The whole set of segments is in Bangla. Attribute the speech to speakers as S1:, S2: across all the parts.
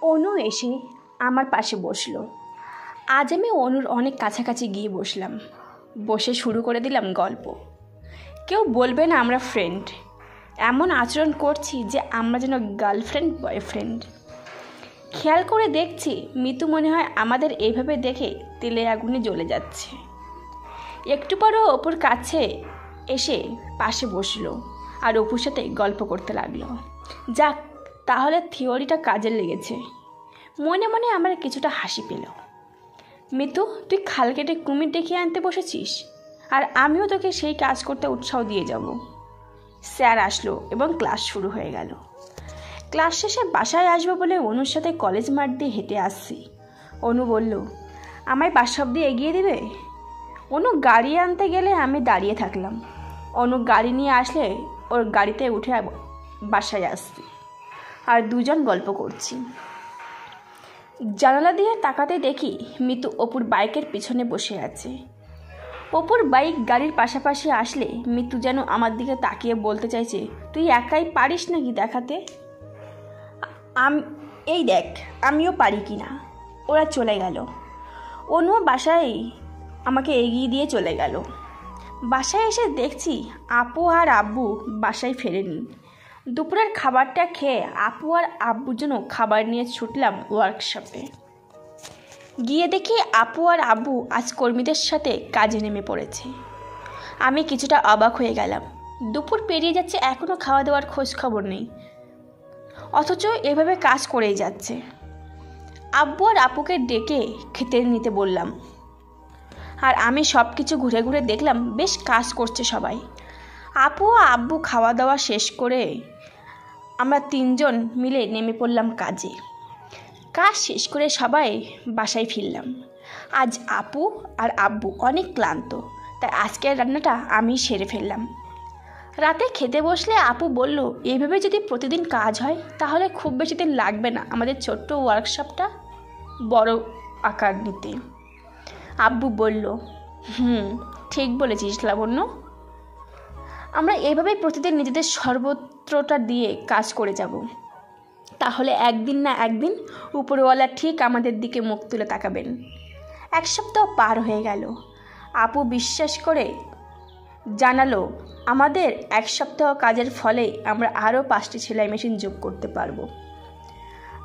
S1: অনু এসে আমার পাশে বসলো। আজ আমি অনুর অনেক কাছাকাছি গিয়ে বসলাম, বসে শুরু করে দিলাম গল্প। কেউ বলবে না আমরা ফ্রেন্ড, এমন আচরণ করছি যে আমরা যেন গার্লফ্রেন্ড বয়ফ্রেন্ড। খেয়াল করে দেখছি মিতু মনে হয় আমাদের এইভাবে দেখে তেলে আগুনে জ্বলে যাচ্ছে। একটু পরও অপুর কাছে এসে পাশে বসলো আর অপুর সাথে গল্প করতে লাগলো। যাক, তাহলে থিওরিটা কাজে লেগেছে। মনে মনে আমার কিছুটা হাসি পেল। মিতু, তুই খাল কেটে কুমির ডেকে আনতে বসেছিস, আর আমিও তোকে সেই কাজ করতে উৎসাহ দিয়ে যাব। স্যার আসলো এবং ক্লাস শুরু হয়ে গেল। ক্লাস শেষে বাসায় আসবো বলে অনুর সাথে কলেজ মাঠ দিয়ে হেঁটে আসছি। অনু বলল, আমায় বাসা অবধি এগিয়ে দেবে? অনু গাড়ি আনতে গেলে আমি দাঁড়িয়ে থাকলাম। অনু গাড়ি নিয়ে আসলে ওর গাড়িতে উঠে বাসায় আসছি আর দুজন গল্প করছি। জানালা দিয়ে তাকাতে দেখি মিতু অপুর বাইকের পিছনে বসে আছে। অপুর বাইক গাড়ির পাশাপাশি আসলে মিতু যেন আমার দিকে তাকিয়ে বলতে চাইছে, তুই একাই পারিস নাকি দেখাতে? এই দেখ আমিও পারি কি না। ওরা চলে গেল। অনু বাসায় আমাকে এগিয়ে দিয়ে চলে গেল। বাসায় এসে দেখছি আপু আর আব্বু বাসায় ফেরেনি। দুপুরের খাবারটা খেয়ে আপু আর আব্বুর জন্য খাবার নিয়ে ছুটলাম ওয়ার্কশপে। গিয়ে দেখি আপু আর আব্বু আজ কর্মীদের সাথে কাজে নেমে পড়েছে। আমি কিছুটা অবাক হয়ে গেলাম। দুপুর পেরিয়ে যাচ্ছে, এখনও খাওয়া দাওয়ার খোঁজ খবর নেই, অথচ এভাবে কাজ করেই যাচ্ছে। আব্বু আর আপুকে ডেকে খেতে নিতে বললাম, আর আমি সব কিছু ঘুরে ঘুরে দেখলাম বেশ কাজ করছে সবাই। আপু ও আব্বু খাওয়া দাওয়া শেষ করে আমরা তিনজন মিলে নেমে পড়লাম কাজে। কাজ শেষ করে সবাই বাসায় ফিরলাম। আজ আপু আর আব্বু অনেক ক্লান্ত, তাই আজকের রান্নাটা আমি সেরে ফেললাম। রাতে খেতে বসলে আপু বলল, এইভাবে যদি প্রতিদিন কাজ হয় তাহলে খুব বেশি দিন লাগবে না আমাদের ছোট্ট ওয়ার্কশপটা বড় আকার নিতে। আব্বু বলল, ঠিক বলেছিস লাবণ্য, আমরা এইভাবেই প্রতিদিন নিজেদের সর্বত্রটা দিয়ে কাজ করে যাব। তাহলে একদিন না একদিন উপরওয়ালা ঠিক আমাদের দিকে মুখ তুলে তাকাবেন। এক সপ্তাহ পার হয়ে গেল। আপু বিশ্বাস করে জানালো আমাদের এক সপ্তাহ কাজের ফলে আমরা আরও 5টি সেলাই মেশিন যোগ করতে পারবো।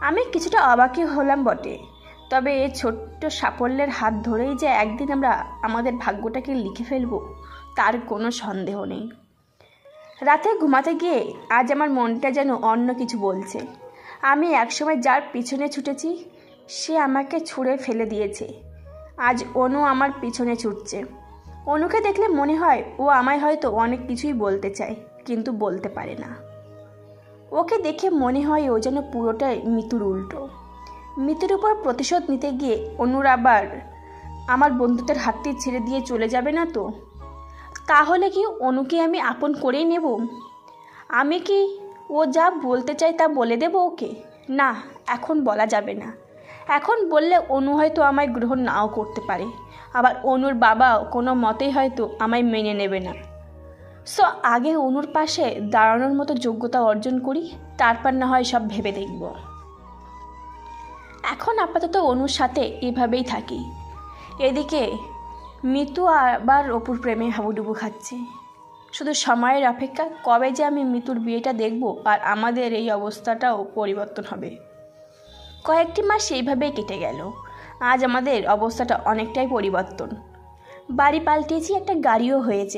S1: আমি কিছুটা অবাকই হলাম বটে, তবে এই ছোট্ট সাফল্যের হাত ধরেই যে একদিন আমরা আমাদের ভাগ্যটাকে লিখে ফেলব তার কোনো সন্দেহ নেই। রাতে ঘুমাতে গিয়ে আজ আমার মনটা যেন অন্য কিছু বলছে। আমি একসময় যার পিছনে ছুটেছি সে আমাকে ছুঁড়ে ফেলে দিয়েছে। আজ অনু আমার পিছনে ছুটছে। অনুকে দেখলে মনে হয় ও আমায় হয়তো অনেক কিছুই বলতে চায়, কিন্তু বলতে পারে না। ওকে দেখে মনে হয় ও যেন পুরোটাই মিতুর উল্টো। মিতুর উপর প্রতিশোধ নিতে গিয়ে অনুর আবার আমার বন্ধুদের হাতটি ছেড়ে দিয়ে চলে যাবে না তো? তাহলে কি অনুকে আমি আপন করেই নেব? আমি কি ও যা বলতে চাই তা বলে দেব ওকে? না, এখন বলা যাবে না। এখন বললে অনু হয়তো আমায় গ্রহণ নাও করতে পারে, আবার অনুর বাবাও কোনো মতেই হয়তো আমায় মেনে নেবে না। সো আগে অনুর পাশে দাঁড়ানোর মতো যোগ্যতা অর্জন করি, তারপর না হয় সব ভেবে দেখব। এখন আপাতত অনুর সাথে এভাবেই থাকি। এদিকে মিতু আবার অপুর প্রেমে হাবুডুবু খাচ্ছে। শুধু সময়ের অপেক্ষা, কবে যে আমি মিতুর বিয়েটা দেখব আর আমাদের এই অবস্থাটাও পরিবর্তন হবে। কয়েকটি মাস এইভাবেই কেটে গেল। আজ আমাদের অবস্থাটা অনেকটাই পরিবর্তন। বাড়ি পাল্টিয়েছি, একটা গাড়িও হয়েছে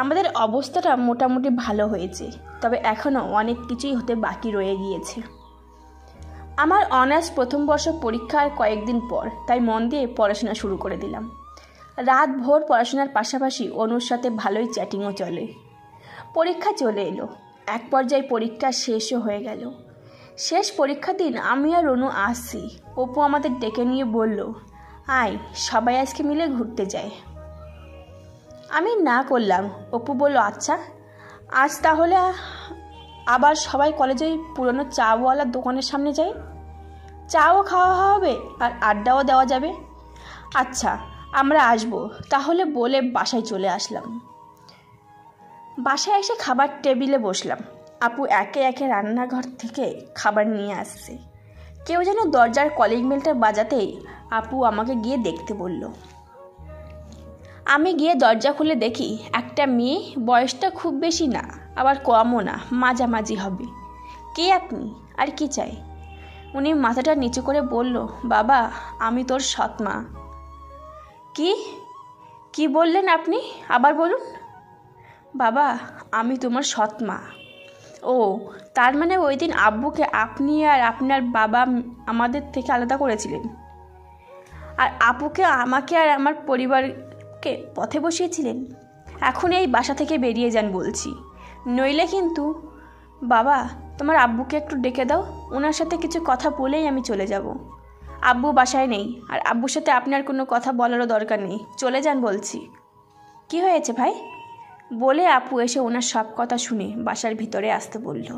S1: আমাদের অবস্থাটা মোটামুটি ভালো হয়েছে, তবে এখনও অনেক কিছুই হতে বাকি রয়ে গিয়েছে। আমার অনার্স প্রথম বর্ষ পরীক্ষার কয়েকদিন পর, তাই মন দিয়ে পড়াশোনা শুরু করে দিলাম। রাত ভোর পড়াশোনার পাশাপাশি অনুর সাথে ভালোই চ্যাটিংও চলে। পরীক্ষা চলে এলো, এক পর্যায়ে পরীক্ষা শেষও হয়ে গেল। শেষ পরীক্ষার দিন আমি আর অনু আসছি। অপু আমাদের ডেকে নিয়ে বলল, আয় সবাই আজকে মিলে ঘুরতে যায়। আমি না করলাম। অপু বলল, আচ্ছা আজ তাহলে আবার সবাই কলেজে ওই পুরনো চাওয়ালার দোকানের সামনে যাই, চাও খাওয়া হবে আর আড্ডাও দেওয়া যাবে। আচ্ছা আমরা আসবো তাহলে বলে বাসায় চলে আসলাম। বাসায় এসে খাবার টেবিলে বসলাম। আপু একে একে রান্নাঘর থেকে খাবার নিয়ে আসছে। কেউ যেন দরজার কলিং বেলটা বাজাতেই আপু আমাকে গিয়ে দেখতে বলল। আমি গিয়ে দরজা খুলে দেখি একটা মেয়ে, বয়সটা খুব বেশি না আবার কমও না, মাঝামাঝি হবে। কে আপনি আর কি চাই? উনি মাথাটা নিচু করে বলল, বাবা আমি তোর সৎমা। কি কি বললেন আপনি? আবার বলুন। বাবা আমি তোমার সৎমা। ও, তার মানে ওই দিন আব্বুকে আপনি আর আপনার বাবা আমাদের থেকে আলাদা করেছিলেন, আর আপুকে আমাকে আর আমার পরিবারকে পথে বসিয়েছিলেন। এখন এই বাসা থেকে বেরিয়ে যান বলছি, নইলে কিন্তু। বাবা তোমার আব্বুকে একটু ডেকে দাও, ওনার সাথে কিছু কথা বলেই আমি চলে যাব। আব্বু বাসায় নেই, আর আব্বুর সাথে আপনার কোনো কথা বলারও দরকার নেই, চলে যান বলছি। কি হয়েছে ভাই? বলে আপু এসে ওনার সব কথা শুনে বাসার ভিতরে আসতে বলল।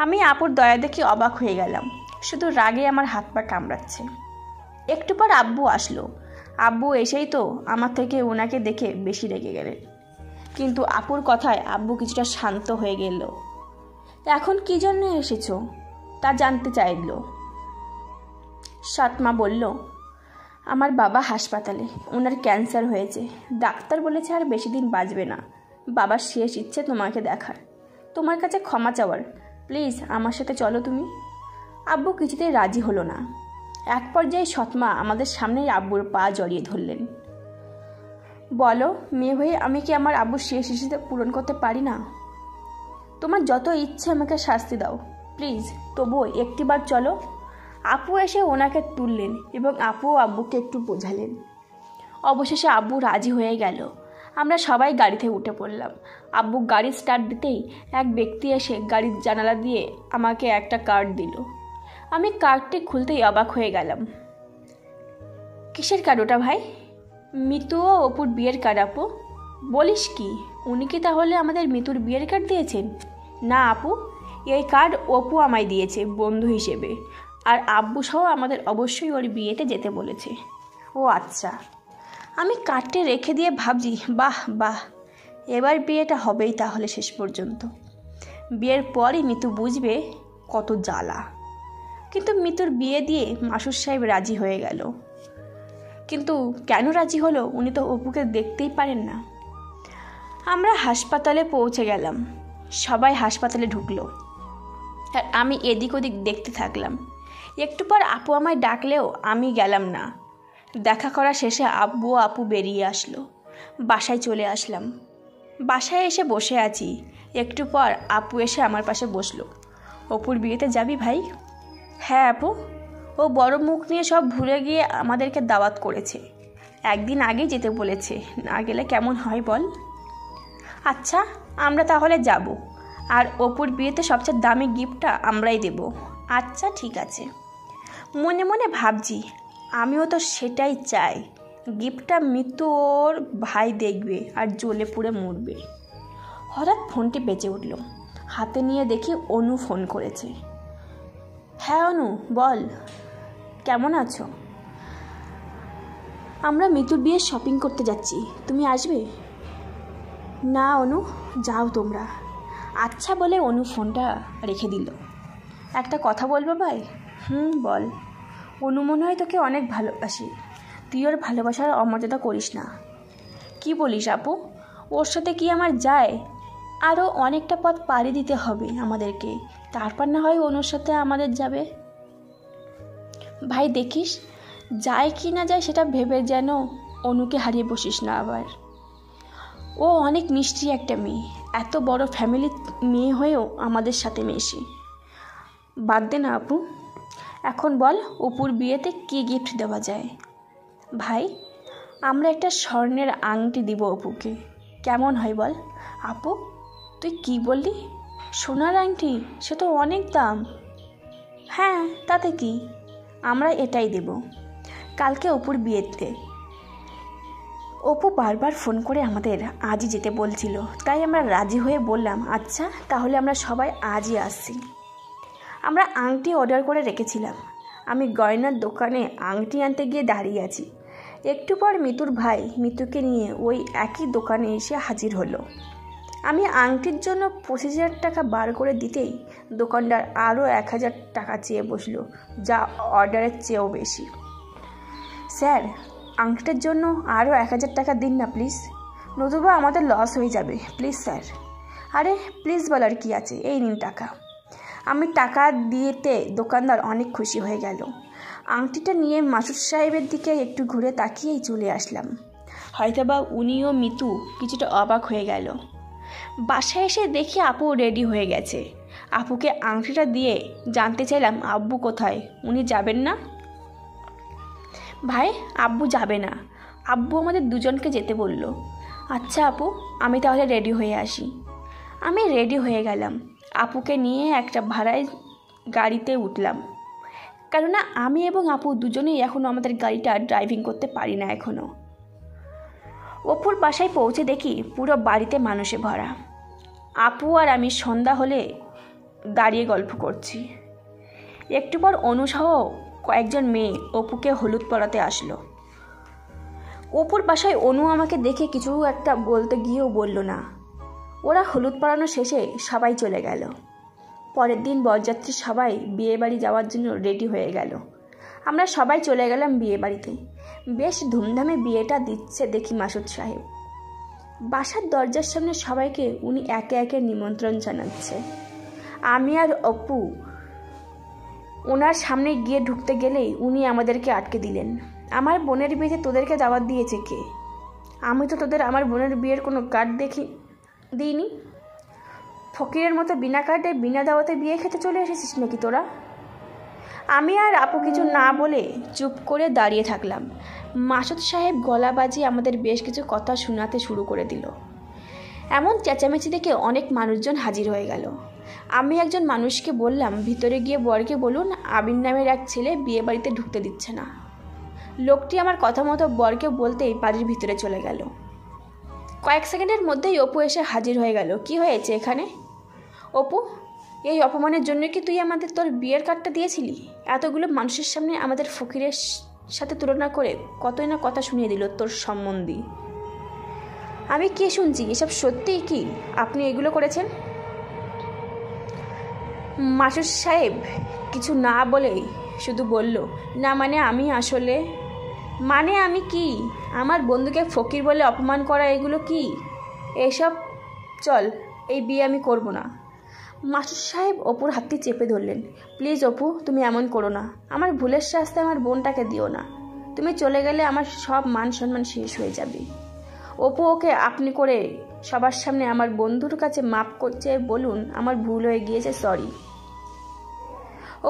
S1: আমি আপুর দয়া দেখে অবাক হয়ে গেলাম, শুধু রাগে আমার হাত পা কামড়াচ্ছে। একটু পর আব্বু আসলো। আব্বু এসেই তো আমার থেকে ওনাকে দেখে বেশি রেগে গেলেন, কিন্তু আপুর কথায় আব্বু কিছুটা শান্ত হয়ে গেল। এখন কি জন্য এসেছো তা জানতে চাইল। সৎমা বলল, আমার বাবা হাসপাতালে, ওনার ক্যান্সার হয়েছে, ডাক্তার বলেছে আর বেশি দিন বাঁচবে না। বাবার শেষ ইচ্ছে তোমাকে দেখার, তোমার কাছে ক্ষমা চাওয়ার। প্লিজ আমার সাথে চলো তুমি। আব্বু কিছুতেই রাজি হলো না। এক পর্যায়ে সৎমা আমাদের সামনেই আব্বুর পা জড়িয়ে ধরলেন। বলো, মেয়ে হয়ে আমি কি আমার আব্বুর শেষ ইচ্ছে পূরণ করতে পারি না? তোমার যত ইচ্ছে আমাকে শাস্তি দাও, প্লিজ তবুও একটিবার চলো। আপু এসে ওনাকে তুললেন এবং আপুও আব্বুকে একটু বোঝালেন। অবশেষে আব্বু রাজি হয়ে গেল। আমরা সবাই গাড়িতে উঠে পড়লাম। আব্বু গাড়ি স্টার্ট দিতেই এক ব্যক্তি এসে গাড়ির জানালা দিয়ে আমাকে একটা কার্ড দিল। আমি কার্ডটি খুলতেই অবাক হয়ে গেলাম। কিসের কার্ড ওটা ভাই? মিতু ও অপুর বিয়ের কার্ড। আপু বলিস কি, উনি কি তাহলে আমাদের মিতুর বিয়ের কার্ড দিয়েছেন? না আপু, এই কার্ড অপু আমায় দিয়েছে বন্ধু হিসেবে, আর আব্বু সহ আমাদের অবশ্যই ওর বিয়েতে যেতে বলেছে। ও আচ্ছা। আমি কার্ডটি রেখে দিয়ে ভাবছি, বাহ বাহ, এবার বিয়েটা হবেই তাহলে শেষ পর্যন্ত। বিয়ের পরই মিতু বুঝবে কত জ্বালা। কিন্তু মিতুর বিয়ে দিয়ে মাসুর সাহেব রাজি হয়ে গেল। কিন্তু কেন রাজি হলো? উনি তো অপুকে দেখতেই পারেন না। আমরা হাসপাতালে পৌঁছে গেলাম। সবাই হাসপাতালে ঢুকলো, আর আমি এদিক ওদিক দেখতে থাকলাম। একটু পর আপু আমায় ডাকলেও আমি গেলাম না। দেখা করা শেষে আব্বু ও আপু বেরিয়ে আসলো। বাসায় চলে আসলাম। বাসায় এসে বসে আছি। একটু পর আপু এসে আমার পাশে বসলো। অপুর বিয়েতে যাবি ভাই? হ্যাঁ আপু, ও বড় মুখ নিয়ে সব ভুলে গিয়ে আমাদেরকে দাওয়াত করেছে। একদিন আগেই যেতে বলেছে, না গেলে কেমন হয় বল? আচ্ছা আমরা তাহলে যাব, আর অপুর বিয়েতে সবচেয়ে দামি গিফটটা আমরাই দেব। আচ্ছা ঠিক আছে। মনে মনে ভাবছি, আমিও তো সেটাই চাই। গিফটটা মিতু ওর ভাই দেখবে আর জ্বলে পুড়ে মরবে। হঠাৎ ফোনটি বেজে উঠল। হাতে নিয়ে দেখি অনু ফোন করেছে। হ্যাঁ অনু বল, কেমন আছো? আমরা মিতুর বিয়ে শপিং করতে যাচ্ছি, তুমি আসবে? না অনু, যাও তোমরা। আচ্ছা বলে অনু ফোনটা রেখে দিল। একটা কথা বলবো ভাই? বল। অনু মনে হয় তোকে অনেক ভালোবাসি, তুই ওর ভালোবাসার অমর্যাদা করিস না। কি বলিস আপু? ওর সাথে কি আমার যায়? আরও অনেকটা পথ পাড়ি দিতে হবে আমাদেরকে, তারপর না হয় অনুর সাথে আমাদের যাবে। ভাই দেখিস, যায় কি না যায় সেটা ভেবে যেন অনুকে হারিয়ে বসিস না আবার। ও অনেক মিষ্টি একটা মেয়ে, এত বড় ফ্যামিলির মেয়ে হয়েও আমাদের সাথে মেশে। বাদ দে না আপু। এখন বল, অপুর বিয়েতে কী গিফট দেওয়া যায়? ভাই আমরা একটা স্বর্ণের আংটি দিব অপুকে, কেমন হয় বল? আপু তুই কি বললি? সোনার আংটি? সে তো অনেক দাম। হ্যাঁ তাতে কি, আমরা এটাই দেব কালকে অপুর বিয়েতে। অপু বারবার ফোন করে আমাদের আজই যেতে বলছিল, তাই আমরা রাজি হয়ে বললাম আচ্ছা তাহলে আমরা সবাই আজই আসছি। আমরা আংটি অর্ডার করে রেখেছিলাম। আমি গয়নার দোকানে আংটি আনতে গিয়ে দাঁড়িয়ে আছি। একটু পর মিতুর ভাই মিতুকে নিয়ে ওই একই দোকানে এসে হাজির হলো। আমি আংটির জন্য 25,000 টাকা বার করে দিতেই দোকানদার আরও 1000 টাকা চেয়ে বসলো, যা অর্ডারের চেয়েও বেশি। স্যার, আংটিটার জন্য আরও 1000 টাকা দিন না প্লিজ, নতুবা আমাদের লস হয়ে যাবে, প্লিজ স্যার। আরে প্লিজ বলার কি আছে, এই নিন টাকা। আমি টাকা দিতে দোকানদার অনেক খুশি হয়ে গেল। আংটিটা নিয়ে মাসুদ সাহেবের দিকে একটু ঘুরে তাকিয়েই চলে আসলাম। হয়তোবা উনিও মিতু কিছুটা অবাক হয়ে গেল। বাসায় এসে দেখি আপু রেডি হয়ে গেছে। আপুকে আংটিটা দিয়ে জানতে চাইলাম আব্বু কোথায়, উনি যাবেন না? ভাই, আব্বু যাবে না, আব্বু আমাদের দুজনকে যেতে বলল। আচ্ছা আপু, আমি তাহলে রেডি হয়ে আসি। আমি রেডি হয়ে গেলাম। আপুকে নিয়ে একটা ভাড়ায় গাড়িতে উঠলাম, কেননা আমি এবং আপু দুজনেই এখনও আমাদের গাড়িটা ড্রাইভিং করতে পারি না এখনও। অপুর বাসায় পৌঁছে দেখি পুরো বাড়িতে মানুষে ভরা। আপু আর আমি সন্ধ্যা হলে দাঁড়িয়ে গল্প করছি। একটু পর অনুসহ কয়েকজন মেয়ে অপুকে হলুদ পরাতে আসলো। অপুর বাসায় অনু আমাকে দেখে কিছু একটা বলতে গিয়েও বলল না। ওরা হলুদ পরানো শেষে সবাই চলে গেল। পরের দিন বরযাত্রী সবাই বিয়েবাড়ি যাওয়ার জন্য রেডি হয়ে গেল। আমরা সবাই চলে গেলাম বিয়েবাড়িতে। বেশ ধুমধামে বিয়েটা দিচ্ছে দেখি মাসুদ সাহেব। বাসার দরজার সামনে সবাইকে উনি একে একে নিমন্ত্রণ জানাচ্ছে। আমি আর অপু ওনার সামনে গিয়ে ঢুকতে গেলেই উনি আমাদেরকে আটকে দিলেন। আমার বোনের বিয়েতে তোদেরকে দাওয়াত দিয়েছে কে? আমি তো তোদের আমার বোনের বিয়ের কোনো কার্ড দিইনি। ফকিরের মতো বিনা কার্ডে বিনা দাওয়াতে বিয়ে খেতে চলে এসেছিস নাকি তোরা? আমি আর আপু কিছু না বলে চুপ করে দাঁড়িয়ে থাকলাম। মাসুদ সাহেব গলা বাজিয়ে আমাদের বেশ কিছু কথা শোনাতে শুরু করে দিল। এমন চেঁচামেচি দেখে অনেক মানুষজন হাজির হয়ে গেল। আমি একজন মানুষকে বললাম, ভিতরে গিয়ে বরকে বলুন আবির নামের এক ছেলে বিয়ে বাড়িতে ঢুকতে দিচ্ছে না। লোকটি আমার কথা মতো বরকে বলতেই বাড়ির ভিতরে চলে গেল। কয়েক সেকেন্ডের মধ্যেই অপু এসে হাজির হয়ে গেল। কি হয়েছে এখানে? অপু, এই অপমানের জন্য কি তুই আমাদের তোর বিয়ের কার্ডটা দিয়েছিলি? এতগুলো মানুষের সামনে আমাদের ফকিরের সাথে তুলনা করে কতই না কথা শুনিয়ে দিল তোর সম্বন্ধী। আমি কি শুনছি? এসব সত্যিই কি আপনি এগুলো করেছেন? মাসুদ সাহেব কিছু না বলেই শুধু বলল, না মানে আমি কি? আমার বন্ধুকে ফকির বলে অপমান করা এগুলো কি? এসব চল, এই বিয়ে আমি করব না। মাসুদ সাহেব অপুর হাতটি চেপে ধরলেন। প্লিজ অপু, তুমি এমন করো না। আমার ভুলের শাস্তি আমার বোনটাকে দিও না। তুমি চলে গেলে আমার সব মান সম্মান শেষ হয়ে যাবে। অপু, ওকে আপনি করে সবার সামনে আমার বন্ধুর কাছে মাপ করছে বলুন আমার ভুল হয়ে গিয়েছে, সরি।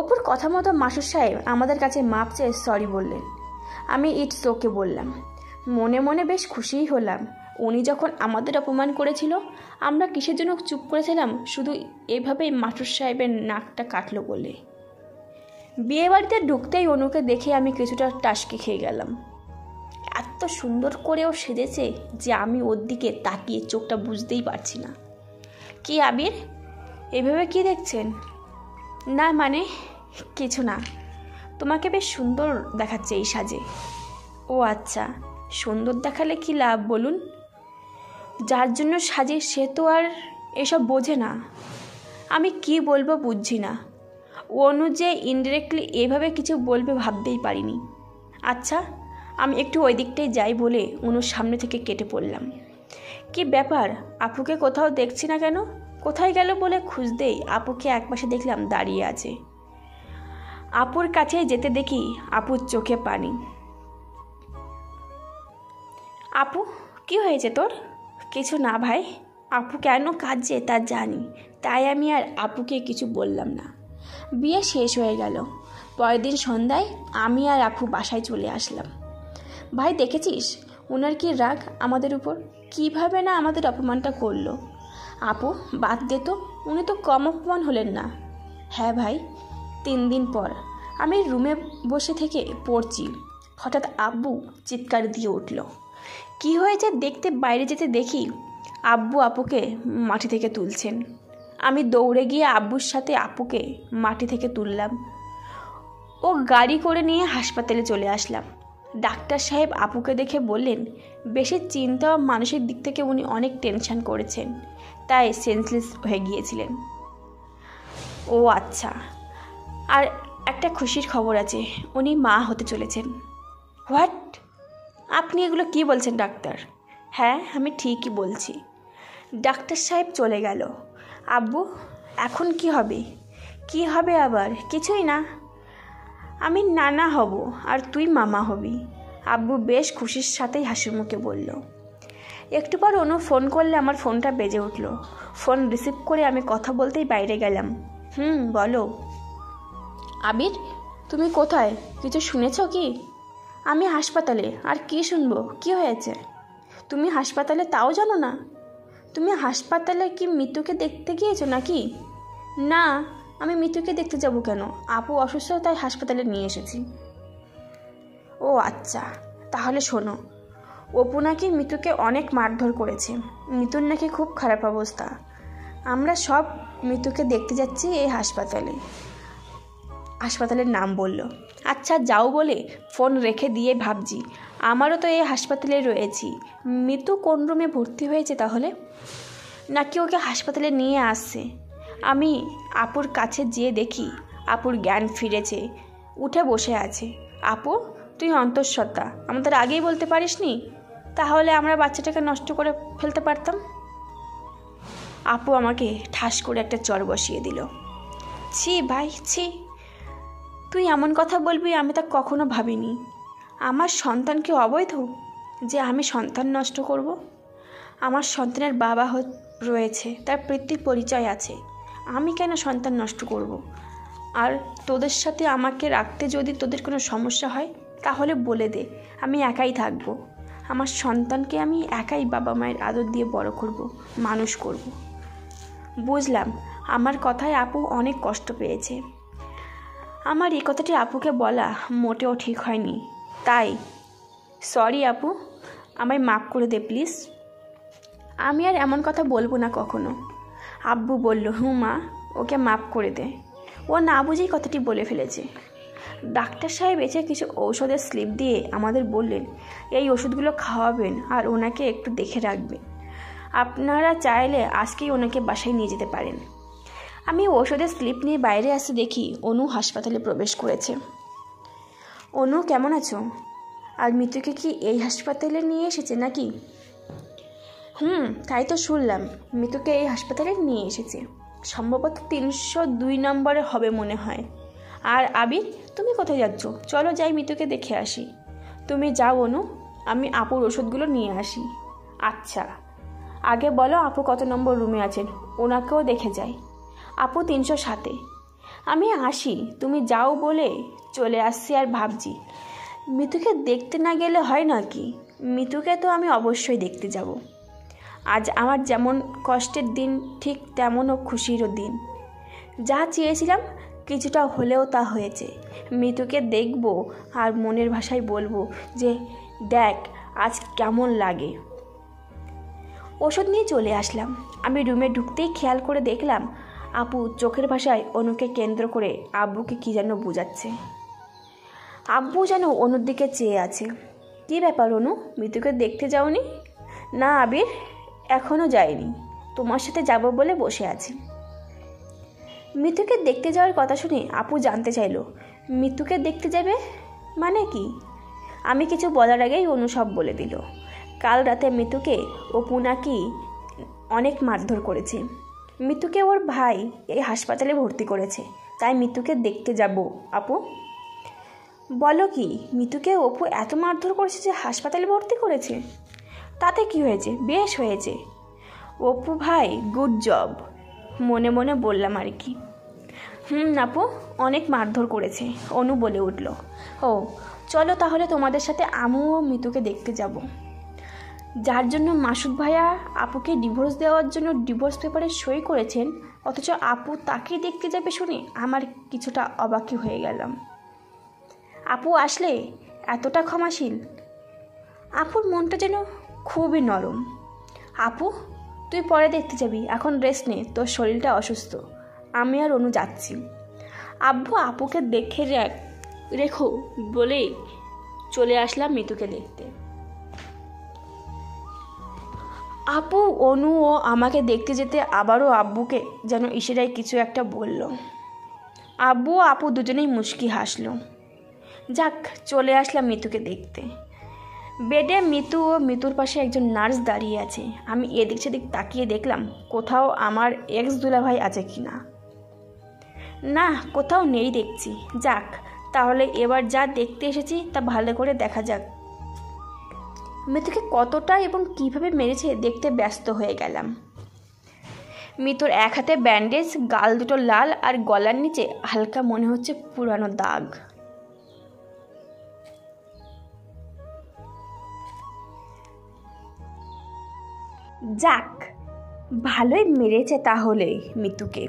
S1: অপুর কথা মতো মাসুদ সাহেব আমাদের কাছে মাপ চেয়ে সরি বললেন। আমি ইটস ওকে বললাম। মনে মনে বেশ খুশিই হলাম। উনি যখন আমাদের অপমান করেছিল আমরা কিসের জন্য চুপ করেছিলাম, শুধু এভাবেই মাসুদ সাহেবের নাকটা কাটলো বলে। বিয়েবাড়িতে ঢুকতেই অনুকে দেখে আমি কিছুটা টাসকে খেয়ে গেলাম। এত সুন্দর করেও সেজেছে যে আমি ওর দিকে তাকিয়ে চোখটা বুঝতেই পারছি না। কি আবির, এভাবে কি দেখছেন? না মানে কিছু না, তোমাকে বেশ সুন্দর দেখাচ্ছে এই সাজে। ও আচ্ছা, সুন্দর দেখালে কি লাভ বলুন? যার জন্য সাজে সে তো আর এসব বোঝে না। আমি কি বলবো বুঝছি না। অনু যে ইনডিরেক্টলি এভাবে কিছু বলবে ভাবতেই পারিনি। আচ্ছা, আমি একটু ওই দিকটাই যাই বলে অনুর সামনে থেকে কেটে পড়লাম। কি ব্যাপার, আপুকে কোথাও দেখছি না কেন? কোথায় গেল বলে খুঁজতেই আপুকে একপাশে দেখলাম দাঁড়িয়ে আছে। আপুর কাছে যেতে দেখি আপুর চোখে পানি। আপু, কি হয়েছে তোর? কিছু না ভাই, আপু কেন কাঁদছে তা জানি, তাই আমি আর আপুকে কিছু বললাম না। বিয়ে শেষ হয়ে গেল। পরের দিন সন্ধ্যায় আমি আর আপু বাসায় চলে আসলাম। ভাই দেখেছিস ওনার কি রাগ আমাদের উপর, কিভাবে না আমাদের অপমানটা করলো। আপু বাদ দে তো, উনি তো কম অপমান হলেন না। হ্যাঁ ভাই। 3 দিন পর আমি রুমে বসে থেকে পড়ছি, হঠাৎ আব্বু চিৎকার দিয়ে উঠল। কি হয়েছে দেখতে বাইরে যেতে দেখি আব্বু আপুকে মাটি থেকে তুলছেন। আমি দৌড়ে গিয়ে আব্বুর সাথে আপুকে মাটি থেকে তুললাম ও গাড়ি করে নিয়ে হাসপাতালে চলে আসলাম। ডাক্তার সাহেব আপুকে দেখে বললেন, বেশি চিন্তা ও মানসিক দিক থেকে উনি অনেক টেনশন করেছেন, তাই সেন্সলেস হয়ে গিয়েছিলেন। ও আচ্ছা, আর একটা খুশির খবর আছে, উনি মা হতে চলেছেন। হোয়াট? আপনি এগুলো কি বলছেন ডাক্তার? হ্যাঁ, আমি ঠিকই বলছি। ডাক্তার সাহেব চলে গেল। আব্বু, এখন কি হবে? কি হবে আবার? কিছুই না, আমি নানা হব আর তুই মামা হবি। আব্বু বেশ খুশির সাথেই হাসি মুখে বলল। একটু পর অনু ফোন করলে আমার ফোনটা বেজে উঠল। ফোন রিসিভ করে আমি কথা বলতেই বাইরে গেলাম। বলো। আবির, তুমি কোথায়? কিছু শুনেছ কি? আমি হাসপাতালে। আর কি শুনবো? কি হয়েছে? তুমি হাসপাতালে তাও জানো না? তুমি হাসপাতালে কি মৃত্যুকে দেখতে গিয়েছো নাকি? না, আমি মৃত্যুকে দেখতে যাব কেন? আপু অসুস্থ, তাই হাসপাতালে নিয়ে এসেছি। ও আচ্ছা, তাহলে শোনো, অপু নাকি মৃত্যুকে অনেক মারধর করেছে। মৃত্যুর নাকি খুব খারাপ অবস্থা। আমরা সব মৃত্যুকে দেখতে যাচ্ছি এই হাসপাতালের নাম বলল। আচ্ছা যাও বলে ফোন রেখে দিয়ে ভাবছি, আমারও তো এই হাসপাতালে রয়েছি। মৃত্যু কোন রুমে ভর্তি হয়েছে তাহলে? নাকি ওকে হাসপাতালে নিয়ে আসছে? আমি আপুর কাছে যেয়ে দেখি আপুর জ্ঞান ফিরেছে, উঠে বসে আছে। আপু, তুই অন্তঃসত্ত্বা, আমাদের আগেই বলতে পারিসনি? তাহলে আমরা বাচ্চাটাকে নষ্ট করে ফেলতে পারতাম। আপু আমাকে ঠাস করে একটা চড় বসিয়ে দিল। ছি ভাই, ছি, তুই এমন কথা বলবি আমি তা কখনো ভাবিনি। আমার সন্তানকে অবৈধ যে আমি সন্তান নষ্ট করব? আমার সন্তানের বাবা রয়েছে, তার পিতৃ পরিচয় আছে, আমি কেন সন্তান নষ্ট করব? আর তোদের সাথে আমাকে রাখতে যদি তোদের কোনো সমস্যা হয় তাহলে বলে দে, আমি একাই থাকব। আমার সন্তানকে আমি একাই বাবা মায়ের আদর দিয়ে বড় করব, মানুষ করব। বুঝলাম আমার কথায় আপু অনেক কষ্ট পেয়েছে। আমার এই কথাটি আপুকে বলা মোটেও ঠিক হয়নি, তাই সরি আপু, আমায় মাফ করে দে প্লিজ। আমি আর এমন কথা বলবো না কখনো। আব্বু বলল, মা, ওকে মাফ করে দে, ও না বুঝেই কথাটি বলে ফেলেছে। ডাক্তার সাহেব এসে কিছু ঔষধের স্লিপ দিয়ে আমাদের বললেন এই ওষুধগুলো খাওয়াবেন আর ওনাকে একটু দেখে রাখবেন। আপনারা চাইলে আজকেই ওনাকে বাসায় নিয়ে যেতে পারেন। আমি ওষুধের স্লিপ নিয়ে বাইরে আসতে দেখি অনু হাসপাতালে প্রবেশ করেছে। অনু, কেমন আছো? আর মৃত্যুকে কি এই হাসপাতালে নিয়ে এসেছে নাকি? তাই তো শুনলাম, মৃত্যুকে এই হাসপাতালে নিয়ে এসেছে। সম্ভবত 302 নম্বরে হবে মনে হয়। আর আবির, তুমি কোথায় যাচ্ছ? চলো যাই মৃত্যুকে দেখে আসি। তুমি যাও অনু, আমি আপুর ওষুধগুলো নিয়ে আসি। আচ্ছা, আগে বলো আপু কত নম্বর রুমে আছেন, ওনাকেও দেখে যাই। আপু 307-এ। আমি আসি, তুমি যাও বলে চলে আসছি। আর ভাবছি মৃত্যুকে দেখতে না গেলে হয় নাকি? মৃত্যুকে তো আমি অবশ্যই দেখতে যাব। আজ আমার যেমন কষ্টের দিন ঠিক তেমনও খুশিরও দিন। যা চেয়েছিলাম কিছুটা হলেও তা হয়েছে। মৃত্যুকে দেখব আর মনের ভাষায় বলবো যে দেখ আজ কেমন লাগে। ওষুধ নিয়ে চলে আসলাম। আমি রুমে ঢুকতেই খেয়াল করে দেখলাম আপু চোখের ভাষায় অনুকে কেন্দ্র করে আব্বুকে কী যেন বোঝাচ্ছে। আব্বু যেন অনুর দিকে চেয়ে আছে। কী ব্যাপার অনু, মৃত্যুকে দেখতে যাওনি? না আবির, এখনও যাইনি, তোমার সাথে যাব বলে বসে আছি। মৃত্যুকে দেখতে যাওয়ার কথা শুনে আপু জানতে চাইল মৃত্যুকে দেখতে যাবে মানে কি? আমি কিছু বলার আগেই অনু সব বলে দিল। কাল রাতে মৃত্যুকে অপু নাকি অনেক মারধর করেছে। মৃত্যুকে ওর ভাই এই হাসপাতালে ভর্তি করেছে, তাই মৃত্যুকে দেখতে যাব। আপু বলো কি, মৃত্যুকে অপু এত মারধর করেছে যে হাসপাতালে ভর্তি করেছে? তাতে কি হয়েছে? বেশ হয়েছে। অপু ভাই গুড জব, মনে মনে বললাম আর কি। আপু অনেক মারধর করেছে, অনু বলে উঠল। ও চলো তাহলে তোমাদের সাথে আমিও মৃত্যুকে দেখতে যাব। যার জন্য মাসুদ ভাইয়া আপুকে ডিভোর্স দেওয়ার জন্য ডিভোর্স পেপারে সই করেছেন, অথচ আপু তাকেই দেখতে যাবে শুনে আমার কিছুটা অবাকই হয়ে গেলাম। আপু আসলে এতটা ক্ষমাশীল। আপুর মনটা যেন খুবই নরম। আপু তুই পরে দেখতে যাবি, এখন রেস্ট নে, তোর শরীরটা অসুস্থ। আমি আর অনু যাচ্ছি। আব্বু আপুকে দেখে রেখো বলেই চলে আসলাম মৃত্যুকে দেখতে। আপু, অনু ও আমাকে দেখতে যেতে আবারও আব্বুকে যেন ইশারায় কিছু একটা বলল। আব্বু ও আপু দুজনেই মুচকি হাসলো। যাক, চলে আসলাম মিতুকে দেখতে। বেডে মিতু ও মিতুর পাশে একজন নার্স দাঁড়িয়ে আছে। আমি এদিক সেদিক তাকিয়ে দেখলাম কোথাও আমার এক্স দুলাভাই আছে কি না। না, কোথাও নেই দেখছি। যাক, তাহলে এবার যা দেখতে এসেছি তা ভালো করে দেখা যাক। মিতুকে কতটা এবং কিভাবে মেরেছে দেখতে ব্যস্ত হয়ে গেলাম। মিতুর এক হাতে ব্যান্ডেজ, গাল দুটো লাল, আর গলার নিচে হালকা মনে হচ্ছে পুরানো দাগ। যাক, ভালোই মেরেছে তাহলে মিতুকে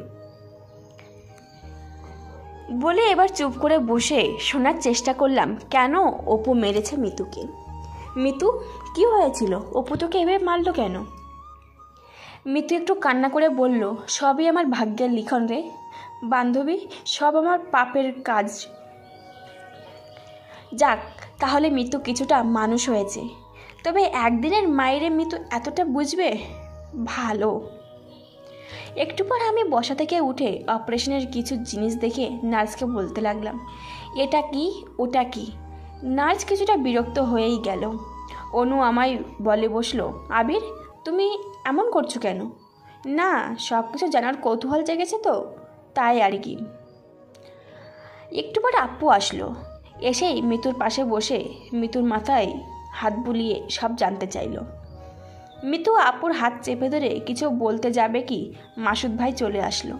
S1: বলে এবার চুপ করে বসে শোনার চেষ্টা করলাম কেন অপু মেরেছে মিতুকে। মিতু, কি হয়েছিল? অপু তোকে এভাবে মারলো কেন? মিতু একটু কান্না করে বলল, সবই আমার ভাগ্যের লিখন রে বান্ধবী, সব আমার পাপের কাজ। যাক, তাহলে মিতু কিছুটা মানুষ হয়েছে। তবে একদিনের মায়েরে মিতু এতটা বুঝবে? ভালো। একটু পর আমি বসা থেকে উঠে অপারেশনের কিছু জিনিস দেখে নার্সকে বলতে লাগলাম, এটা কি ওটা কি। নার্স কিছুটা বিরক্ত হয়েই গেল। অনু আমায় বলে বসলো, আবির তুমি এমন করছো কেন? না, সব কিছু জানার কৌতূহল জেগেছে তো, তাই আর কি। একটু পর আপ্পু আসলো। এসেই মিতুর পাশে বসে মিতুর মাথায় হাত বুলিয়ে সব জানতে চাইল। মিতু আপুর হাত চেপে ধরে কিছু বলতে যাবে কি মাসুদ ভাই চলে আসলো।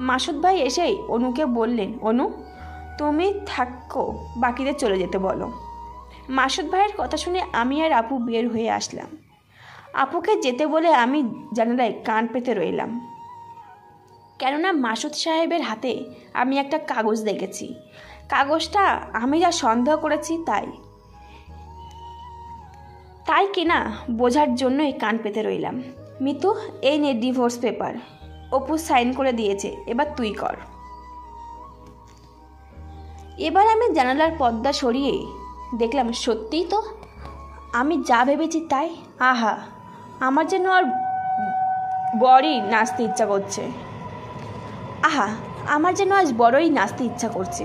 S1: মাসুদ ভাই এসেই অনুকে বললেন, অনু তুমি থাকো, বাকিদের চলে যেতে বলো। মাসুদ ভাইয়ের কথা শুনে আমি আর আপু বের হয়ে আসলাম। আপুকে যেতে বলে আমি জানালায় কান পেতে রইলাম, কেননা মাসুদ সাহেবের হাতে আমি একটা কাগজ দেখেছি। কাগজটা আমি যা সন্দেহ করেছি তাই কিনা বোঝার জন্যই কান পেতে রইলাম। মিতু, এই নে ডিভোর্স পেপার, অপু সাইন করে দিয়েছে, এবার তুই কর। এবার আমি জানালার পর্দা সরিয়ে দেখলাম সত্যিই তো আমি যা ভেবেছি তাই। আহা, আমার যেন আর বড়ই নাচতে ইচ্ছা করছে।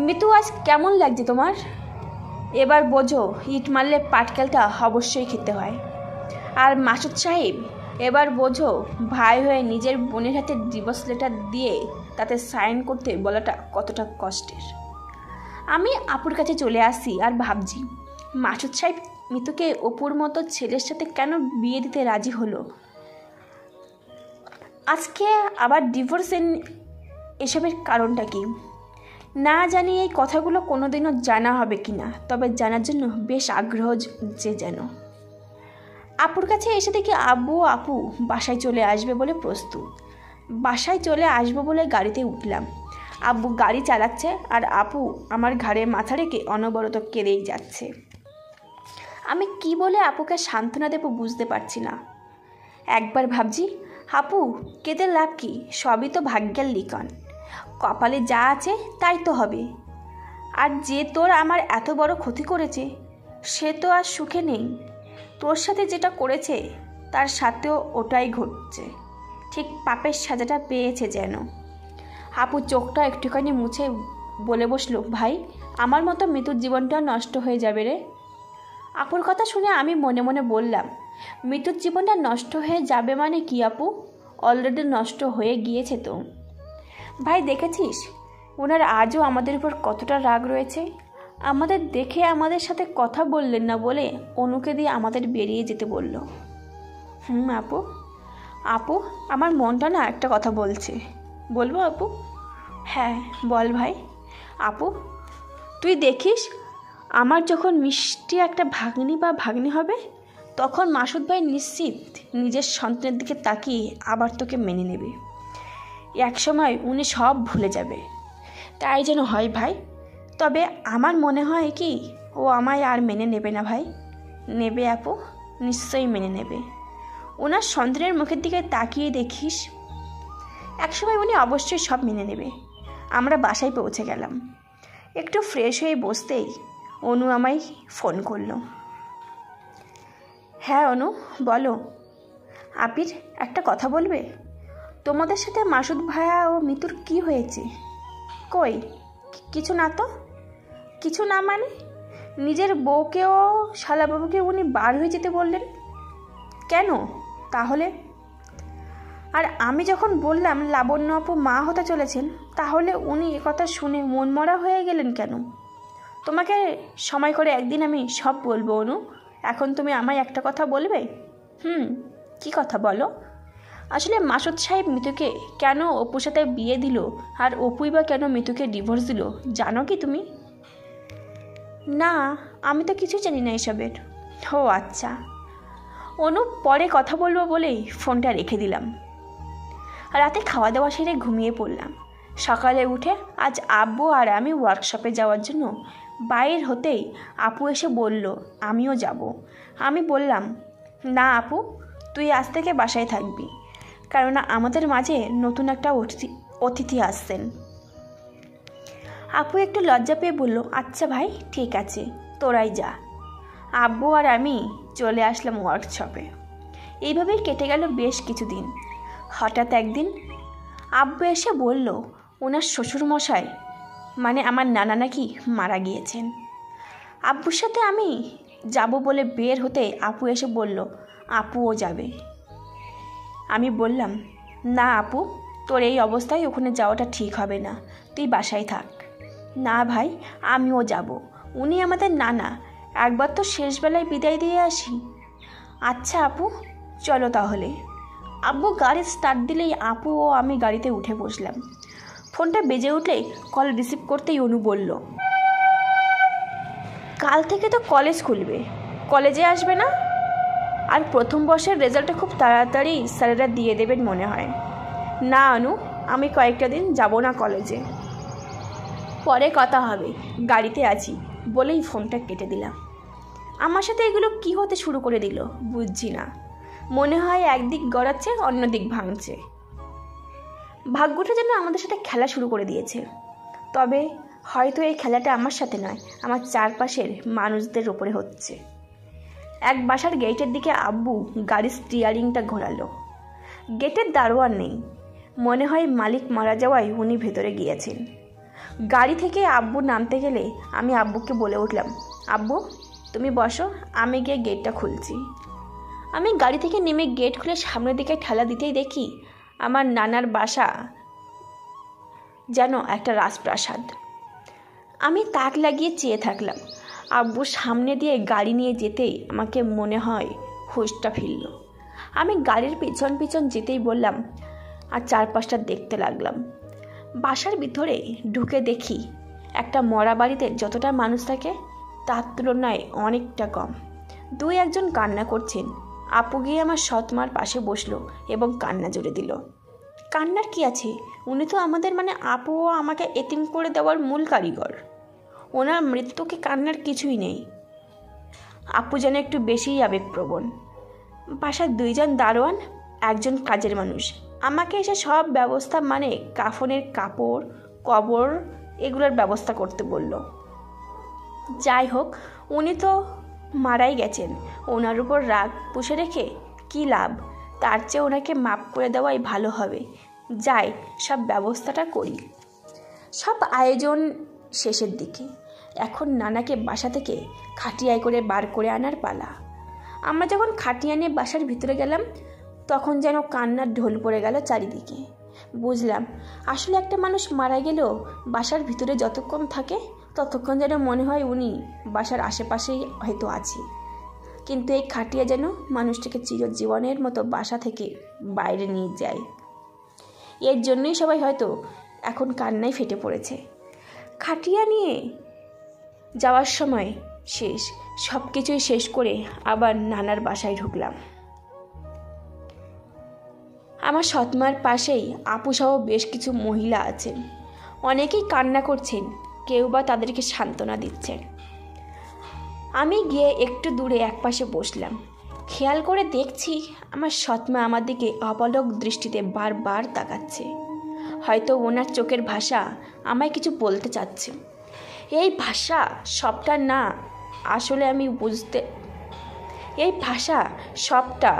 S1: মিতু, আজ কেমন লাগছে তোমার? এবার বোঝো, ইট মারলে পাটকেলটা অবশ্যই খেতে হয়। আর মাসুদ সাহেব, এবার বোঝো ভাই হয়ে নিজের বোনের হাতে ডিভোর্স লেটার দিয়ে তাতে সাইন করতে বলাটা কতটা কষ্টের। আমি আপুর কাছে চলে আসি আর ভাবছি, মাসুদ সাহেব মিতুকে অপুর মতো ছেলের সাথে কেন বিয়ে দিতে রাজি হলো? আজকে আবার ডিভোর্স এসবের কারণটা কি? না জানি এই কথাগুলো কোনোদিনও জানা হবে কি না, তবে জানার জন্য বেশ আগ্রহ যে যেন। আপুর কাছে এসে দেখি আব্বু ও আপু বাসায় চলে আসবে বলে প্রস্তুত। বাসায় চলে আসবো বলে গাড়িতে উঠলাম। আব্বু গাড়ি চালাচ্ছে আর আপু আমার ঘাড়ে মাথা রেখে অনবরত কেঁদেই যাচ্ছে। আমি কি বলে আপুকে সান্ত্বনা দেবো বুঝতে পারছি না। একবার ভাবছি, আপু কেঁদে লাভ কি, সবই তো ভাগ্যের লিখন, কপালে যা আছে তাই তো হবে। আর যে তোর আমার এত বড় ক্ষতি করেছে সে তো আর সুখে নেই। তোর সাথে যেটা করেছে তার সাথেও ওটাই ঘটছে, ঠিক পাপের সাজাটা পেয়েছে যেন। আপু চোখটা একটুখানি মুছে বলে বসলো, ভাই আমার মতো মৃত্যুর জীবনটা নষ্ট হয়ে যাবে রে। আপুর কথা শুনে আমি মনে মনে বললাম, মৃত্যুর জীবনটা নষ্ট হয়ে যাবে মানে কি আপু? অলরেডি নষ্ট হয়ে গিয়েছে তো। ভাই দেখেছিস ওনার আজও আমাদের উপর কতটা রাগ রয়েছে। আমাদের দেখে আমাদের সাথে কথা বললেন না বলে অনুকে দিয়ে আমাদের বেরিয়ে যেতে বলল। আপু আপু আমার মনটা না একটা কথা বলছে, বলবো আপু? হ্যাঁ বল ভাই। আপু তুই দেখিস আমার যখন মিষ্টি একটা ভাগ্নি বা ভাগ্নি হবে তখন মাসুদ ভাই নিশ্চিত নিজের সন্তানের দিকে তাকিয়ে আবার তোকে মেনে নেবে। একসময় উনি সব ভুলে যাবে। তাই যেন হয় ভাই। তবে আমার মনে হয় কি ও আমায় আর মেনে নেবে না ভাই। নেবে আপু, নিশ্চয়ই মেনে নেবে। ওনার সন্তানের মুখের দিকে তাকিয়ে দেখিস, একসময় উনি অবশ্যই সব মেনে নেবে। আমরা বাসায় পৌঁছে গেলাম। একটু ফ্রেশ হয়ে বসতেই অনু আমায় ফোন করলো। হ্যাঁ অনু, বলো। আপির, একটা কথা বলবে? তোমাদের সাথে মাসুদ ভাইয়া ও মিতুর কি হয়েছে? কই, কিছু না তো। কিছু না মানে? নিজের বউকেও শালাবাবুকে উনি বার হয়ে যেতে বললেন কেন তাহলে? আর আমি যখন বললাম লাবণ্য আপু মা হতে চলেছেন, তাহলে উনি একথা শুনে মনমরা হয়ে গেলেন কেন? তোমাকে সময় করে একদিন আমি সব বলবো অনু। এখন তুমি আমায় একটা কথা বলবে? কি কথা বলো? আসলে মাসুদ সাহেব মিতুকে কেন অপুর সাথে বিয়ে দিল, আর অপুই বা কেন মিতুকে ডিভোর্স দিল, জানো কি তুমি? না, আমি তো কিছু জানি না এসবের। ও আচ্ছা। অনু পরে কথা বলবো বলেই ফোনটা রেখে দিলাম। রাতে খাওয়া দাওয়া সেরে ঘুমিয়ে পড়লাম। সকালে উঠে আজ আব্বু আর আমি ওয়ার্কশপে যাওয়ার জন্য বাইর হতেই আপু এসে বলল আমিও যাব। আমি বললাম, না আপু, তুই আজ থেকে বাসায় থাকবি, কেননা আমাদের মাঝে নতুন একটা অতিথি আসছেন। আপু একটু লজ্জা পেয়ে বলল, আচ্ছা ভাই, ঠিক আছে, তোরাই যা। আব্বু আর আমি চলে আসলাম ওয়ার্কশপে। এইভাবেই কেটে গেল বেশ কিছুদিন। হঠাৎ একদিন আব্বু এসে বলল ওনার শ্বশুরমশাই মানে আমার নানা নাকি মারা গিয়েছেন। আব্বুর সাথে আমি যাব বলে বের হতে আপু এসে বলল আপুও যাবে। আমি বললাম, না আপু, তোর এই অবস্থায় ওখানে যাওয়াটা ঠিক হবে না, তুই বাসায় থাক। না ভাই, আমিও যাব, উনি আমাদের নানা, একবার তো শেষবেলায় বিদায় দিয়ে আসি। আচ্ছা আপু, চলো তাহলে। আব্বু গাড়ি স্টার্ট দিলেই আপু ও আমি গাড়িতে উঠে বসলাম। ফোনটা বেজে উঠলেই কল রিসিভ করতেই অনু বলল, কাল থেকে তো কলেজ খুলবে, কলেজে আসবে না? আর প্রথম বর্ষের রেজাল্টটা খুব তাড়াতাড়ি স্যারেরা দিয়ে দেবেন মনে হয়। না অনু, আমি কয়েকটা দিন যাব না কলেজে, পরে কথা হবে, গাড়িতে আছি বলেই ফোনটা কেটে দিলাম। আমার সাথে এগুলো কি হতে শুরু করে দিল বুঝছি না। মনে হয় একদিক গড়াচ্ছে, অন্য দিক ভাঙছে। ভাগ্যটা যেন আমাদের সাথে খেলা শুরু করে দিয়েছে। তবে হয়তো এই খেলাটা আমার সাথে নয়, আমার চারপাশের মানুষদের ওপরে হচ্ছে। এক বাসার গেটের দিকে আব্বু গাড়ির স্টিয়ারিংটা ঘোরালো। গেটের দারোয়ান নেই, মনে হয় মালিক মারা যাওয়ায় উনি ভেতরে গিয়েছেন। গাড়ি থেকে আব্বু নামতে গেলে আমি আব্বুকে বলে উঠলাম, আব্বু তুমি বসো, আমি গিয়ে গেটটা খুলছি। আমি গাড়ি থেকে নেমে গেট খুলে সামনের দিকে ঠেলা দিতেই দেখি আমার নানার বাসা যেন একটা রাজপ্রাসাদ। আমি তাক লাগিয়ে চেয়ে থাকলাম। আব্বু সামনে দিয়ে গাড়ি নিয়ে যেতেই আমাকে মনে হয় হুঁশটা ফিরল। আমি গাড়ির পিছন পিছন যেতেই বললাম আর চারপাশটা দেখতে লাগলাম। বাসার ভিতরে ঢুকে দেখি একটা মরা বাড়িতে যতটা মানুষ থাকে তার তুলনায় অনেকটা কম। দুই একজন কান্না করছেন। আপু গিয়ে আমার সৎমার পাশে বসলো এবং কান্না জুড়ে দিল। কান্নার কি আছে, উনি তো আমাদের মানে আপু ও আমাকে এতিম করে দেওয়ার মূল কারিগর। ওনার মৃত্যুকে কান্নার কিছুই নেই। আপু যেন একটু বেশিই আবেগপ্রবণ। বাসার দুইজন দারোয়ান, একজন কাজের মানুষ আমাকে এসে সব ব্যবস্থা মানে কাফনের কাপড়, কবর এগুলোর ব্যবস্থা করতে বলল। যাই হোক, উনি তো মারাই গেছেন, ওনার উপর রাগ পুষে রেখে কী লাভ? তার চেয়ে ওনাকে মাপ করে দেওয়াই ভালো হবে। যাই, সব ব্যবস্থাটা করি। সব আয়োজন শেষের দিকে। এখন নানাকে বাসা থেকে খাটিয়ায় করে বার করে আনার পালা। আমরা যখন খাটিয়া নিয়ে বাসার ভিতরে গেলাম তখন যেন কান্নার ঢোল পড়ে গেল চারিদিকে। বুঝলাম আসলে একটা মানুষ মারা গেলেও বাসার ভিতরে যতক্ষণ থাকে ততক্ষণ যেন মনে হয় উনি বাসার আশেপাশেই হয়তো আছে, কিন্তু এই খাটিয়া যেন মানুষটাকে চিরজীবনের মতো বাসা থেকে বাইরে নিয়ে যায়। এর জন্যই সবাই হয়তো এখন কান্নায় ফেটে পড়েছে। খাটিয়া নিয়ে যাওয়ার সময় শেষ, সব কিছুই শেষ করে আবার নানার বাসায় ঢুকলাম। আমার সৎমার পাশেই আপুসহ বেশ কিছু মহিলা আছেন। অনেকেই কান্না করছেন, কেউ বা তাদেরকে সান্ত্বনা দিচ্ছেন। আমি গিয়ে একটু দূরে একপাশে বসলাম। খেয়াল করে দেখছি আমার সৎমা আমার দিকে অপলক দৃষ্টিতে বারবার তাকাচ্ছে। হয়তো ওনার চোখের ভাষা আমায় কিছু বলতে চাচ্ছে। এই ভাষা সবটা না, আসলে আমি এই ভাষা সবটা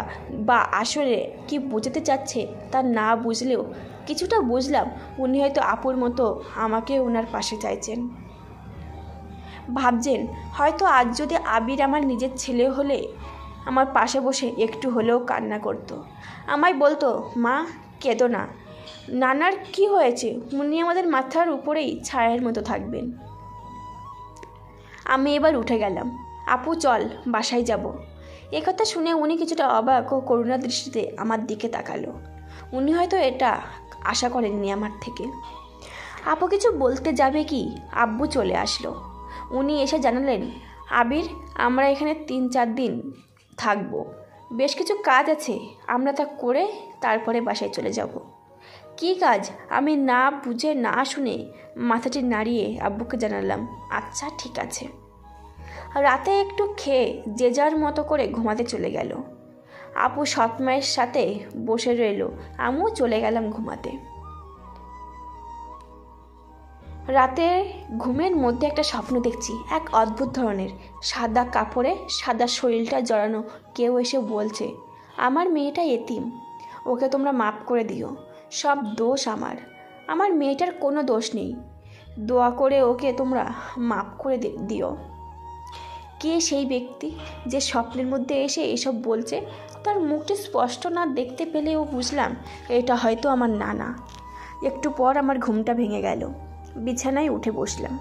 S1: বা আসলে কি বোঝাতে চাচ্ছে তা না বুঝলেও কিছুটা বুঝলাম উনি হয়তো আপুর মতো আমাকে ওনার পাশে চাইছেন। ভাবছেন হয়তো আজ যদি আবির আমার নিজের ছেলে হলে আমার পাশে বসে একটু হলেও কান্না করতো, আমায় বলতো মা কেঁদো না, নানার কি হয়েছে, উনি আমাদের মাথার উপরেই ছায়ার মতো থাকবেন। আমি এবার উঠে গেলাম। আপু চল বাসায় যাব। একথা শুনে উনি কিছুটা অবাক ও করুণা দৃষ্টিতে আমার দিকে তাকালো। উনি হয়তো এটা আশা করেননি আমার থেকে। আপু কিছু বলতে যাবে কি আব্বু চলে আসলো। উনি এসে জানালেন আবির আমরা এখানে 3-4 দিন থাকবো, বেশ কিছু কাজ আছে, আমরা তা করে তারপরে বাসায় চলে যাব। কী কাজ আমি না বুঝে না শুনে মাথাটি নাড়িয়ে আব্বুকে জানালাম আচ্ছা ঠিক আছে। রাতে একটু খেয়ে যে যার মতো করে ঘুমাতে চলে গেল। আপু সৎমায়ের সাথে বসে রইল, আমিও চলে গেলাম ঘুমাতে। রাতে ঘুমের মধ্যে একটা স্বপ্ন দেখছি, এক অদ্ভুত ধরনের। সাদা কাপড়ে সাদা শরীরটা জড়ানো কেউ এসে বলছে আমার মেয়েটা এতিম, ওকে তোমরা মাপ করে দিও, সব দোষ আমার মেয়েটার কোনো দোষ নেই, দোয়া করে ওকে তোমরা মাপ করে দিও। কে সেই ব্যক্তি যে স্বপ্নের মধ্যে এসে এসব বলছে? তার মুখটি স্পষ্ট না দেখতে পেলেও বুঝলাম এটা হয়তো আমার নানা। একটু পর আমার ঘুমটা ভেঙে গেল। বিছানায় উঠে বসলাম।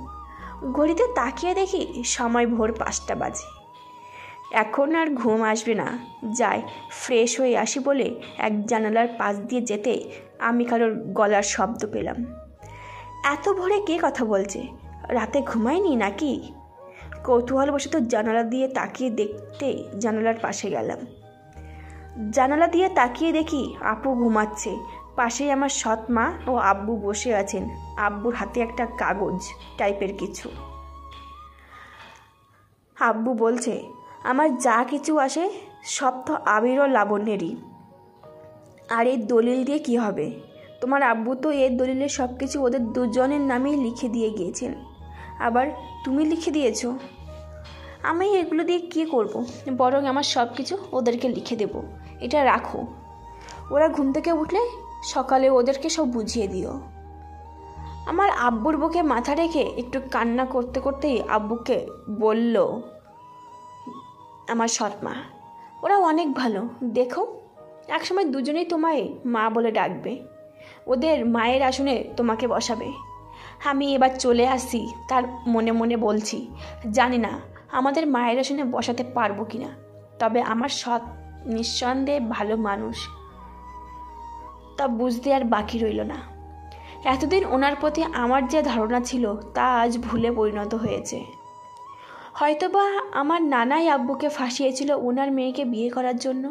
S1: ঘড়িতে তাকিয়ে দেখি সময় ভোর 5টা বাজে। এখন আর ঘুম আসবে না, যাই ফ্রেশ হয়ে আসি বলে এক জানালার পাশ দিয়ে যেতে আমি কারোর গলার শব্দ পেলাম। এত ভোরে কে কথা বলছে? রাতে ঘুমায়নি নাকি? কৌতূহলবশত জানালা দিয়ে তাকিয়ে দেখতে জানালার পাশে গেলাম। জানালা দিয়ে তাকিয়ে দেখি আপু ঘুমাচ্ছে, পাশেই আমার সৎ মা ও আব্বু বসে আছেন, আব্বুর হাতে একটা কাগজ টাইপের কিছু। আব্বু বলছে আমার যা কিছু আসে সব তো আবির ও লাবণ্যেরই, আর এই দলিল দিয়ে কি হবে? তোমার আব্বু তো এই দলিলে সব কিছু ওদের দুজনের নামেই লিখে দিয়ে গিয়েছেন, আবার তুমি লিখে দিয়েছো। আমি এগুলো দিয়ে কী করব? বরং আমার সব কিছু ওদেরকে লিখে দেব, এটা রাখো, ওরা ঘুম থেকে উঠলে সকালে ওদেরকে সব বুঝিয়ে দিও। আমার আব্বুর বুকে মাথা রেখে একটু কান্না করতে করতেই আব্বুকে বলল আমার সৎ মা, ওরা অনেক ভালো, দেখো একসময় দুজনেই তোমায় মা বলে ডাকবে, ওদের মায়ের আসনে তোমাকে বসাবে। আমি এবার চলে আসি, তার মনে মনে বলছি জানি না আমাদের মায়ের আসনে বসাতে পারবো কিনা, তবে আমার সৎ নিঃসন্দেহে ভালো মানুষ, তা বুঝতে আর বাকি রইল না। এতদিন ওনার প্রতি আমার যে ধারণা ছিল তা আজ ভুলে পরিণত হয়েছে। হয়তোবা আমার নানাই আব্বুকে ফাঁসিয়েছিল ওনার মেয়েকে বিয়ে করার জন্য,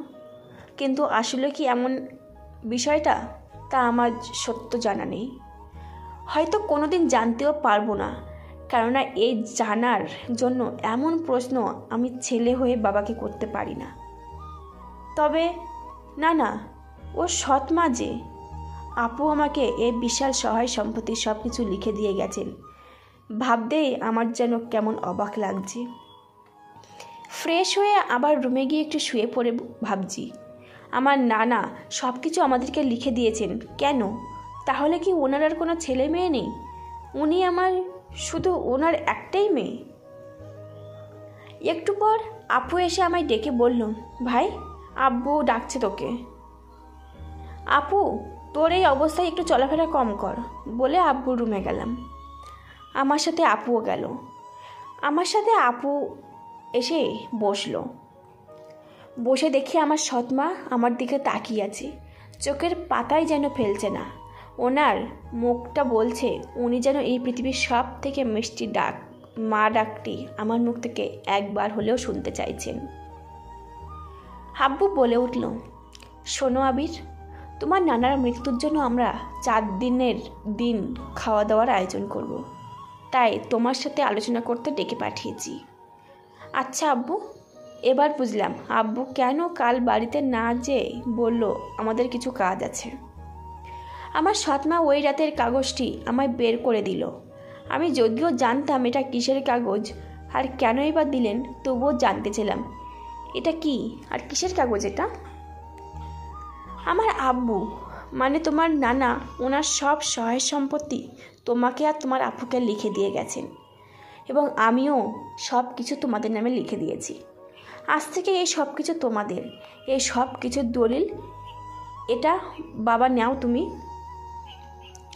S1: কিন্তু আসলে কি এমন বিষয়টা তা আমার সত্য জানা নেই। হয়তো কোনোদিন জানতেও পারবো না, কেননা এই জানার জন্য এমন প্রশ্ন আমি ছেলে হয়ে বাবাকে করতে পারি না। তবে না ও সৎ মা যে, আপু আমাকে এই বিশাল সহায় সম্পত্তি সব কিছু লিখে দিয়ে গেছেন, ভাবতেই আমার যেন কেমন অবাক লাগছে। ফ্রেশ হয়ে আবার রুমে গিয়ে একটু শুয়ে পড়ে ভাবছি আমার নানা সব কিছু আমাদেরকে লিখে দিয়েছেন কেন? তাহলে কি ওনার আর কোনো ছেলে মেয়ে নেই? উনি আমার শুধু ওনার একটাই মেয়ে। একটু পর আপু এসে আমায় ডেকে বলল ভাই আব্বু ডাকছে তোকে। আপু তোর এই অবস্থায় একটু চলাফেরা কম কর বলে আব্বুর রুমে গেলাম। আমার সাথে আপুও গেল। আমার সাথে আপু এসে বসলো। বসে দেখি আমার সৎ মা আমার দিকে তাকিয়ে আছে, চোখের পাতাই যেন ফেলছে না। ওনার মুখটা বলছে উনি যেন এই পৃথিবীর সব থেকে মিষ্টি ডাক মা ডাকটি আমার মুখ থেকে একবার হলেও শুনতে চাইছেন। আব্বু বলে উঠল শোনো আবির, তোমার নানার মৃত্যুর জন্য আমরা 4 দিনের দিন খাওয়া দাওয়ার আয়োজন করব, তাই তোমার সাথে আলোচনা করতে ডেকে পাঠিয়েছি। আচ্ছা আব্বু, এবার বুঝলাম আব্বু কেন কাল বাড়িতে না যেয়ে বলল আমাদের কিছু কাজ আছে। আমার সৎমা ওই রাতের কাগজটি আমায় বের করে দিল। আমি যদিও জানতাম এটা কিসের কাগজ আর কেনই বা দিলেন, তবুও জানতে ছিলাম এটা কি আর কিসের কাগজ এটা? আমার আব্বু মানে তোমার নানা ওনার সব সহায় সম্পত্তি তোমাকে আর তোমার আপুকে লিখে দিয়ে গেছেন, এবং আমিও সব কিছু তোমাদের নামে লিখে দিয়েছি। আজ থেকে এই সব কিছু তোমাদের, এই সব কিছুর দলিল এটা বাবা নাও তুমি।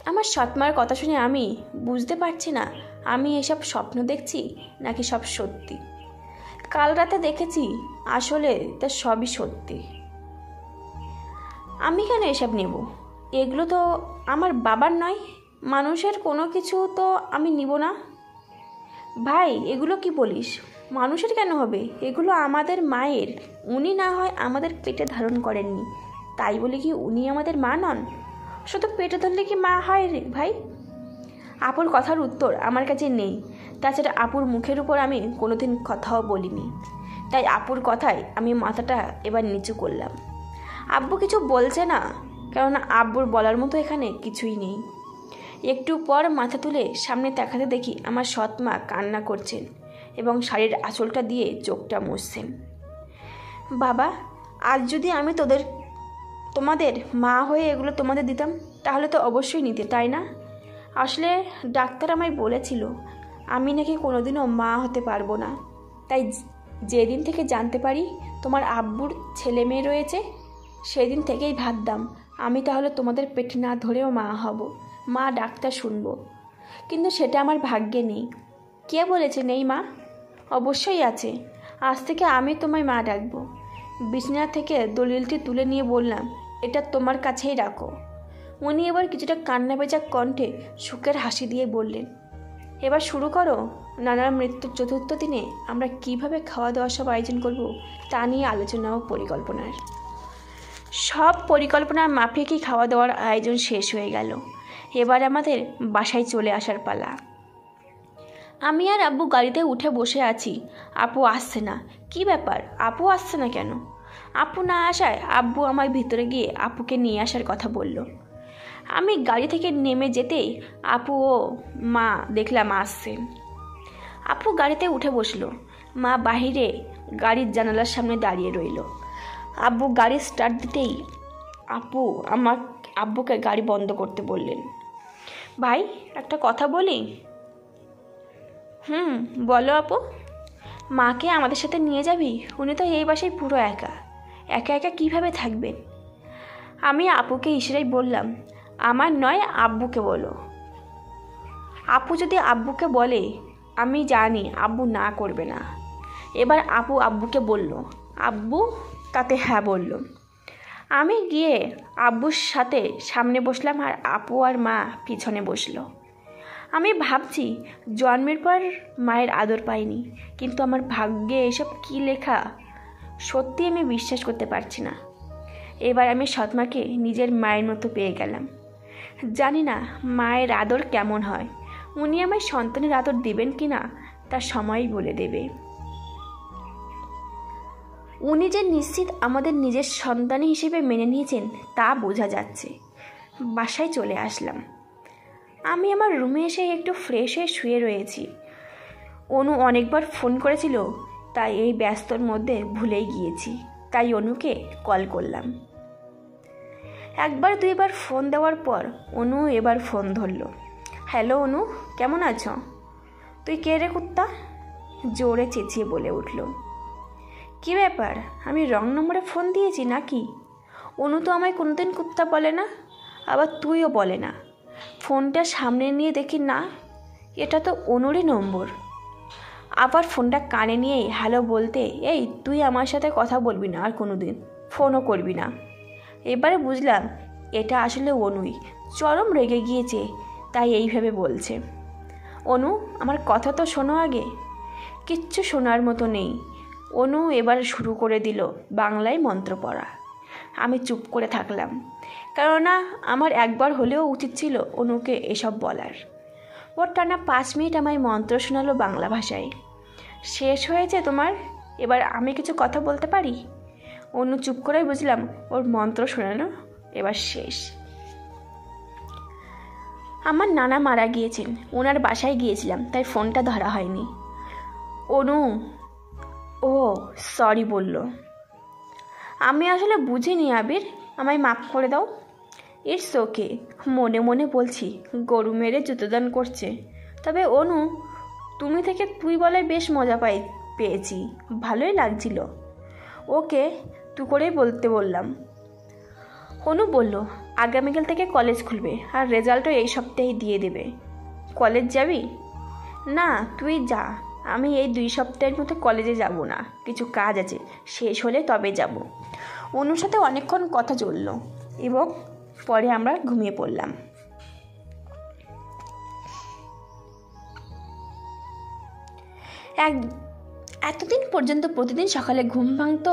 S1: আমার সৎমার কথা শুনে আমি বুঝতে পারছি না আমি এসব স্বপ্ন দেখছি নাকি সব সত্যি। কাল রাতে দেখেছি আসলে তা সবই সত্যি। আমি কেন এসব নেব? এগুলো তো আমার বাবার নয়, মানুষের কোনো কিছু তো আমি নিব না। ভাই এগুলো কি বলিস? মানুষের কেন হবে? এগুলো আমাদের মায়ের। উনি না হয় আমাদের পেটে ধারণ করেননি, তাই বলে কি উনি আমাদের মা নন? শুধু পেটে ধরলে কি মা হয় রে ভাই? আপুর কথার উত্তর আমার কাছে নেই। তাছাড়া আপুর মুখের উপর আমি কোনোদিন কথাও বলিনি, তাই আপুর কথায় আমি মাথাটা এবার নিচু করলাম। আব্বু কিছু বলছে না, কেননা আব্বুর বলার মতো এখানে কিছুই নেই। একটু পর মাথা তুলে সামনে তাকাতে দেখি আমার সৎমা কান্না করছেন এবং শাড়ির আঁচলটা দিয়ে চোখটা মুছছেন। বাবা, আজ যদি আমি তোমাদের মা হয়ে এগুলো তোমাদের দিতাম তাহলে তো অবশ্যই নিতে, তাই না? আসলে ডাক্তার আমায় বলেছিল আমি নাকি কোনোদিনও মা হতে পারবো না, তাই যেদিন থেকে জানতে পারি তোমার আব্বুর ছেলে মেয়ে রয়েছে সেদিন থেকেই ভাবতাম আমি তাহলে তোমাদের পেট না ধরেও মা হব, মা ডাক্তার শুনবো। কিন্তু সেটা আমার ভাগ্যে নেই। কে বলেছে নেই মা? অবশ্যই আছে। আজ থেকে আমি তোমায় মা ডাকবো। বিছানা থেকে দলিলটি তুলে নিয়ে বললাম, এটা তোমার কাছেই রাখো। উনি এবার কিছুটা কান্না ভেজা কণ্ঠে সুখের হাসি দিয়ে বললেন, এবার শুরু করো। নানার মৃত্যুর চতুর্থ দিনে আমরা কিভাবে খাওয়া দাওয়া সব আয়োজন করব তা নিয়ে আলোচনা ও পরিকল্পনার। সব পরিকল্পনার মাফিকই খাওয়া দাওয়ার আয়োজন শেষ হয়ে গেল। এবার আমাদের বাসায় চলে আসার পালা। আমি আর আব্বু গাড়িতে উঠে বসে আছি। আপু আসছে না। কি ব্যাপার, আপু আসছে না কেন? আপু না আসায় আব্বু আমায় ভিতরে গিয়ে আপুকে নিয়ে আসার কথা বলল। আমি গাড়ি থেকে নেমে যেতেই আপু ও মা দেখলাম আসছেন। আপু গাড়িতে উঠে বসলো, মা বাহিরে গাড়ির জানালার সামনে দাঁড়িয়ে রইল। আব্বু গাড়ি স্টার্ট দিতেই আপু আব্বুকে গাড়ি বন্ধ করতে বললেন। ভাই একটা কথা বলি। বলো আপু। মাকে আমাদের সাথে নিয়ে যাবি? উনি তো এই বাসায় পুরো একা একা কিভাবে থাকবেন? আমি আপুকে ইশারায় বললাম, আমার নয়, আব্বুকে বলো। আপু যদি আব্বুকে বলে আমি জানি আব্বু না করবে না। এবার আপু আব্বুকে বলল, আব্বু তাতে হ্যাঁ বলল। আমি গিয়ে আব্বুর সাথে সামনে বসলাম আর আপু আর মা পিছনে বসলো। আমি ভাবছি জন্মের পর মায়ের আদর পাইনি, কিন্তু আমার ভাগ্যে এসব কী লেখা সত্যি আমি বিশ্বাস করতে পারছি না। এবার আমি সৎমাকে নিজের মায়ের মতো পেয়ে গেলাম। জানি না মায়ের আদর কেমন হয়, উনি আমায় সন্তানের আদর দেবেন কি না তা সময়ই বলে দেবে। উনি যে নিশ্চিত আমাদের নিজের সন্তান হিসেবে মেনে নিয়েছেন তা বোঝা যাচ্ছে। বাসায় চলে আসলাম। আমি আমার রুমে এসে একটু ফ্রেশ হয়ে শুয়ে রয়েছি। অনু অনেকবার ফোন করেছিল, তাই এই ব্যস্তর মধ্যে ভুলেই গিয়েছি, তাই অনুকে কল করলাম। একবার দুইবার ফোন দেওয়ার পর অনু এবার ফোন ধরল। হ্যালো অনু, কেমন আছো? তুই কে রে কুত্তা? জোরে চেঁচিয়ে বলে উঠল। কি ব্যাপার, আমি রং নম্বরে ফোন দিয়েছি নাকি? অনু তো আমায় কোনোদিন কুত্তা বলে না, আবার তুইও বলে না। ফোনটা সামনে নিয়ে দেখি না, এটা তো অনুরই নম্বর। আবার ফোনটা কানে নিয়েই হ্যালো বলতে, এই তুই আমার সাথে কথা বলবি না আর কোনো দিন, ফোনও করবি না। এবারে বুঝলাম এটা আসলে অনুই চরম রেগে গিয়েছে, তাই এইভাবে বলছে। অনু আমার কথা তো শোনো আগে। কিচ্ছু শোনার মতো নেই। অনু এবার শুরু করে দিল বাংলায় মন্ত্র পড়া। আমি চুপ করে থাকলাম, কেননা আমার একবার হলেও উচিত ছিল অনুকে এসব বলার। ওর টানা 5 মিনিট আমায় মন্ত্র শোনালো বাংলা ভাষায়। শেষ হয়েছে তোমার? এবার আমি কিছু কথা বলতে পারি? অনু চুপ করেই বুঝলাম ওর মন্ত্র শোনানো এবার শেষ। আমার নানা মারা গিয়েছেন, ওনার বাসায় গিয়েছিলাম, তাই ফোনটা ধরা হয়নি। ও সরি বলল। আমি আসলে বুঝিনি আবির, আমায় মাফ করে দাও। It's okay. মনে মনে বলছি গরু মেরে জুতোদান করছে। তবে অনু, তুমি থেকে তুই বলায় বেশ মজা পেয়েছি, ভালোই লাগছিল। ওকে তুই করেই বলতে বললাম। অনু বলল, আগামীকাল থেকে কলেজ খুলবে আর রেজাল্টও এই সপ্তাহেই দিয়ে দেবে। কলেজ যাবি? না তুই যা, আমি এই 2 সপ্তাহের মধ্যে কলেজে যাব না, কিছু কাজ আছে, শেষ হলে তবে যাব। অনুর সাথে অনেকক্ষণ কথা চলল এবং পরে আমরা ঘুমিয়ে পড়লাম। এতদিন পর্যন্ত প্রতিদিন সকালে ঘুম ভাঙত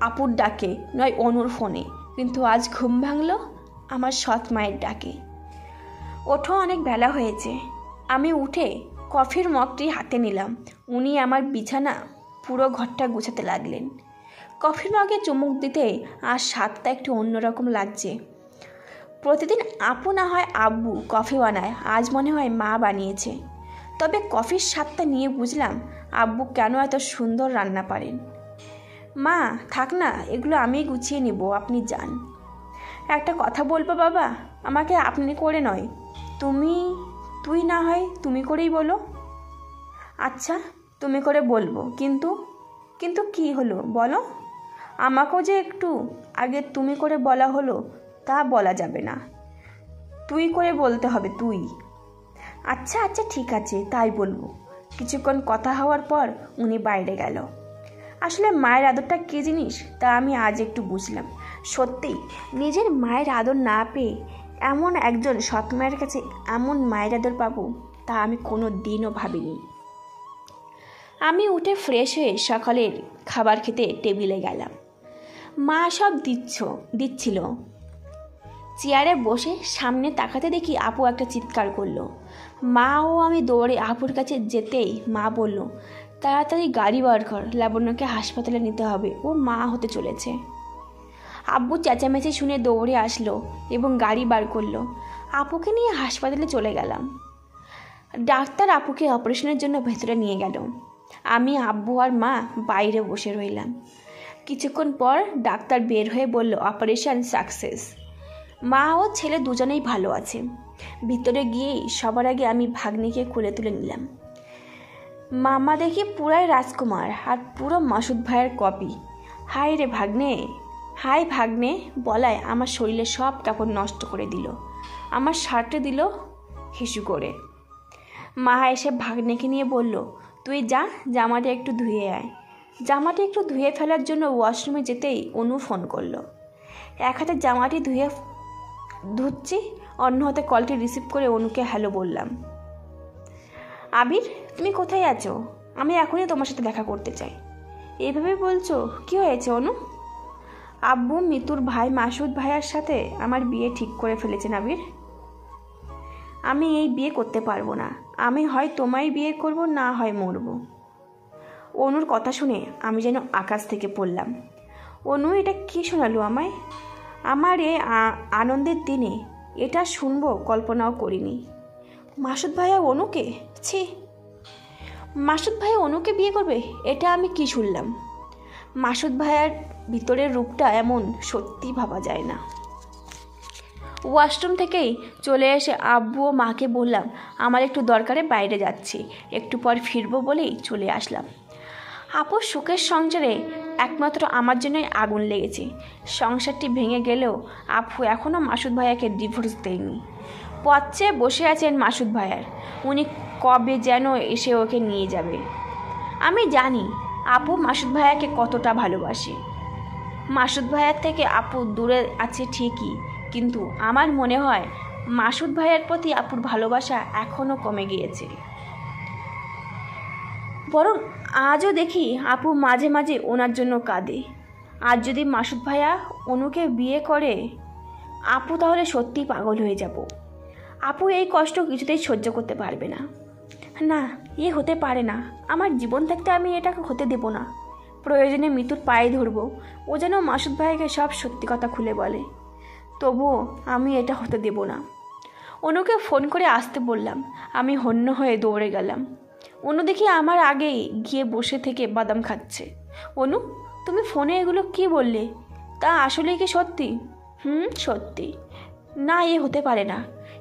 S1: আপুর ডাকে, নয় অনুর ফোনে, কিন্তু আজ ঘুম ভাঙল আমার সৎ মায়ের ডাকে। ওঠো, অনেক বেলা হয়েছে। আমি উঠে কফির মগটি হাতে নিলাম। উনি আমার বিছানা পুরো ঘরটা গুছাতে লাগলেন। কফির মগে চুমুক দিতে আর স্বাদটা একটু অন্যরকম লাগছে। প্রতিদিন আপু না হয় আব্বু কফি বানায়, আজ মনে হয় মা বানিয়েছে। তবে কফির স্বাদটা নিয়ে বুঝলাম আব্বু কেন এত সুন্দর রান্না পারেন। মা থাক না, এগুলো আমি গুছিয়ে নিব, আপনি যান। একটা কথা বলবো বাবা, আমাকে আপনি করে নয়, তুই না হয় তুমি করেই বলো। আচ্ছা তুমি করে বলবো, কিন্তু কি হলো বলো। আমাকেও যে একটু আগে তুমি করে বলা হলো, তা বলা যাবে না, তুই করে বলতে হবে, তুই। আচ্ছা আচ্ছা ঠিক আছে, তাই বলবো। কিছুক্ষণ কথা হওয়ার পর উনি বাইরে গেল। আসলে মায়ের আদরটা কী জিনিস তা আমি আজ একটু বুঝলাম। সত্যি নিজের মায়ের আদর না পেয়ে এমন একজন সৎ মায়ের কাছে এমন মায়ের আদর পাবো তা আমি কোনো দিনও ভাবিনি। আমি উঠে ফ্রেশ হয়ে সকালের খাবার খেতে টেবিলে গেলাম। মা সব দিচ্ছিল। চেয়ারে বসে সামনে তাকাতে দেখি আপু একটা চিৎকার করলো। মা ও আমি দৌড়ে আপুর কাছে যেতেই মা বলল, তাড়াতাড়ি গাড়ি বার কর, লাবণ্যকে হাসপাতালে নিতে হবে, ও মা হতে চলেছে। আব্বু চেঁচামেচি শুনে দৌড়ে আসলো এবং গাড়ি বার করলো। আপুকে নিয়ে হাসপাতালে চলে গেলাম। ডাক্তার আপুকে অপারেশনের জন্য ভেতরে নিয়ে গেল। আমি, আব্বু আর মা বাইরে বসে রইলাম। কিছুক্ষণ পর ডাক্তার বের হয়ে বলল, অপারেশন সাকসেস। মা ও ছেলে দুজনেই ভালো আছে। ভিতরে গিয়েই সবার আগে আমি ভাগ্নিকে কোলে তুলে নিলাম। মামা দেখি পুরাই রাজকুমার আর পুরো মাসুদ ভাইয়ের কপি। হাই রে ভাগ্নে, হাই ভাগ্নে বলায় আমার শরীরে সব কাপড় নষ্ট করে দিল, আমার শার্টে দিল হিসু করে। মা এসে ভাগ্নেকে নিয়ে বলল, তুই যা, জামাটা একটু ধুয়ে আয়। জামাটা একটু ধুয়ে ফেলার জন্য ওয়াশরুমে যেতেই অনু ফোন করলো। এক হাতে জামাটি ধুচ্ছি, অন্য হাতে কলটি রিসিভ করে অনুকে হ্যালো বললাম। আবির তুমি কোথায় আছো? আমি এখনই তোমার সাথে দেখা করতে চাই। এইভাবে বলছো? কি হয়েছে অনু? আব্বু মিতুর ভাই মাসুদ ভাইয়ার সাথে আমার বিয়ে ঠিক করে ফেলেছেন আবির। আমি এই বিয়ে করতে পারবো না। আমি হয় তোমায় বিয়ে করব, না হয় মরব। অনুর কথা শুনে আমি যেন আকাশ থেকে পড়লাম। অনু এটা কি শোনালো আমায়? আমার এই আনন্দের দিনে এটা শুনবো কল্পনাও করিনি। মাসুদ ভাইয়া অনুকে, ছি, মাসুদ ভাইয়া অনুকে বিয়ে করবে, এটা আমি কি শুনলাম? মাসুদ ভাইয়ার ভিতরের রূপটা এমন সত্যি ভাবা যায় না। ওয়াশরুম থেকেই চলে এসে আব্বু ও মাকে বললাম, আমার একটু দরকারে বাইরে যাচ্ছি, একটু পর ফিরবো বলেই চলে আসলাম। আপুর সুখের সংসারে একমাত্র আমার জন্যই আগুন লেগেছে। সংসারটি ভেঙে গেলেও আপু এখনও মাসুদ ভাইয়াকে ডিভোর্স দেয়নি। পথ চেয়ে বসে আছেন মাসুদ ভাইয়ার, উনি কবে যেন এসে ওকে নিয়ে যাবে। আমি জানি আপু মাসুদ ভাইয়াকে কতটা ভালোবাসে। মাসুদ ভাইয়ার থেকে আপু দূরে আছে ঠিকই, কিন্তু আমার মনে হয় মাসুদ ভাইয়ার প্রতি আপুর ভালোবাসা এখনও কমে গিয়েছে। বরং আজও দেখি আপু মাঝে মাঝে ওনার জন্য কাঁদে। আজ যদি মাসুদ ভাইয়া অনুকে বিয়ে করে, আপু তাহলে সত্যিই পাগল হয়ে যাব। আপু এই কষ্ট কিছুতেই সহ্য করতে পারবে না। না, এ হতে পারে না। আমার জীবন থাকতে আমি এটাকে হতে দেব না। প্রয়োজনে মিতুর পায়ে ধরবো, ও যেন মাসুদ ভাইকে সব সত্যি কথা খুলে বলে। তবুও আমি এটা হতে দেব না। অনুকে ফোন করে আসতে বললাম। আমি হন্য হয়ে দৌড়ে গেলাম। অনু দেখি আমার আগেই গিয়ে বসে থেকে বাদাম খাচ্ছে। অনু, তুমি ফোনে এগুলো কি বললে? তা আসলে কি সত্যি? সত্যি। না, এ হতে পারে না,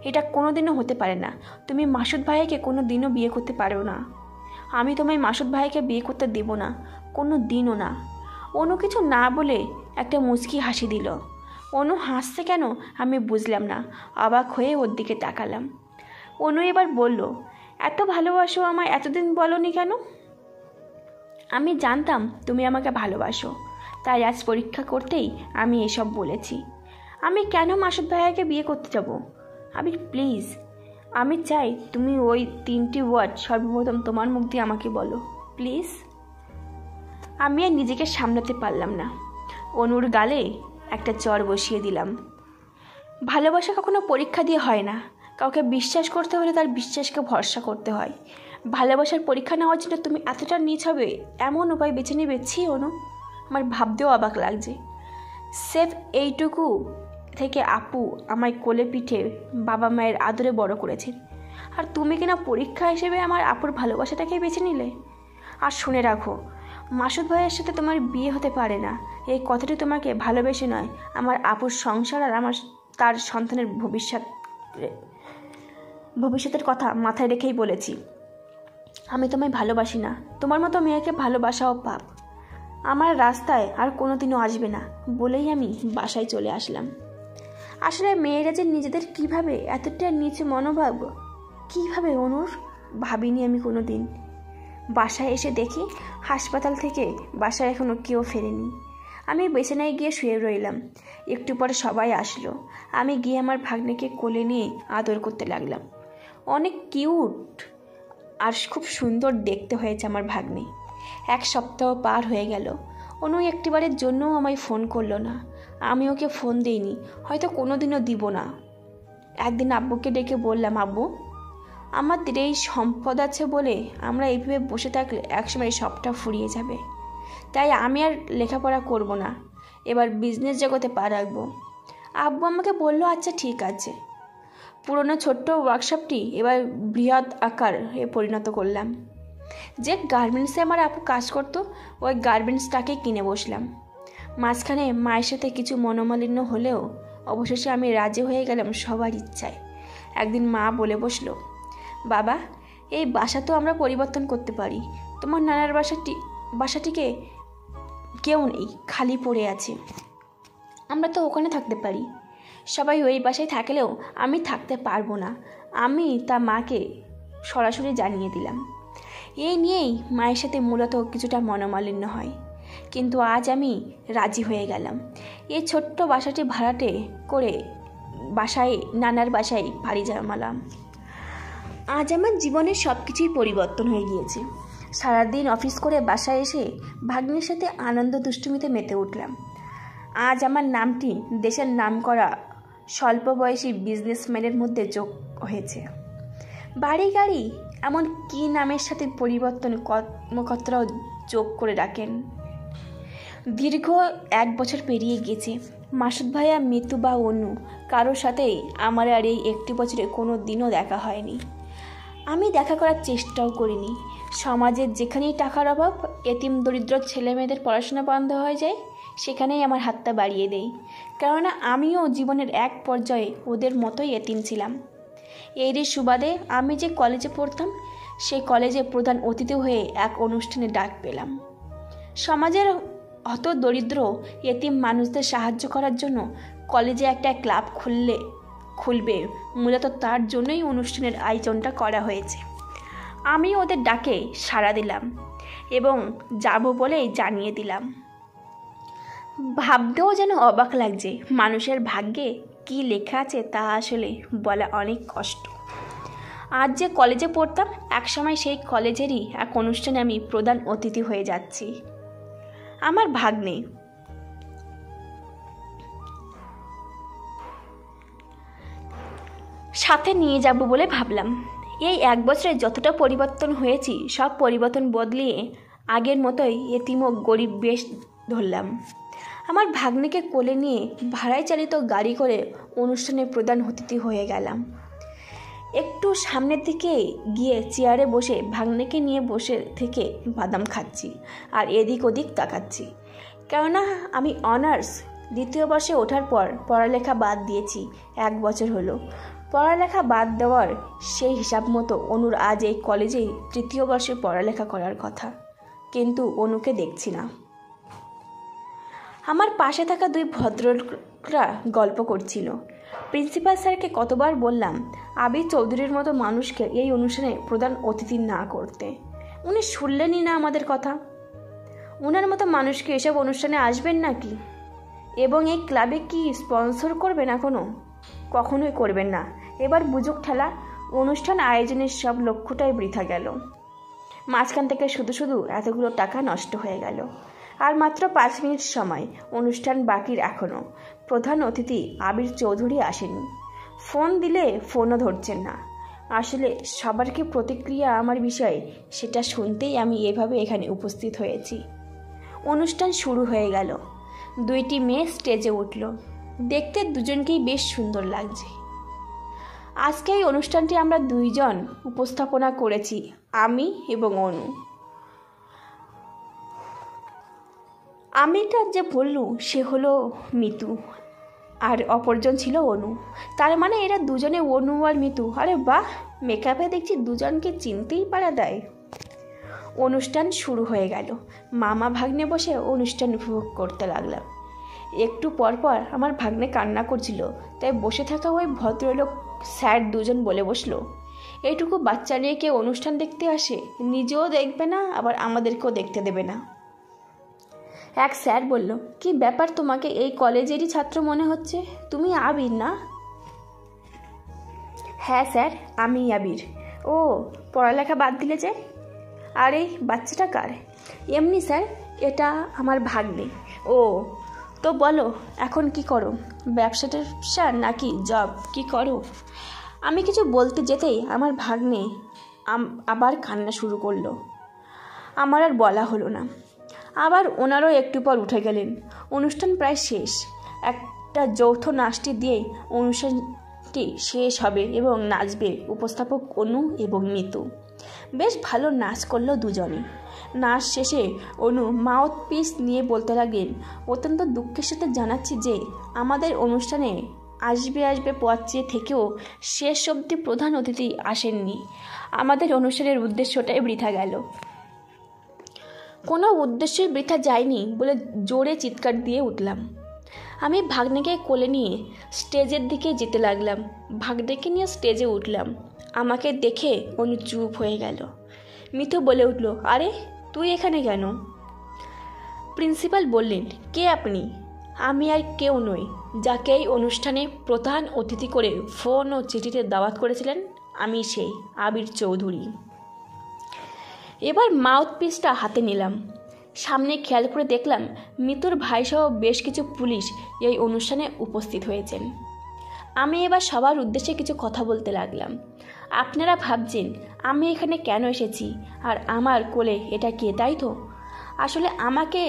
S1: এটা কোনো দিনও হতে পারে না। তুমি মাসুদ ভাইকে কোনো দিনও বিয়ে করতে পারো না। আমি তোমায় মাসুদ ভাইকে বিয়ে করতে দেব না, কোনো দিনও না। অনু কিছু না বলে একটা মুচকি হাসি দিল। অনু হাসছে কেন আমি বুঝলাম না, অবাক হয়ে ওর দিকে তাকালাম। অনু এবার বলল, এত ভালোবাসো আমায়, এতদিন বলনি কেন? আমি জানতাম তুমি আমাকে ভালোবাসো, তাই আজ পরীক্ষা করতেই আমি এসব বলেছি। আমি কেন মাসুদ ভাইয়াকে বিয়ে করতে যাব? প্লিজ, আমি চাই তুমি ওই 3টি ওয়ার্ড সর্বপ্রথম তোমার মুখ দিয়ে আমাকে বলো, প্লিজ। আমি আর নিজেকে সামলাতে পারলাম না, অনুর গালে একটা চড় বসিয়ে দিলাম। ভালোবাসা কখনো পরীক্ষা দিয়ে হয় না। কাউকে বিশ্বাস করতে হলে তার বিশ্বাসকে ভরসা করতে হয়। ভালোবাসার পরীক্ষা নেওয়ার জন্য তুমি এতটা নিচ হবে এমন উপায় বেছে নেবে? ছি অনু, আমার ভাবতেও অবাক লাগছে। সেফ এইটুকু থেকে আপু আমায় কোলে পিঠে বাবা মায়ের আদরে বড় করেছেন, আর তুমি কিনা পরীক্ষা হিসেবে আমার আপুর ভালোবাসাটাকে বেছে নিলে। আর শুনে রাখো, মাসুদ ভাইয়ের সাথে তোমার বিয়ে হতে পারে না। এই কথাটি তোমাকে ভালোবেসে নয়, আমার আপুর সংসার আর তার সন্তানের ভবিষ্যতের কথা মাথায় রেখেই বলেছি। আমি তোমায় ভালোবাসি না। তোমার মতো মেয়েকে ভালোবাসাও পাপ। আমার রাস্তায় আর কোনোদিনও আসবে না বলেই আমি বাসায় চলে আসলাম। আসলে মেয়েরা যে নিজেদের কিভাবে এতটা নিচে মনোভাব, কিভাবে অনুর, ভাবিনি আমি কোনো দিন। বাসায় এসে দেখি হাসপাতাল থেকে বাসায় এখনও কেউ ফেরেনি। আমি বিছানায় গিয়ে শুয়ে রইলাম। একটু পরে সবাই আসলো। আমি গিয়ে আমার ভাগ্নেকে কোলে নিয়ে আদর করতে লাগলাম। অনেক কিউট আর খুব সুন্দর দেখতে হয়েছে আমার ভাগ্নে। 1 সপ্তাহ পার হয়ে গেল। অনু একটিবারের জন্যও আমায় ফোন করলো না। আমি ওকে ফোন দিইনি, হয়তো কোনো দিনও দিব না। একদিন আব্বুকে ডেকে বললাম, আব্বু, আমাদের এই সম্পদ আছে বলে আমরা এইভাবে বসে থাকলে একসময় সবটা ফুরিয়ে যাবে। তাই আমি আর লেখাপড়া করব না, এবার বিজনেস জগতে পা রাখবো। আব্বু আমাকে বলল, আচ্ছা ঠিক আছে। পুরনো ছোট্ট ওয়ার্কশপটি এবার বৃহৎ আকারে পরিণত করলাম। যে গার্মেন্টসে আমার আপু কাজ করতো, ওই গার্মেন্টসটাকে কিনে বসলাম। মাঝখানে মায়ের সাথে কিছু মনোমালিন্য হলেও অবশেষে আমি রাজি হয়ে গেলাম সবার ইচ্ছায়। একদিন মা বলে বসলো, বাবা, এই বাসা তো আমরা পরিবর্তন করতে পারি। তোমার নানার বাসাটিকে কেউ নেই, খালি পড়ে আছে। আমরা তো ওখানে থাকতে পারি। সবাই ওই বাসায় থাকলেও আমি থাকতে পারবো না। আমি তা মাকে সরাসরি জানিয়ে দিলাম। এই নিয়েই মায়ের সাথে মূলত কিছুটা মনোমালিন্য হয়, কিন্তু আজ আমি রাজি হয়ে গেলাম। এই ছোট্ট বাসাটি ভাড়াটে করে নানার বাসায় পাড়ি জমালাম। আজ আমার জীবনের সব কিছুই পরিবর্তন হয়ে গিয়েছে। সারাদিন অফিস করে বাসায় এসে ভাগ্নের সাথে আনন্দ দুষ্টুমিতে মেতে উঠলাম। আজ আমার নামটি দেশের নামকরা স্বল্প বয়সী বিজনেসম্যানের মধ্যে যোগ হয়েছে। বাড়ি গাড়ি এমন কি নামের সাথে পরিবর্তন কর্মকর্তারাও যোগ করে রাখেন। দীর্ঘ 1 বছর পেরিয়ে গেছে। মাসুদ ভাইয়া, মিতু বা অনু কারোর সাথেই আমার আর এই 1 বছরে কোনো দিনও দেখা হয়নি। আমি দেখা করার চেষ্টাও করিনি। সমাজের যেখানেই টাকার অভাব, এতিম দরিদ্র ছেলেমেয়েদের পড়াশোনা বন্ধ হয়ে যায়, সেখানেই আমার হাতটা বাড়িয়ে দেই। কেননা আমিও জীবনের এক পর্যায়ে ওদের মতোই এতিম ছিলাম। এরই সুবাদে আমি যে কলেজে পড়তাম, সেই কলেজে প্রধান অতিথি হয়ে এক অনুষ্ঠানে ডাক পেলাম। সমাজের অত দরিদ্র এতিম মানুষদের সাহায্য করার জন্য কলেজে একটা ক্লাব খুলবে, মূলত তার জন্যই অনুষ্ঠানের আয়োজনটা করা হয়েছে। আমি ওদের ডাকে সাড়া দিলাম এবং যাব বলেই জানিয়ে দিলাম। ভাবতেও যেন অবাক লাগছে, মানুষের ভাগ্যে কি লেখা আছে তা আসলে বলা অনেক কষ্ট। আজ যে কলেজে পড়তাম, একসময় সেই কলেজেরই এক অনুষ্ঠানে আমি প্রধান অতিথি হয়ে যাচ্ছি। আমার ভাগ্নে সাথে নিয়ে যাব বলে ভাবলাম। এই 1 বছরে যতটা পরিবর্তন হয়েছি, সব পরিবর্তন বদলিয়ে আগের মতোই এতিম ও গরিব বেশ ধরলাম। আমার ভাগ্নেকে কোলে নিয়ে ভাড়ায় চালিত গাড়ি করে অনুষ্ঠানে প্রধান অতিথি হয়ে গেলাম। একটু সামনের দিকে গিয়ে চেয়ারে বসে ভাগ্নেকে নিয়ে বসে থেকে বাদাম খাচ্ছি আর এদিক ওদিক তাকাচ্ছি। কেননা আমি অনার্স 2য় বর্ষে ওঠার পর পড়ালেখা বাদ দিয়েছি। 1 বছর হলো। পড়ালেখা বাদ দেওয়ার সেই হিসাব মতো অনুর আজ এই কলেজেই 3য় বর্ষে পড়ালেখা করার কথা, কিন্তু অনুকে দেখছি না। আমার পাশে থাকা 2 ভদ্রলোকরা গল্প করছিল। প্রিন্সিপাল স্যারকে কতবার বললাম আবির চৌধুরীর মতো মানুষকে এই অনুষ্ঠানে প্রধান অতিথি না করতে। উনি শুনলেনই না আমাদের কথা। ওনার মতো মানুষকে এসব অনুষ্ঠানে আসবেন নাকি? এবং এই ক্লাবে কি স্পন্সর করবেন? কখনোই করবেন না। এবার বুঝুক ঠেলা, অনুষ্ঠান আয়োজনের সব লক্ষ্যটাই বৃথা গেল। মাঝখান থেকে শুধু শুধু এতগুলো টাকা নষ্ট হয়ে গেল। আর মাত্র 5 মিনিট সময়, অনুষ্ঠান বাকির এখনও। প্রধান অতিথি আবির চৌধুরী আসেনি। ফোন দিলে ফোনও ধরছেন না। আসলে সবার কি প্রতিক্রিয়া আমার বিষয়ে সেটা শুনতেই আমি এভাবে এখানে উপস্থিত হয়েছি। অনুষ্ঠান শুরু হয়ে গেল। 2টি মেয়ে স্টেজে উঠল। দেখতে দুজনকেই বেশ সুন্দর লাগছে। আজকে এই অনুষ্ঠানটি আমরা 2 জন উপস্থাপনা করেছি, আমি এবং অনু। আমিটা যে বললু সে হলো মিতু, আর অপরজন ছিল অনু। তার মানে এরা দুজনে অনু আর মিতু। আরে বাহ, মেকআপে দেখছি দুজনকে চিনতেই পারা দেয়। অনুষ্ঠান শুরু হয়ে গেল। মামা ভাগ্নে বসে অনুষ্ঠান উপভোগ করতে লাগলাম। একটু পরপর আমার ভাগ্নে কান্না করছিল, তাই বসে থাকা ওই ভদ্রলোক স্যার 2 জন বলে বসলো, এইটুকু বাচ্চা নিয়ে কেউ অনুষ্ঠান দেখতে আসে? নিজেও দেখবে না, আবার আমাদেরকেও দেখতে দেবে না। এক স্যার বলল, কি ব্যাপার, তোমাকে এই কলেজেরই ছাত্র মনে হচ্ছে? তুমি আবির না? হ্যাঁ স্যার, আমি আবির। ও, পড়ালেখা বাদ দিলে যে? আর এই বাচ্চাটা কার? এমনি স্যার, এটা আমার ভাগ্নে। ও, তো বলো এখন কি করো? ব্যবসা ট্যাবসা নাকি জব, কি করো? আমি কিছু বলতে যেতেই আমার ভাগ্নে আবার কান্না শুরু করলো। আমার আর বলা হলো না। আবার ওনারও একটু পর উঠে গেলেন। অনুষ্ঠান প্রায় শেষ। একটা যৌথ নাচটি দিয়েই অনুষ্ঠানটি শেষ হবে এবং নাচবে উপস্থাপক অনু এবং মিতু। বেশ ভালো নাচ করলো দুজনে। নাচ শেষে অনু মাউথ পিস নিয়ে বলতে লাগলেন, অত্যন্ত দুঃখের সাথে জানাচ্ছি যে আমাদের অনুষ্ঠানে আসবে পথ চেয়ে থেকেও শেষ অবধি প্রধান অতিথি আসেননি। আমাদের অনুষ্ঠানের উদ্দেশ্যটাই বৃথা গেল। কোনো উদ্দেশ্যই বৃথা যায়নি বলে জোরে চিৎকার দিয়ে উঠলাম। আমি ভাগ্নেকে কোলে নিয়ে স্টেজের দিকে যেতে লাগলাম। ভাগ্নেকে নিয়ে স্টেজে উঠলাম। আমাকে দেখে অনু চুপ হয়ে গেল। মিতু বলে উঠল, আরে তুই এখানে কেন? প্রিন্সিপাল বললেন, কে আপনি? আমি আর কেউ নই, যাকে এই অনুষ্ঠানে প্রধান অতিথি করে ফোন ও চিঠিতে দাওয়াত করেছিলেন। আমি সেই আবির চৌধুরী। এবার মাউথ পিসটা হাতে নিলাম। সামনে খেয়াল করে দেখলাম মিতুর ভাইসহ বেশ কিছু পুলিশ এই অনুষ্ঠানে উপস্থিত হয়েছেন। আমি এবার সবার উদ্দেশ্যে কিছু কথা বলতে লাগলাম। আপনারা ভাবছেন আমি এখানে কেন এসেছি আর আমার কোলে এটা কে, তাই তো? আসলে আমাকে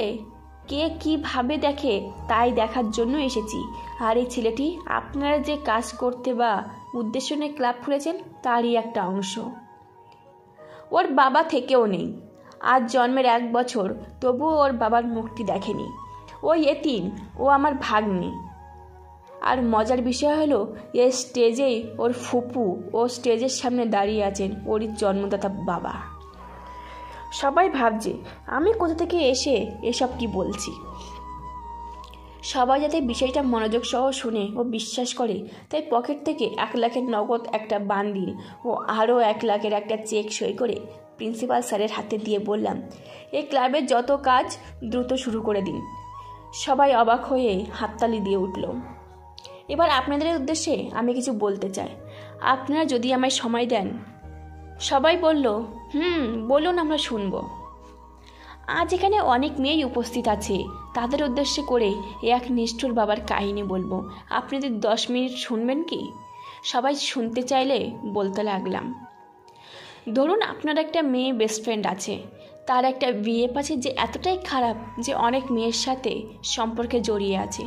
S1: কে কীভাবে দেখে তাই দেখার জন্য এসেছি। আর এই ছেলেটি আপনারা যে কাজ করতে বা উদ্দেশ্য নিয়ে ক্লাব খুলেছেন তারই একটা অংশ। ওর বাবা থেকেও নেই, আজ জন্মের 1 বছর, তবুও ওর বাবার মুখটি দেখেনি। ও এতিম, ও আমার ভাগ্নে। আর মজার বিষয় হলো এই স্টেজেই ওর ফুপু ও স্টেজের সামনে দাঁড়িয়ে আছেন ওরই জন্মদাতা বাবা। সবাই ভাবছে আমি কোথা থেকে এসে এসব কি বলছি। সবাই যাতে বিষয়টা মনোযোগ সহ শুনে ও বিশ্বাস করে, তাই পকেট থেকে 1 লাখের নগদ একটা বান্ডিল ও আরও 1 লাখের একটা চেক সই করে প্রিন্সিপাল স্যারের হাতে দিয়ে বললাম, এই ক্লাবের যত কাজ দ্রুত শুরু করে দিন। সবাই অবাক হয়ে হাততালি দিয়ে উঠল। এবার আপনাদের উদ্দেশ্যে আমি কিছু বলতে চাই, আপনারা যদি আমায় সময় দেন। সবাই বলল, বলুন, আমরা শুনব। আজ এখানে অনেক মেয়েই উপস্থিত আছে, তাদের উদ্দেশ্যে করে এক নিষ্ঠুর বাবার কাহিনী বলবো। আপনাদের 10 মিনিট শুনবেন কি? সবাই শুনতে চাইলে বলতে লাগলাম। ধরুন আপনার একটা মেয়ে বেস্ট ফ্রেন্ড আছে, তার একটা বিএফ আছে যে এতটাই খারাপ যে অনেক মেয়ের সাথে সম্পর্কে জড়িয়ে আছে,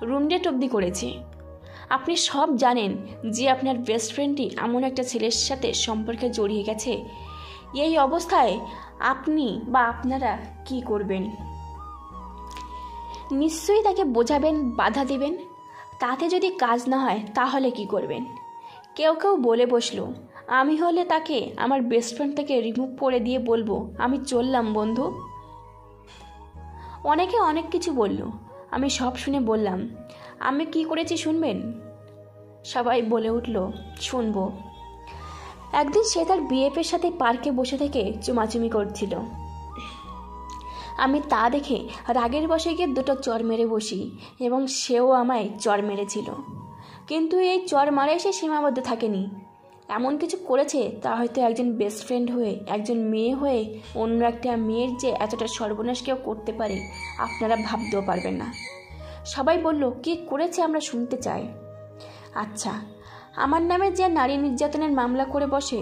S1: রুম ডেট অবধি করেছে। আপনি সব জানেন যে আপনার বেস্ট ফ্রেন্ডটি এমন একটা ছেলের সাথে সম্পর্কে জড়িয়ে গেছে। এই অবস্থায় আপনি বা আপনারা কি করবেন? নিশ্চয়ই তাকে বোঝাবেন, বাধা দেবেন। তাতে যদি কাজ না হয় তাহলে কি করবেন? কেউ কেউ বলে বসলো, আমি হলে তাকে আমার বেস্ট ফ্রেন্ড থেকে রিমুভ করে দিয়ে বলবো, আমি চললাম বন্ধু। অনেকে অনেক কিছু বলল, আমি সব শুনে বললাম, আমি কি করেছি শুনবেন? সবাই বলে উঠল, শুনবো। একদিন সে তার বিএফের সাথে পার্কে বসে থেকে চুমাচুমি করছিল। আমি তা দেখে রাগের বশে গিয়ে দুটো চর মেরে বসি এবং সেও আমায় চর মেরেছিল। কিন্তু এই চর মারায় সে সীমাবদ্ধ থাকেনি। এমন কিছু করেছে তা হয়তো একজন বেস্ট ফ্রেন্ড হয়ে, একজন মেয়ে হয়ে অন্য একটা মেয়ের যে এতটা সর্বনাশ কেউ করতে পারে আপনারা ভাবতেও পারবেন না। সবাই বলল, কি করেছে আমরা শুনতে চাই। আচ্ছা, আমার নামে যে নারী নির্যাতনের মামলা করে বসে,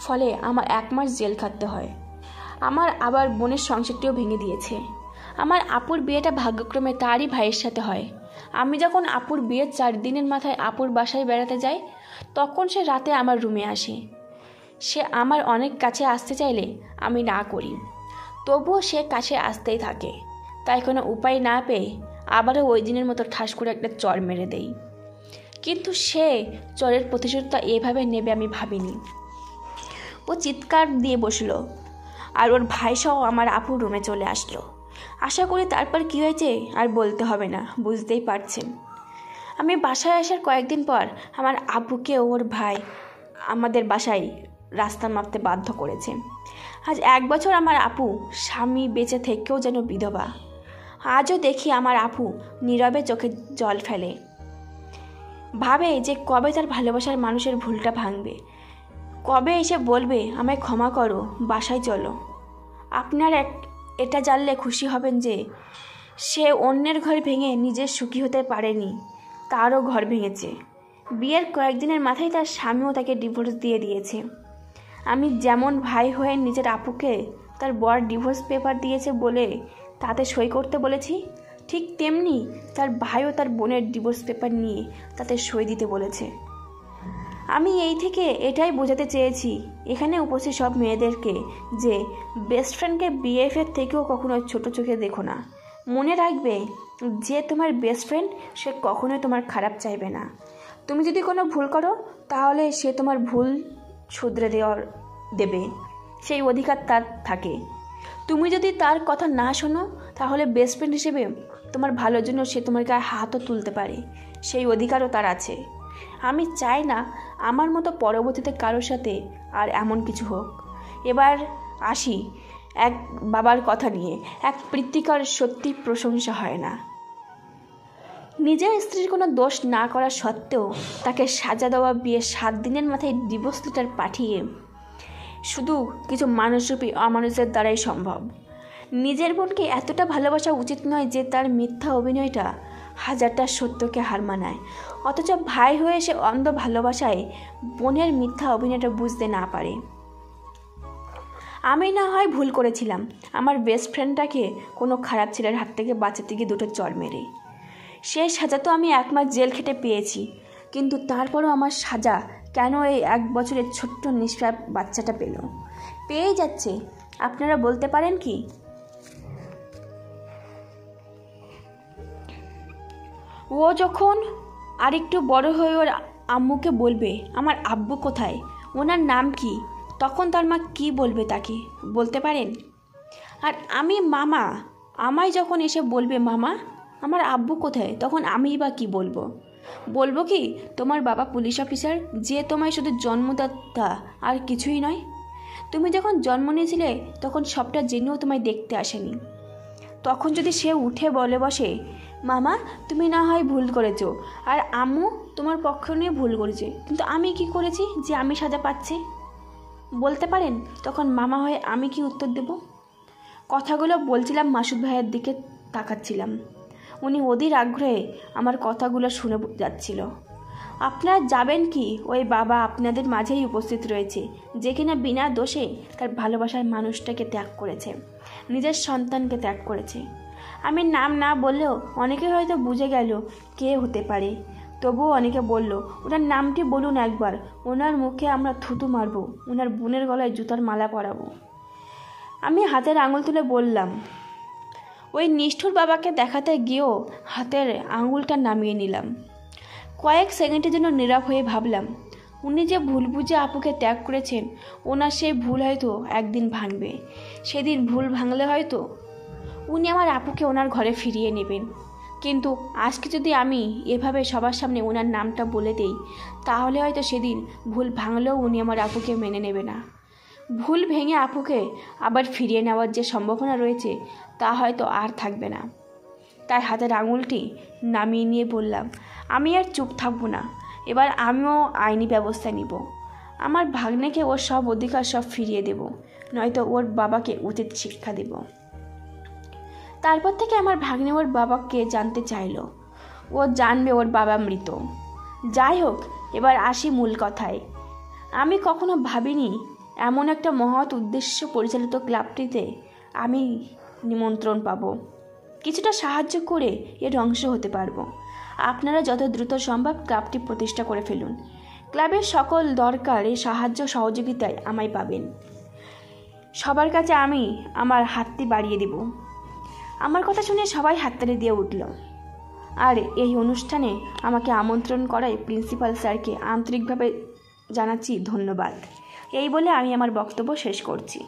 S1: ফলে আমার 1 মাস জেল খাটতে হয়। আমার আবার বোনের সংসারটিও ভেঙে দিয়েছে। আমার আপুর বিয়েটা ভাগ্যক্রমে তারই ভাইয়ের সাথে হয়। আমি যখন আপুর বিয়ের 4 দিনের মাথায় আপুর বাসায় বেড়াতে যাই, তখন সে রাতে আমার রুমে আসে। সে আমার অনেক কাছে আসতে চাইলে আমি না করি, তবুও সে কাছে আসতেই থাকে। তাই কোনো উপায় না পেয়ে আবারও ওই দিনের মতো ঠাস করে একটা চর মেরে দেই। কিন্তু সে চরের প্রতিশোধটা এভাবে নেবে আমি ভাবিনি। ও চিৎকার দিয়ে বসলো আর ওর ভাই সহ আমার আপুর রুমে চলে আসলো। আশা করি তারপর কি হয়েছে আর বলতে হবে না, বুঝতেই পারছেন। আমি বাসায় আসার কয়েকদিন পর আমার আব্বুকে ওর ভাই আমাদের বাসায় রাস্তা মাপতে বাধ্য করেছে। আজ 1 বছর আমার আপু স্বামী বেঁচে থেকেও যেন বিধবা। আজও দেখি আমার আপু নীরবে চোখে জল ফেলে, ভাবে যে কবে তার ভালোবাসার মানুষের ভুলটা ভাঙবে, কবে এসে বলবে আমায় ক্ষমা করো, বাসায় চলো। আপনার এটা জানলে খুশি হবেন যে সে অন্যের ঘর ভেঙে নিজের সুখী হতে পারেনি, তারও ঘর ভেঙেছে। বিয়ের কয়েকদিনের মাথায় তার স্বামীও তাকে ডিভোর্স দিয়ে দিয়েছে। আমি যেমন ভাই হয়ে নিজের আপুকে তার বর ডিভোর্স পেপার দিয়েছে বলে তাতে সই করতে বলেছি, ঠিক তেমনি তার ভাইও তার বোনের ডিভোর্স পেপার নিয়ে তাতে সই দিতে বলেছে। আমি এই থেকে এটাই বোঝাতে চেয়েছি এখানে উপস্থিত সব মেয়েদেরকে যে বেস্ট ফ্রেন্ডকে বিএফের থেকেও কখনো ছোট চোখে দেখো না। মনে রাখবে, যে তোমার বেস্ট ফ্রেন্ড সে কখনোই তোমার খারাপ চাইবে না। তুমি যদি কোনো ভুল করো তাহলে সে তোমার ভুল শুধরে দেবে, সেই অধিকার তার থাকে। তুমি যদি তার কথা না শোনো তাহলে বেস্ট ফ্রেন্ড হিসেবে তোমার ভালোর জন্য সে তোমার গায়ে হাতও তুলতে পারে, সেই অধিকারও তার আছে। আমি চাই না আমার মতো পরবর্তীতে কারোর সাথে আর এমন কিছু হোক। এবার আসি এক বাবার কথা নিয়ে। এক পিতৃকার সত্যি প্রশংসা হয় না। নিজের স্ত্রীর কোনো দোষ না করা সত্ত্বেও তাকে সাজা দেওয়া বিয়ে 7 দিনের মাথায় ডিভোর্স লেটার পাঠিয়ে শুধু কিছু মানুষরূপী অমানুষের দ্বারাই সম্ভব। নিজের বোনকে এতটা ভালোবাসা উচিত নয় যে তার মিথ্যা অভিনয়টা 1000টা সত্যকে হার মানায়, অথচ ভাই হয়ে সে অন্ধ ভালোবাসায় বোনের মিথ্যা অভিনয়টা বুঝতে না পারে। আমি না হয় ভুল করেছিলাম আমার বেস্ট ফ্রেন্ডটাকে কোনো খারাপ ছেলের হাত থেকে বাঁচাতে গিয়ে 2টো চর মেরে। সেই সাজা তো আমি 1 মাস জেল খেটে পেয়েছি, কিন্তু তারপরও আমার সাজা কেন এই 1 বছরের ছোট্ট নিষ্পাপ বাচ্চাটা পেয়েই যাচ্ছে? আপনারা বলতে পারেন কি? ও যখন আরেকটু বড় হয়ে ওর আম্মুকে বলবে আমার আব্বু কোথায়, ওনার নাম কি, তখন তার মা কী বলবে তাকে বলতে পারেন? আর আমি মামা, আমায় যখন এসে বলবে মামা আমার আব্বু কোথায়, তখন আমিই বা কী বলবো? বলবো কি তোমার বাবা পুলিশ অফিসার, যে তোমায় শুধু জন্মদাতা আর কিছুই নয়? তুমি যখন জন্ম নিয়েছিলে তখন সবটা জেনেও তোমায় দেখতে আসেনি। তখন যদি সে উঠে বলে বসে মামা তুমি না হয় ভুল করেছো, আর আম্মু তোমার পক্ষ নিয়ে ভুল করেছে, কিন্তু আমি কি করেছি যে আমি সাজা পাচ্ছি, বলতে পারেন? তখন মামা হয়ে আমি কি উত্তর দেব? কথাগুলো বলছিলাম, মাসুদ ভাইয়ের দিকে তাকাচ্ছিলাম। উনি অধীর আগ্রহে আমার কথাগুলো শুনে যাচ্ছিল। আপনারা যাবেন কি? ওই বাবা আপনাদের মাঝেই উপস্থিত রয়েছে, যে কিনা বিনা দোষে তার ভালোবাসার মানুষটাকে ত্যাগ করেছে, নিজের সন্তানকে ত্যাগ করেছে। আমি নাম না বললেও অনেকে হয়তো বুঝে গেল কে হতে পারে। তবুও অনেকে বলল, ওনার নামটি বলুন একবার, ওনার মুখে আমরা থুতু মারবো, ওনার বোনের গলায় জুতার মালা পরাবো। আমি হাতের আঙুল তুলে বললাম। ওই নিষ্ঠুর বাবাকে দেখাতে গিয়েও হাতের আঙুলটা নামিয়ে নিলাম। কয়েক সেকেন্ডের জন্য নীরব হয়ে ভাবলাম, উনি যে ভুল বুঝে আপুকে ত্যাগ করেছেন, ওনার সেই ভুল হয়তো একদিন ভাঙবে। সেদিন ভুল ভাঙলে হয়তো উনি আমার আপুকে ওনার ঘরে ফিরিয়ে নেবেন। কিন্তু আজকে যদি আমি এভাবে সবার সামনে ওনার নামটা বলে দেই, তাহলে হয়তো সেদিন ভুল ভাঙলেও উনি আমার আপুকে মেনে নেবে না। ভুল ভেঙে আপুকে আবার ফিরিয়ে নেওয়ার যে সম্ভাবনা রয়েছে, তা হয়তো আর থাকবে না। তাই হাতের আঙুলটি নামিয়ে নিয়ে বললাম, আমি আর চুপ থাকবো না, এবার আমিও আইনি ব্যবস্থা নিব। আমার ভাগ্নেকে ওর সব অধিকার সব ফিরিয়ে দেব, নয়তো ওর বাবাকে উচিত শিক্ষা দেব। তারপর থেকে আমার ভাগ্নে ওর বাবাকে জানতে চাইল। ও জানবে ওর বাবা মৃত। যাই হোক, এবার আসি মূল কথায়। আমি কখনো ভাবিনি এমন একটা মহৎ উদ্দেশ্য পরিচালিত ক্লাবটিতে আমি নিমন্ত্রণ পাব। কিছুটা সাহায্য করে এর অংশ হতে পারবো। আপনারা যত দ্রুত সম্ভব ক্লাবটি প্রতিষ্ঠা করে ফেলুন। ক্লাবের সকল দরকার এই সাহায্য সহযোগিতায় আমায় পাবেন। সবার কাছে আমি আমার হাতটি বাড়িয়ে দেব। আমার কথা শুনে সবাই হাততালি দিয়ে উঠল। আর এই অনুষ্ঠানে আমাকে আমন্ত্রণ করায় প্রিন্সিপাল স্যারকে আন্তরিকভাবে জানাচ্ছি ধন্যবাদ। এই বলে আমি আমার বক্তব্য শেষ করছি।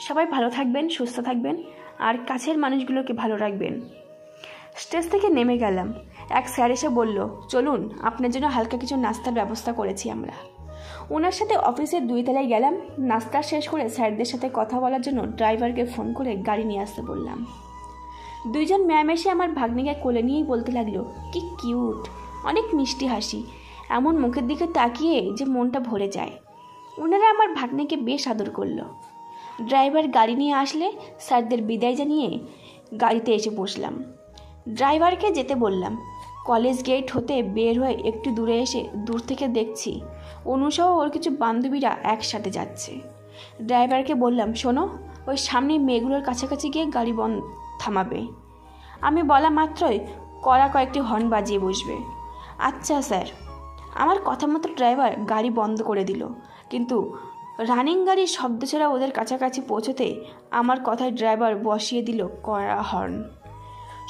S1: সবাই ভালো থাকবেন, সুস্থ থাকবেন, আর কাছের মানুষগুলোকে ভালো রাখবেন। স্টেজ থেকে নেমে গেলাম। এক স্যার এসে বলল, চলুন, আপনার জন্য হালকা কিছু নাস্তার ব্যবস্থা করেছি আমরা। ওনার সাথে অফিসের 2 তলায় গেলাম। নাস্তা শেষ করে স্যারদের সাথে কথা বলার জন্য ড্রাইভারকে ফোন করে গাড়ি নিয়ে আসতে বললাম। 2 জন ম্যাম এসে আমার ভাগ্নিকে কোলে নিয়েই বলতে লাগলো, কি কিউট, অনেক মিষ্টি হাসি, এমন মুখের দিকে তাকিয়ে যে মনটা ভরে যায়। ওনারা আমার ভাগ্নিকে বেশ আদর করলো। ড্রাইভার গাড়ি নিয়ে আসলে স্যারদের বিদায় জানিয়ে গাড়িতে এসে বসলাম। ড্রাইভারকে যেতে বললাম। কলেজ গেট হতে বের হয়ে একটু দূরে এসে দূর থেকে দেখছি অনুসহ ওর কিছু বান্ধবীরা একসাথে যাচ্ছে। ড্রাইভারকে বললাম, শোনো, ওই সামনে মেয়েগুলোর কাছাকাছি গিয়ে গাড়ি থামাবে। আমি বলা মাত্রই কড়া কয়েকটি হর্ন বাজিয়ে বসবে। আচ্ছা স্যার। আমার কথা মতো ড্রাইভার গাড়ি বন্ধ করে দিল, কিন্তু রানিং গাড়ির শব্দ ছাড়া ওদের কাছাকাছি পৌঁছতে আমার কথায় ড্রাইভার বসিয়ে দিল কড়া হর্ন।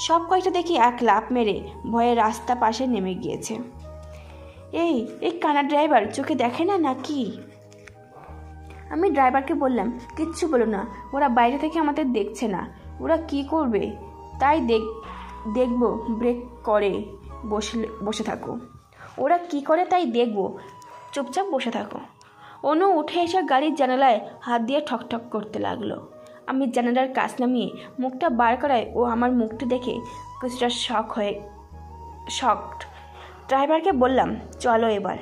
S1: সব কয়টা দেখি এক লাফ মেরে ভয়ে রাস্তা পাশে নেমে গিয়েছে। এই কানা ড্রাইভার চোখে দেখে না নাকি? আমি ড্রাইভারকে বললাম, কিচ্ছু বলো না, ওরা বাইরে থেকে আমাদের দেখছে না, ওরা কি করবে তাই দেখবো, ব্রেক করে বসে থাকো, ওরা কি করে তাই দেখবো, চুপচাপ বসে থাকো। অনু উঠে এসে গাড়ির জানালায় হাত দিয়ে ঠকঠক করতে লাগলো। আমি জানালার কাছ নামিয়ে মুখটা বার করায় ও আমার মুখটা দেখে কিছুটা শকড। ড্রাইভারকে বললাম, চলো এবার।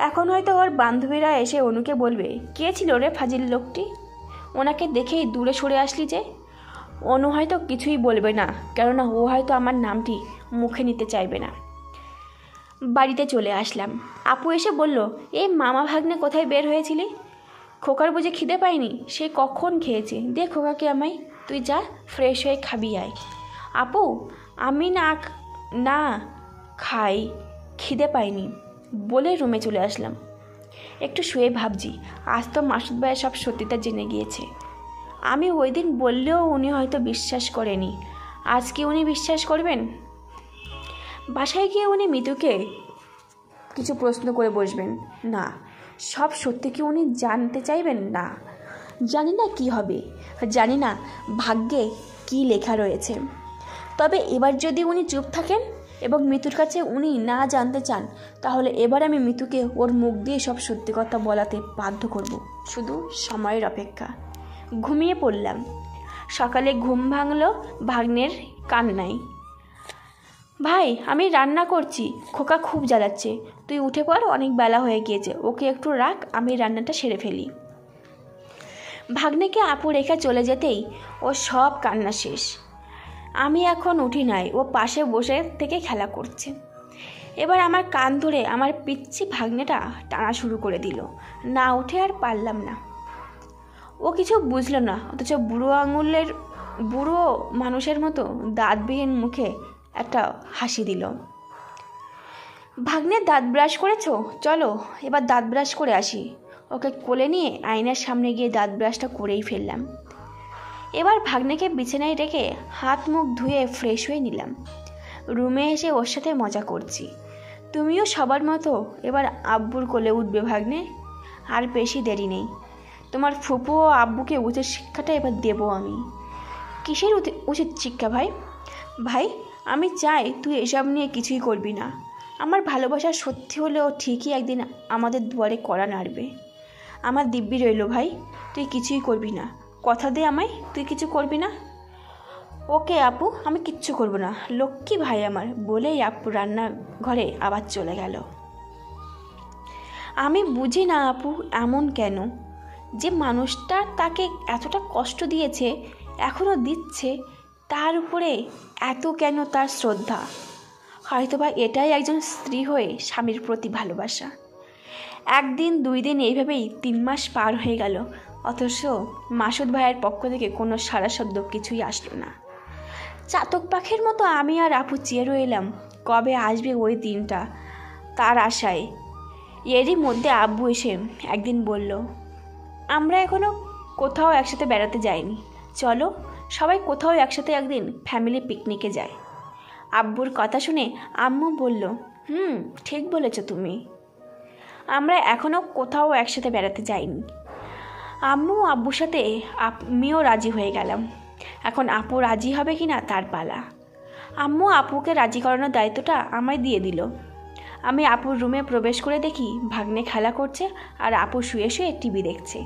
S1: এখন হয়তো ওর বান্ধবীরা এসে অনুকে বলবে, কে ছিল রে ফাজিল লোকটি, ওনাকে দেখেই দূরে সরে আসলি যে। অনু হয়তো কিছুই বলবে না, কেননা ও হয়তো আমার নামটি মুখে নিতে চাইবে না। বাড়িতে চলে আসলাম। আপু এসে বলল, এই মামা ভাগ্নে কোথায় বের হয়েছিলি? খোকার বুঝে খিদে পাইনি? সে কখন খেয়েছে, দে খোকাকে আমায়, তুই যা ফ্রেশ হয়ে খাবি আয়। আপু, আমি না খাই, খিদে পাইনি বলে রুমে চলে আসলাম। একটু শুয়ে ভাবছি, আজ তো মাসুদ ভাইয়ের সব সত্যিটা জেনে গিয়েছে। আমি ওই দিন বললেও উনি হয়তো বিশ্বাস করেনি, আজ কি উনি বিশ্বাস করবেন? বাসায় গিয়ে উনি মিতুকে কিছু প্রশ্ন করে বসবেন না, সব সত্যি কি উনি জানতে চাইবেন না? জানি না কি হবে, জানি না ভাগ্যে কি লেখা রয়েছে। তবে এবার যদি উনি চুপ থাকেন এবং মিতুর কাছে উনি না জানতে চান, তাহলে এবার আমি মিতুকে ওর মুখ দিয়ে সব সত্যি কথা বলাতে বাধ্য করব। শুধু সময়ের অপেক্ষা। ঘুমিয়ে পড়লাম। সকালে ঘুম ভাঙল ভাগ্নের কান্নায়। ভাই, আমি রান্না করছি, খোকা খুব জ্বালাচ্ছে, তুই উঠে পড়, অনেক বেলা হয়ে গিয়েছে, ওকে একটু রাখ, আমি রান্নাটা সেরে ফেলি। ভাগ্নেকে আপু রেখে চলে যেতেই ও সব কান্না শেষ। আমি এখন উঠি নাই, ও পাশে বসে থেকে খেলা করছে। এবার আমার কান ধরে আমার পিচ্ছি ভাগ্নেটা টানা শুরু করে দিল। না উঠে আর পারলাম না। ও কিছু বুঝলো না, অথচ বুড়ো মানুষের মতো দাঁতবিহীন মুখে একটা হাসি দিল। ভাগ্নে দাঁত ব্রাশ করেছো? চলো এবার দাঁত ব্রাশ করে আসি। ওকে কোলে নিয়ে আয়নার সামনে গিয়ে দাঁত ব্রাশটা করেই ফেললাম। এবার ভাগ্নেকে বিছানায় রেখে হাত মুখ ধুয়ে ফ্রেশ হয়ে নিলাম। রুমে এসে ওর সাথে মজা করছি। তুমিও সবার মতো এবার আব্বুর কোলে উঠবে ভাগ্নে। আর বেশি দেরি নেই, তোমার ফুপু ও আব্বুকে উচিত শিক্ষাটা এবার দেবো আমি। কিসের উচিত শিক্ষা ভাই? ভাই আমি চাই তুই এসব নিয়ে কিছুই করবি না। আমার ভালোবাসা সত্যি হলেও ঠিকই একদিন আমাদের দুয়ারে কড়া নাড়বে। আমার দিব্যি রইল ভাই, তুই কিছুই করবি না। কথা দে আমায়, তুই কিছু করবি না। ওকে আপু, আমি কিচ্ছু করব না, লক্ষ্মী ভাই আমার, বলেই আপু রান্নাঘরে আবার চলে গেল। আমি বুঝি না আপু এমন কেন, যে মানুষটা তাকে এতটা কষ্ট দিয়েছে এখনও দিচ্ছে, তার উপরে এত কেন তার শ্রদ্ধা? হয়তোবা এটাই একজন স্ত্রী হয়ে স্বামীর প্রতি ভালোবাসা। একদিন 2 দিন এইভাবেই 3 মাস পার হয়ে গেল, অথচ মাসুদ ভাইয়ের পক্ষ থেকে কোনো সাড়া শব্দ কিছুই আসলো না। চাতক পাখির মতো আমি আর আপু চেয়ে রইলাম কবে আসবে ওই দিনটা, তার আশায়। এরই মধ্যে আব্বু এসে একদিন বলল, আমরা এখনও কোথাও একসাথে বেড়াতে যাইনি, চলো সবাই কোথাও একসাথে একদিন ফ্যামিলি পিকনিকে যাই। আব্বুর কথা শুনে আম্মু বলল, ঠিক বলেছ তুমি, আমরা এখনও কোথাও একসাথে বেড়াতে যাইনি। আম্মু আব্বুর সাথে আমিও রাজি হয়ে গেলাম। এখন আপু রাজি হবে কি না তার পালা। আম্মু আপুকে রাজি করানোর দায়িত্বটা আমায় দিয়ে দিল। আমি আপুর রুমে প্রবেশ করে দেখি ভাগ্নে খেলা করছে আর আপু শুয়ে শুয়ে টিভি দেখছে।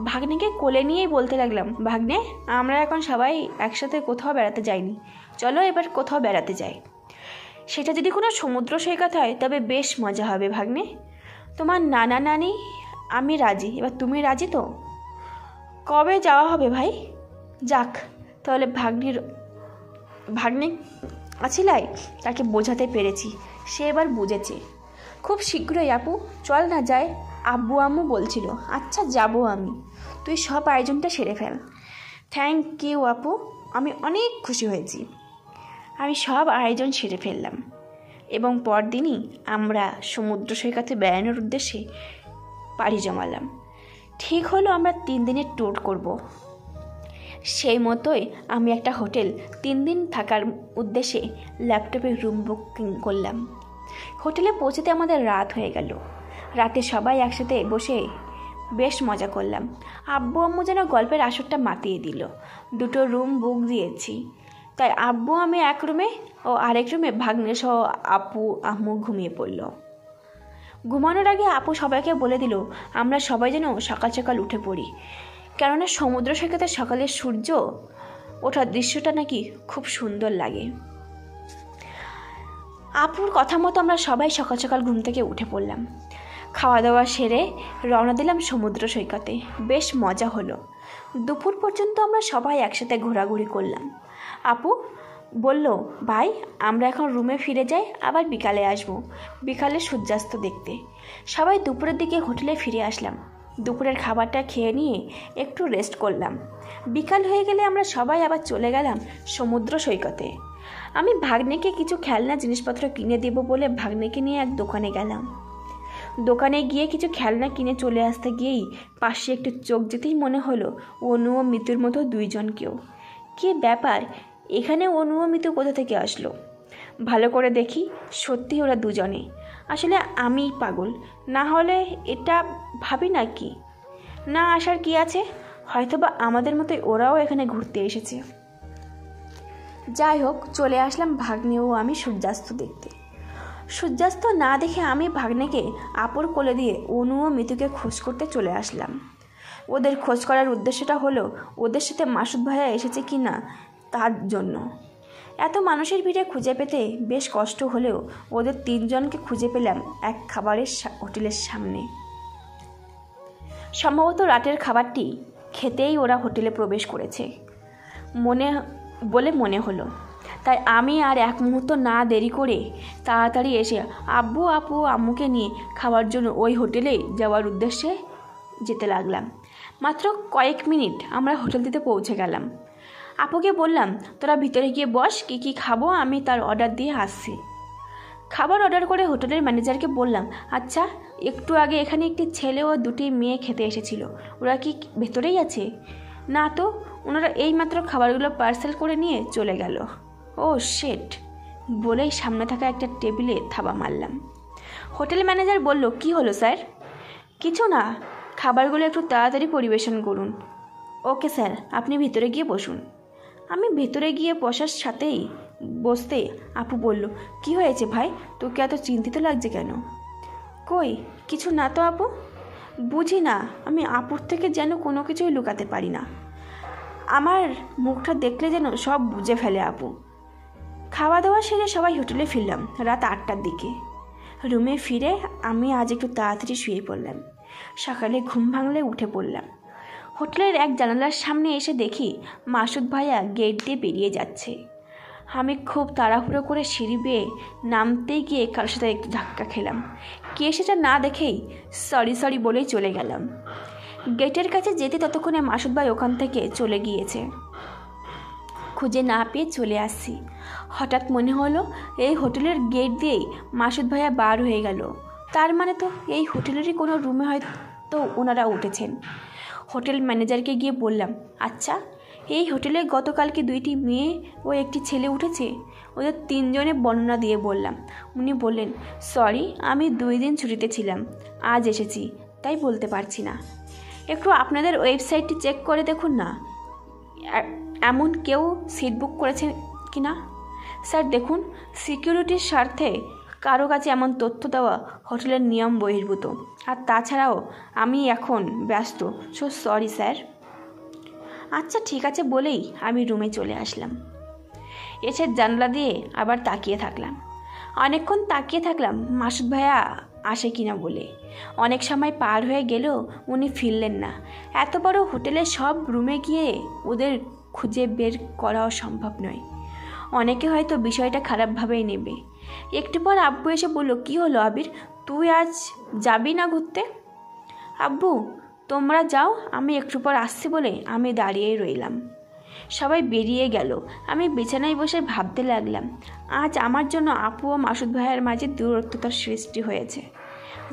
S1: ভাগ্নেকে কোলে নিয়েই বলতে লাগলাম, ভাগ্নে আমরা এখন সবাই একসাথে কোথাও বেড়াতে যাইনি, চলো এবার কোথাও বেড়াতে যাই। সেটা যদি কোনো সমুদ্র সৈকত হয় তবে বেশ মজা হবে ভাগ্নে। তোমার নানা নানি আমি রাজি, এবার তুমি রাজি তো? কবে যাওয়া হবে ভাই? যাক তাহলে ভাগ্নে আছিলাই, তাকে বোঝাতে পেরেছি, সে এবার বুঝেছে। খুব শীঘ্রই আপু, চল না যাই, আব্বু আম্মু বলছিল। আচ্ছা যাবো আমি, তুই সব আয়োজনটা সেরে ফেল। থ্যাংক ইউ আপু, আমি অনেক খুশি হয়েছি। আমি সব আয়োজন সেরে ফেললাম এবং পরদিনই আমরা সমুদ্র সৈকতে বেড়ানোর উদ্দেশ্যে পাড়ি জমালাম। ঠিক হলো আমরা 3 দিনের ট্যুর করব। সেই মতোই আমি একটা হোটেল 3 দিন থাকার উদ্দেশ্যে ল্যাপটপে রুম বুকিং করলাম। হোটেলে পৌঁছতে আমাদের রাত হয়ে গেল। রাতে সবাই একসাথে বসে বেশ মজা করলাম। আব্বু আম্মু যেন গল্পের আসরটা মাতিয়ে দিল। 2টো রুম বুক দিয়েছি, তাই আব্বু আমি এক রুমে ও আরেক রুমে ভাগ্নে সহ আপু আম্মু ঘুমিয়ে পড়ল। ঘুমানোর আগে আপু সবাইকে বলে দিল আমরা সবাই যেন সকাল সকাল উঠে পড়ি, কেননা সমুদ্র সৈকতে সকালের সূর্য ওঠার দৃশ্যটা নাকি খুব সুন্দর লাগে। আপুর কথা মতো আমরা সবাই সকাল সকাল ঘুম থেকে উঠে পড়লাম। খাওয়া দাওয়া সেরে রওনা দিলাম সমুদ্র সৈকতে। বেশ মজা হলো। দুপুর পর্যন্ত আমরা সবাই একসাথে ঘোরাঘুরি করলাম। আপু বলল, ভাই আমরা এখন রুমে ফিরে যাই, আবার বিকালে আসবো, বিকালে সূর্যাস্ত দেখতে। সবাই দুপুরের দিকে হোটেলে ফিরে আসলাম। দুপুরের খাবারটা খেয়ে নিয়ে একটু রেস্ট করলাম। বিকাল হয়ে গেলে আমরা সবাই আবার চলে গেলাম সমুদ্র সৈকতে। আমি ভাগ্নেকে কিছু খেলনা জিনিসপত্র কিনে দেব বলে ভাগ্নেকে নিয়ে এক দোকানে গেলাম। দোকানে গিয়ে কিছু খেলনা কিনে চলে আসতে গিয়েই পাশে একটু চোখ যেতেই মনে হলো অনু ও মিতুর মতো 2 জনকেও। কী ব্যাপার, এখানে অনু ও মিতু কোথা থেকে আসলো? ভালো করে দেখি, সত্যি ওরা 2 জনে। আসলে আমিই পাগল, না হলে এটা ভাবি না কি? না আসার কি আছে, হয়তোবা আমাদের মতোই ওরাও এখানে ঘুরতে এসেছে। যাই হোক, চলে আসলাম ভাগ্নে ও আমি সূর্যাস্ত দেখতে। সূর্যাস্ত না দেখে আমি ভাগ্নেকে আপুর কোলে দিয়ে অনু ও মিতুকে খোঁজ করতে চলে আসলাম। ওদের খোঁজ করার উদ্দেশ্যটা হলো ওদের সাথে মাসুদ ভাইয়া এসেছে কি না তার জন্য। এত মানুষের ভিড়ে খুঁজে পেতে বেশ কষ্ট হলেও ওদের 3 জনকে খুঁজে পেলাম এক খাবারের হোটেলের সামনে। সম্ভবত রাতের খাবারটি খেতেই ওরা হোটেলে প্রবেশ করেছে মনে হলো। তাই আমি আর এক মুহূর্ত না দেরি করে তাড়াতাড়ি এসে আব্বু আপু আম্মুকে নিয়ে খাওয়ার জন্য ওই হোটেলে যাওয়ার উদ্দেশ্যে যেতে লাগলাম। মাত্র কয়েক মিনিট আমরা হোটেলটিতে পৌঁছে গেলাম। আপুকে বললাম, তোরা ভিতরে গিয়ে বস, কী কী খাবো আমি তার অর্ডার দিয়ে আসছি। খাবার অর্ডার করে হোটেলের ম্যানেজারকে বললাম, আচ্ছা একটু আগে এখানে একটি ছেলে ও দুটি মেয়ে খেতে এসেছিল, ওরা কি ভেতরেই আছে? না তো, ওনারা এইমাত্র খাবারগুলো পার্সেল করে নিয়ে চলে গেল। ও শেট বলেই সামনে থাকা একটা টেবিলে থাবা মারলাম। হোটেল ম্যানেজার বলল, কি হলো স্যার? কিছু না, খাবারগুলো একটু তাড়াতাড়ি পরিবেশন করুন। ওকে স্যার, আপনি ভিতরে গিয়ে বসুন। আমি ভেতরে গিয়ে বসার সাথেই বসতে আপু বলল, কি হয়েছে ভাই, তোকে এত চিন্তিত লাগছে কেন? কই কিছু না তো আপু। বুঝি না, আমি আপুর থেকে যেন কোনো কিছুই লুকাতে পারি না। আমার মুখটা দেখলে যেন সব বুঝে ফেলে আপু। খাওয়া দাওয়া সেরে সবাই হোটেলে ফিরলাম রাত 8টার দিকে। রুমে ফিরে আমি আজ একটু তাড়াতাড়ি শুয়ে পড়লাম। সকালে ঘুম ভাঙলে উঠে পড়লাম। হোটেলের এক জানালার সামনে এসে দেখি মাসুদ ভাইয়া গেট দিয়ে বেরিয়ে যাচ্ছে। আমি খুব তাড়াহুড়ো করে সিঁড়ি বেয়ে নামতেই গিয়ে কারোর সাথে একটু ধাক্কা খেলাম। কে সেটা না দেখেই সরি বলেই চলে গেলাম। গেটের কাছে যেতে ততক্ষণে মাসুদ ভাই ওখান থেকে চলে গিয়েছে। খুঁজে না পেয়ে চলে আসছি। হঠাৎ মনে হলো এই হোটেলের গেট দিয়েই মাসুদ ভাইয়া বার হয়ে গেল। তার মানে তো এই হোটেলেরই কোনো রুমে হয়তো ওনারা উঠেছেন। হোটেল ম্যানেজারকে গিয়ে বললাম, আচ্ছা এই হোটেলে গতকালকে 2টি মেয়ে ও একটি ছেলে উঠেছে? ওদের 3 জনের বর্ণনা দিয়ে বললাম। উনি বললেন, সরি আমি 2 দিন ছুটিতে ছিলাম, আজ এসেছি তাই বলতে পারছি না। একটু আপনাদের ওয়েবসাইটটি চেক করে দেখুন না, এমন কেউ সিট বুক করেছে কি না। স্যার দেখুন, সিকিউরিটির স্বার্থে কারো কাছে এমন তথ্য দেওয়া হোটেলের নিয়ম বহির্ভূত, আর তাছাড়াও আমি এখন ব্যস্ত, সো সরি স্যার। আচ্ছা ঠিক আছে বলেই আমি রুমে চলে আসলাম। এসে জানলা দিয়ে আবার তাকিয়ে থাকলাম। অনেকক্ষণ তাকিয়ে থাকলাম মাসুদ ভাইয়া আসে কিনা বলে। অনেক সময় পার হয়ে গেলেও উনি ফিরলেন না। এত বড় হোটেলের সব রুমে গিয়ে ওদের খুঁজে বের করাও সম্ভব নয়। অনেকে হয়তো বিষয়টা খারাপভাবেই নেবে। একটু পর আব্বু এসে বলল, কি হলো আবির, তুই আজ যাবি না ঘুরতে? আব্বু তোমরা যাও, আমি একটু পর আসছি বলে আমি দাঁড়িয়েই রইলাম। সবাই বেরিয়ে গেল। আমি বিছানায় বসে ভাবতে লাগলাম, আজ আমার জন্য আপু ও মাসুদ ভাইয়ের মাঝে দূরত্বতার সৃষ্টি হয়েছে।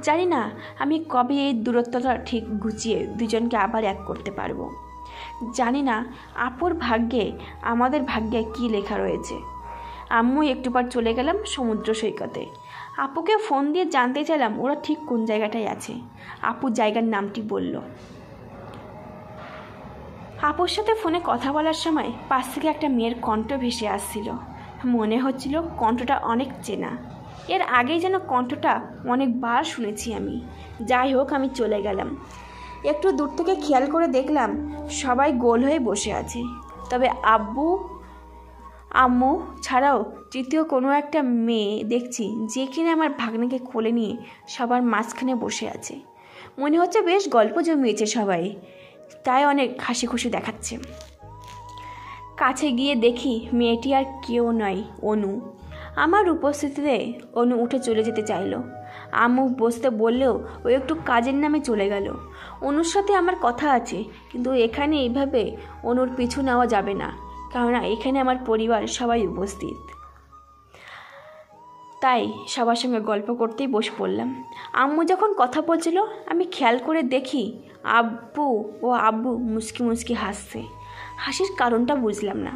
S1: জানি না আমি কবে এই দূরত্বটা ঠিক গুছিয়ে দুজনকে আবার এক করতে পারবো। জানি না আপুর ভাগ্যে আমাদের ভাগ্যে কি লেখা রয়েছে। আম্মু একটু পর চলে গেলাম সমুদ্র সৈকতে। আপুকে ফোন দিয়ে জানতে চাইলাম ওরা ঠিক কোন জায়গাটায় আছে। আপু জায়গার নামটি বলল। আপুর সাথে ফোনে কথা বলার সময় পাশ থেকে একটা মেয়ের কণ্ঠ ভেসে আসছিল। মনে হচ্ছিল কণ্ঠটা অনেক চেনা। এর আগেই যেন কণ্ঠটা অনেকবার শুনেছি আমি। যাই হোক আমি চলে গেলাম। একটু দূর থেকে খেয়াল করে দেখলাম সবাই গোল হয়ে বসে আছে, তবে আব্বু আম্মু ছাড়াও তৃতীয় কোনো একটা মেয়ে দেখছি যে কিনা আমার ভাগ্নিকে কোলে নিয়ে সবার মাঝখানে বসে আছে। মনে হচ্ছে বেশ গল্প জমিয়েছে সবাই, তাই অনেক হাসি খুশি দেখাচ্ছে। কাছে গিয়ে দেখি মেয়েটি আর কেউ নয়, অনু। আমার উপস্থিতিতে অনু উঠে চলে যেতে চাইল। আম্মু বসতে বললেও ও একটু কাজের নামে চলে গেল। অনুর সাথে আমার কথা আছে, কিন্তু এখানে এইভাবে অনুর পিছু নেওয়া যাবে না, কারণ এখানে আমার পরিবার সবাই উপস্থিত। তাই সবার সঙ্গে গল্প করতেই বসে পড়লাম। আম্মু যখন কথা বলছিল আমি খেয়াল করে দেখি আব্বু মুচকি মুচকি হাসছে। হাসির কারণটা বুঝলাম না।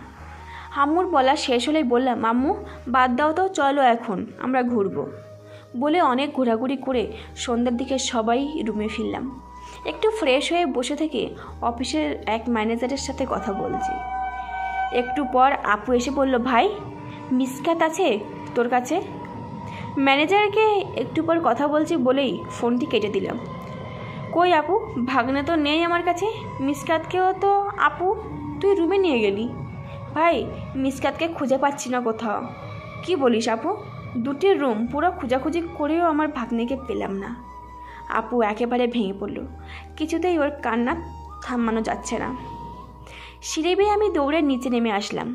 S1: আম্মুর বলা শেষ হলেই বললাম, আম্মু বাদ দাও তো, চলো এখন আমরা ঘুরবো। বলে অনেক ঘোরাঘুরি করে সন্ধ্যার দিকে সবাই রুমে ফিরলাম। একটু ফ্রেশ হয়ে বসে থেকে অফিসের এক ম্যানেজারের সাথে কথা বলছি। একটু পর আপু এসে বলল, ভাই মিসকাত আছে তোর কাছে? ম্যানেজারকে একটু পর কথা বলছি বলেই ফোনটি কেটে দিলাম। কই আপু, ভাগ্নে তো নেই আমার কাছে। মিসকাতকেও তো আপু তুই রুমে নিয়ে গেলি। ভাই মিসকাতকে খুঁজে পাচ্ছি না কোথাও। কি বলিস আপু? 2টি রুম পুরো খোঁজাখুঁজি করেও আমার ভাগ্নিকে পেলাম না। আপু একেবারে ভেঙে পড়ল। কিছুতেই ওর কান্না থামানো যাচ্ছে না। সিঁড়ি বেয়ে আমি দৌড়ে নিচে নেমে আসলাম।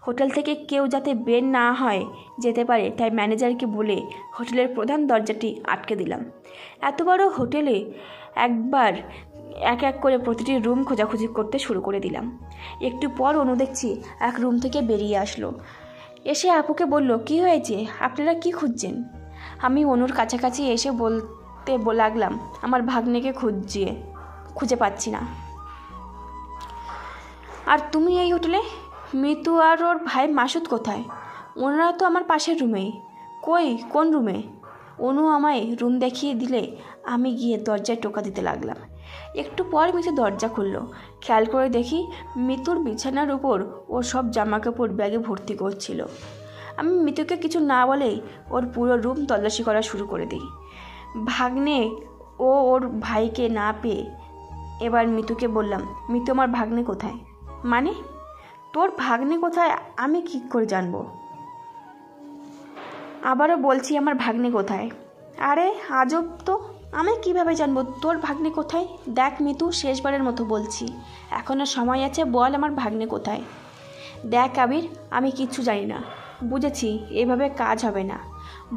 S1: হোটেল থেকে কেউ যাতে বের না হয় যেতে পারে তাই ম্যানেজারকে বলে হোটেলের প্রধান দরজাটি আটকে দিলাম। এত বড় হোটেলে একবার এক এক করে প্রতিটি রুম খোঁজাখুঁজি করতে শুরু করে দিলাম। একটু পর অনু দেখছি এক রুম থেকে বেরিয়ে আসলো। এসে আপুকে বলল, কি হয়েছে, আপনারা কি খুঁজছেন? আমি অনুর কাছাকাছি এসে বলতে লাগলাম, আমার ভাগ্নেকে খুঁজে পাচ্ছি না। আর তুমি এই হোটেলে? মিতু আর ওর ভাই মাসুদ কোথায়? ওনারা তো আমার পাশের রুমেই। কোন রুমে? অনু আমায় রুম দেখিয়ে দিলে আমি গিয়ে দরজায় টোকা দিতে লাগলাম। একটু পর মিতু দরজা খুলল। খেয়াল করে দেখি মিতুর বিছানার উপর ওর সব জামাকাপড় ব্যাগে ভর্তি করছিল। আমি মিতুকে কিছু না বলেই ওর পুরো রুম তল্লাশি করা শুরু করে দিই। ভাগ্নে ও ওর ভাইকে না পেয়ে এবার মিতুকে বললাম, মিতু আমার ভাগ্নে কোথায়? মানে তোর ভাগ্নে কোথায় আমি কী করে জানবো? আবারও বলছি, আমার ভাগ্নে কোথায়? আরে আজব তো, আমি কিভাবে জানবো তোর ভাগ্নে কোথায়? দেখ মিতু, শেষবারের মতো বলছি, এখনও সময় আছে, বল আমার ভাগ্নে কোথায়। দেখ আবির, আমি কিচ্ছু জানি না। বুঝেছি, এভাবে কাজ হবে না,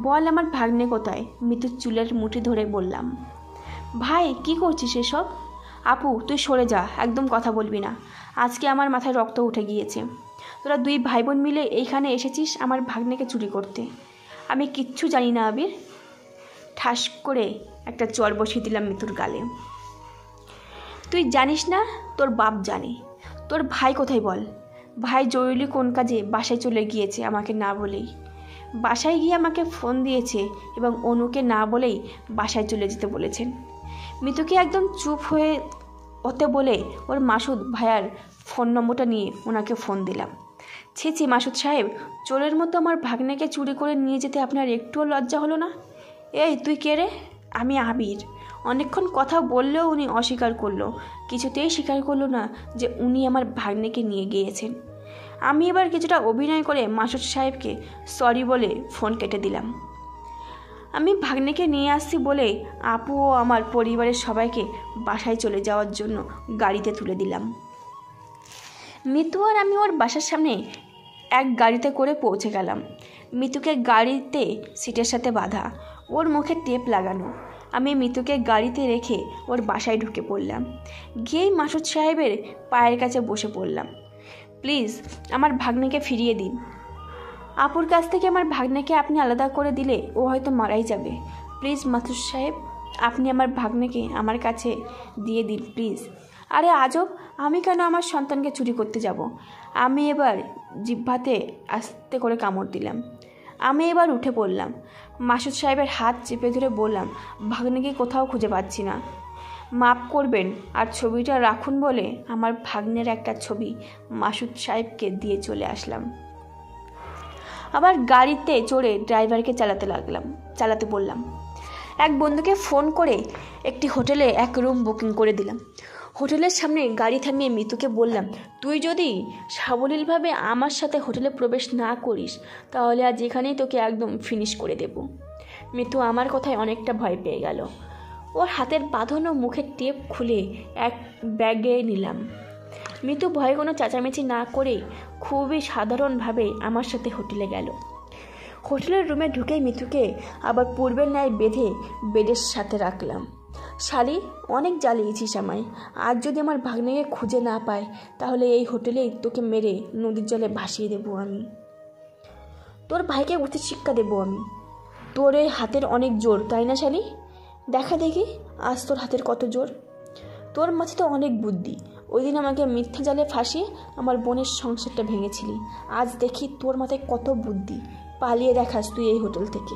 S1: বল আমার ভাগ্নে কোথায়। মিতুর চুলের মুঠি ধরে বললাম। ভাই কি করছিস এসব? আপু তুই সরে যা, একদম কথা বলবি না। আজকে আমার মাথায় রক্ত উঠে গিয়েছে। তোরা দুই ভাই বোন মিলে এইখানে এসেছিস আমার ভাগ্নেকে চুরি করতে। আমি কিচ্ছু জানি না আবির। ঠাস করে একটা চর বসিয়ে দিলাম মিতুর গালে। তুই জানিস না, তোর বাপ জানে। তোর ভাই কোথায় বল? ভাই জরুরি কোন কাজে বাসায় চলে গিয়েছে আমাকে না বলেই। বাসায় গিয়ে আমাকে ফোন দিয়েছে এবং অনুকে না বলেই বাসায় চলে যেতে বলেছেন। মিতুকে একদম চুপ হতে বলে ওর মাসুদ ভাইয়ার ফোন নম্বরটা নিয়ে ওনাকে ফোন দিলাম। ছি মাসুদ সাহেব, চোরের মতো আমার ভাগ্নেকে চুরি করে নিয়ে যেতে আপনার একটুও লজ্জা হলো না? এই তুই কে রে? আমি আবির। অনেকক্ষণ কথা বললেও উনি অস্বীকার করলো, কিছুতেই স্বীকার করলো না যে উনি আমার ভাগ্নেকে নিয়ে গিয়েছেন। আমি এবার কিছুটা অভিনয় করে মাসুদ সাহেবকে সরি বলে ফোন কেটে দিলাম। আমি ভাগ্নেকে নিয়ে আসছি বলে আপু ও আমার পরিবারের সবাইকে বাসায় চলে যাওয়ার জন্য গাড়িতে তুলে দিলাম। মিতু আর আমি ওর বাসার সামনে এক গাড়িতে করে পৌঁছে গেলাম। মিতুকে গাড়িতে সিটের সাথে বাঁধা, ওর মুখে টেপ লাগানো। আমি মিতুকে গাড়িতে রেখে ওর বাসায় ঢুকে পড়লাম। গিয়েই মাসুদ সাহেবের পায়ের কাছে বসে পড়লাম। প্লিজ আমার ভাগ্নেকে ফিরিয়ে দিন। আপুর কাছ থেকে আমার ভাগ্নেকে আপনি আলাদা করে দিলে ও হয়তো মারাই যাবে। প্লিজ মাসুদ সাহেব, আপনি আমার ভাগ্নেকে আমার কাছে দিয়ে দিন প্লিজ। আরে আজব, আমি কেন আমার সন্তানকে চুরি করতে যাব? আমি এবার জিহ্বাতে আস্তে করে কামড় দিলাম। আমি এবার উঠে পড়লাম। মাসুদ সাহেবের হাত চেপে ধরে বললাম, ভাগ্নেকে কোথাও খুঁজে পাচ্ছি না, মাফ করবেন, আর ছবিটা রাখুন বলে আমার ভাগ্নের একটা ছবি মাসুদ সাহেবকে দিয়ে চলে আসলাম। আবার গাড়িতে চড়ে ড্রাইভারকে চালাতে বললাম। এক বন্ধুকে ফোন করে একটি হোটেলে এক রুম বুকিং করে দিলাম। হোটেলের সামনে গাড়ি থামিয়ে মিতুকে বললাম, তুই যদি সাবলীলভাবে আমার সাথে হোটেলে প্রবেশ না করিস তাহলে আজ এখানেই তোকে একদম ফিনিশ করে দেব। মিতু আমার কথায় অনেকটা ভয় পেয়ে গেল। ওর হাতের বাঁধানো মুখের টেপ খুলে এক ব্যাগে নিলাম। মিতু ভয়ে কোনো চেঁচামেচি না করে খুবই সাধারণভাবে আমার সাথে হোটেলে গেল। হোটেলের রুমে ঢুকেই মিতুকে আবার পূর্বের ন্যায় বেঁধে বেডের সাথে রাখলাম। শালি, অনেক জ্বালিয়েছিস আমায়। আজ যদি আমার ভাগ্নেকে খুঁজে না পায় তাহলে এই হোটেলেই তোকে মেরে নদীর জলে ভাসিয়ে দেবো আমি। তোর ভাইকে উচিত শিক্ষা দেবো আমি। তোর এই হাতের অনেক জোর, তাই না শালি? দেখা দেখি আজ তোর হাতের কত জোর। তোর মাথায় তো অনেক বুদ্ধি। ওই দিন আমাকে মিথ্যা জালে ফাঁসিয়ে আমার বোনের সংসারটা ভেঙেছিলি। আজ দেখি তোর মাথায় কত বুদ্ধি, পালিয়ে দেখাস তুই এই হোটেল থেকে।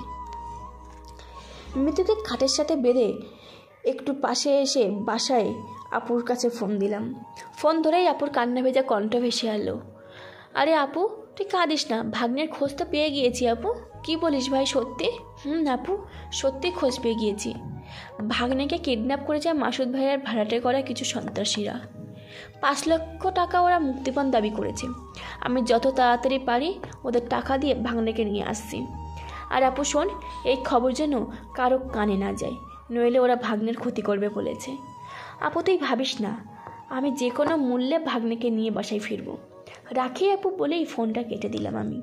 S1: মিতুকে খাটের সাথে বেঁধে একটু পাশে এসে বাসায় আপুর কাছে ফোন দিলাম। ফোন ধরেই আপুর কান্না ভেজা কণ্ঠ ভেসে এলো। আরে আপু, তুই কাঁদিস না, ভাগ্নের খোঁজ তো পেয়ে গিয়েছি আপু। কি বলিস ভাই, সত্যি? আপু, সত্যি খোঁজ পেয়ে গিয়েছি। ভাগ্নেকে কিডন্যাপ করে যায় মাসুদ ভাইয়ের ভাড়াটে করা কিছু সন্ত্রাসীরা। 5 লক্ষ টাকা ওরা মুক্তিপণ দাবি করেছে। আমি যত তাড়াতাড়ি পারি ওদের টাকা দিয়ে ভাগ্নেকে নিয়ে আসছি। আর আপু শোন, এই খবর যেন কারো কানে না যায়, নইলে ওরা ভাগ্নের ক্ষতি করবে বলেছে। আপু তুই ভাবিস না, আমি যে কোনো মূল্যে ভাগ্নেকে নিয়ে বাসায় ফিরব। রাখি আপু বলেই ফোনটা কেটে দিলাম আমি।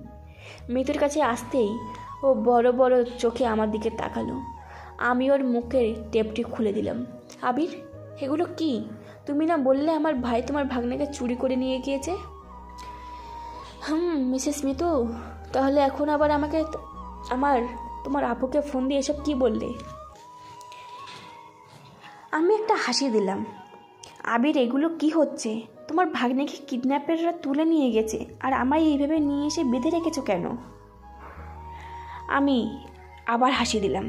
S1: মিতুর কাছে আসতেই ও বড় বড় চোখে আমার দিকে তাকালো। আমি ওর মুখের টেপটি খুলে দিলাম। আবির, এগুলো কি? তুমি না বললে আমার ভাই তোমার ভাগ্নেকে চুরি করে নিয়ে গিয়েছে? মিসেস মিতু, তাহলে এখন আবার তোমার আপুকে ফোন দিয়ে এসব কি বললে? আমি একটা হাসি দিলাম। আবির, এগুলো কি হচ্ছে? তোমার ভাগ্নেকে কিডন্যাপাররা তুলে নিয়ে গেছে, আর আমায় এইভাবে নিয়ে এসে বেঁধে রেখেছো কেন? আমি আবার হাসি দিলাম।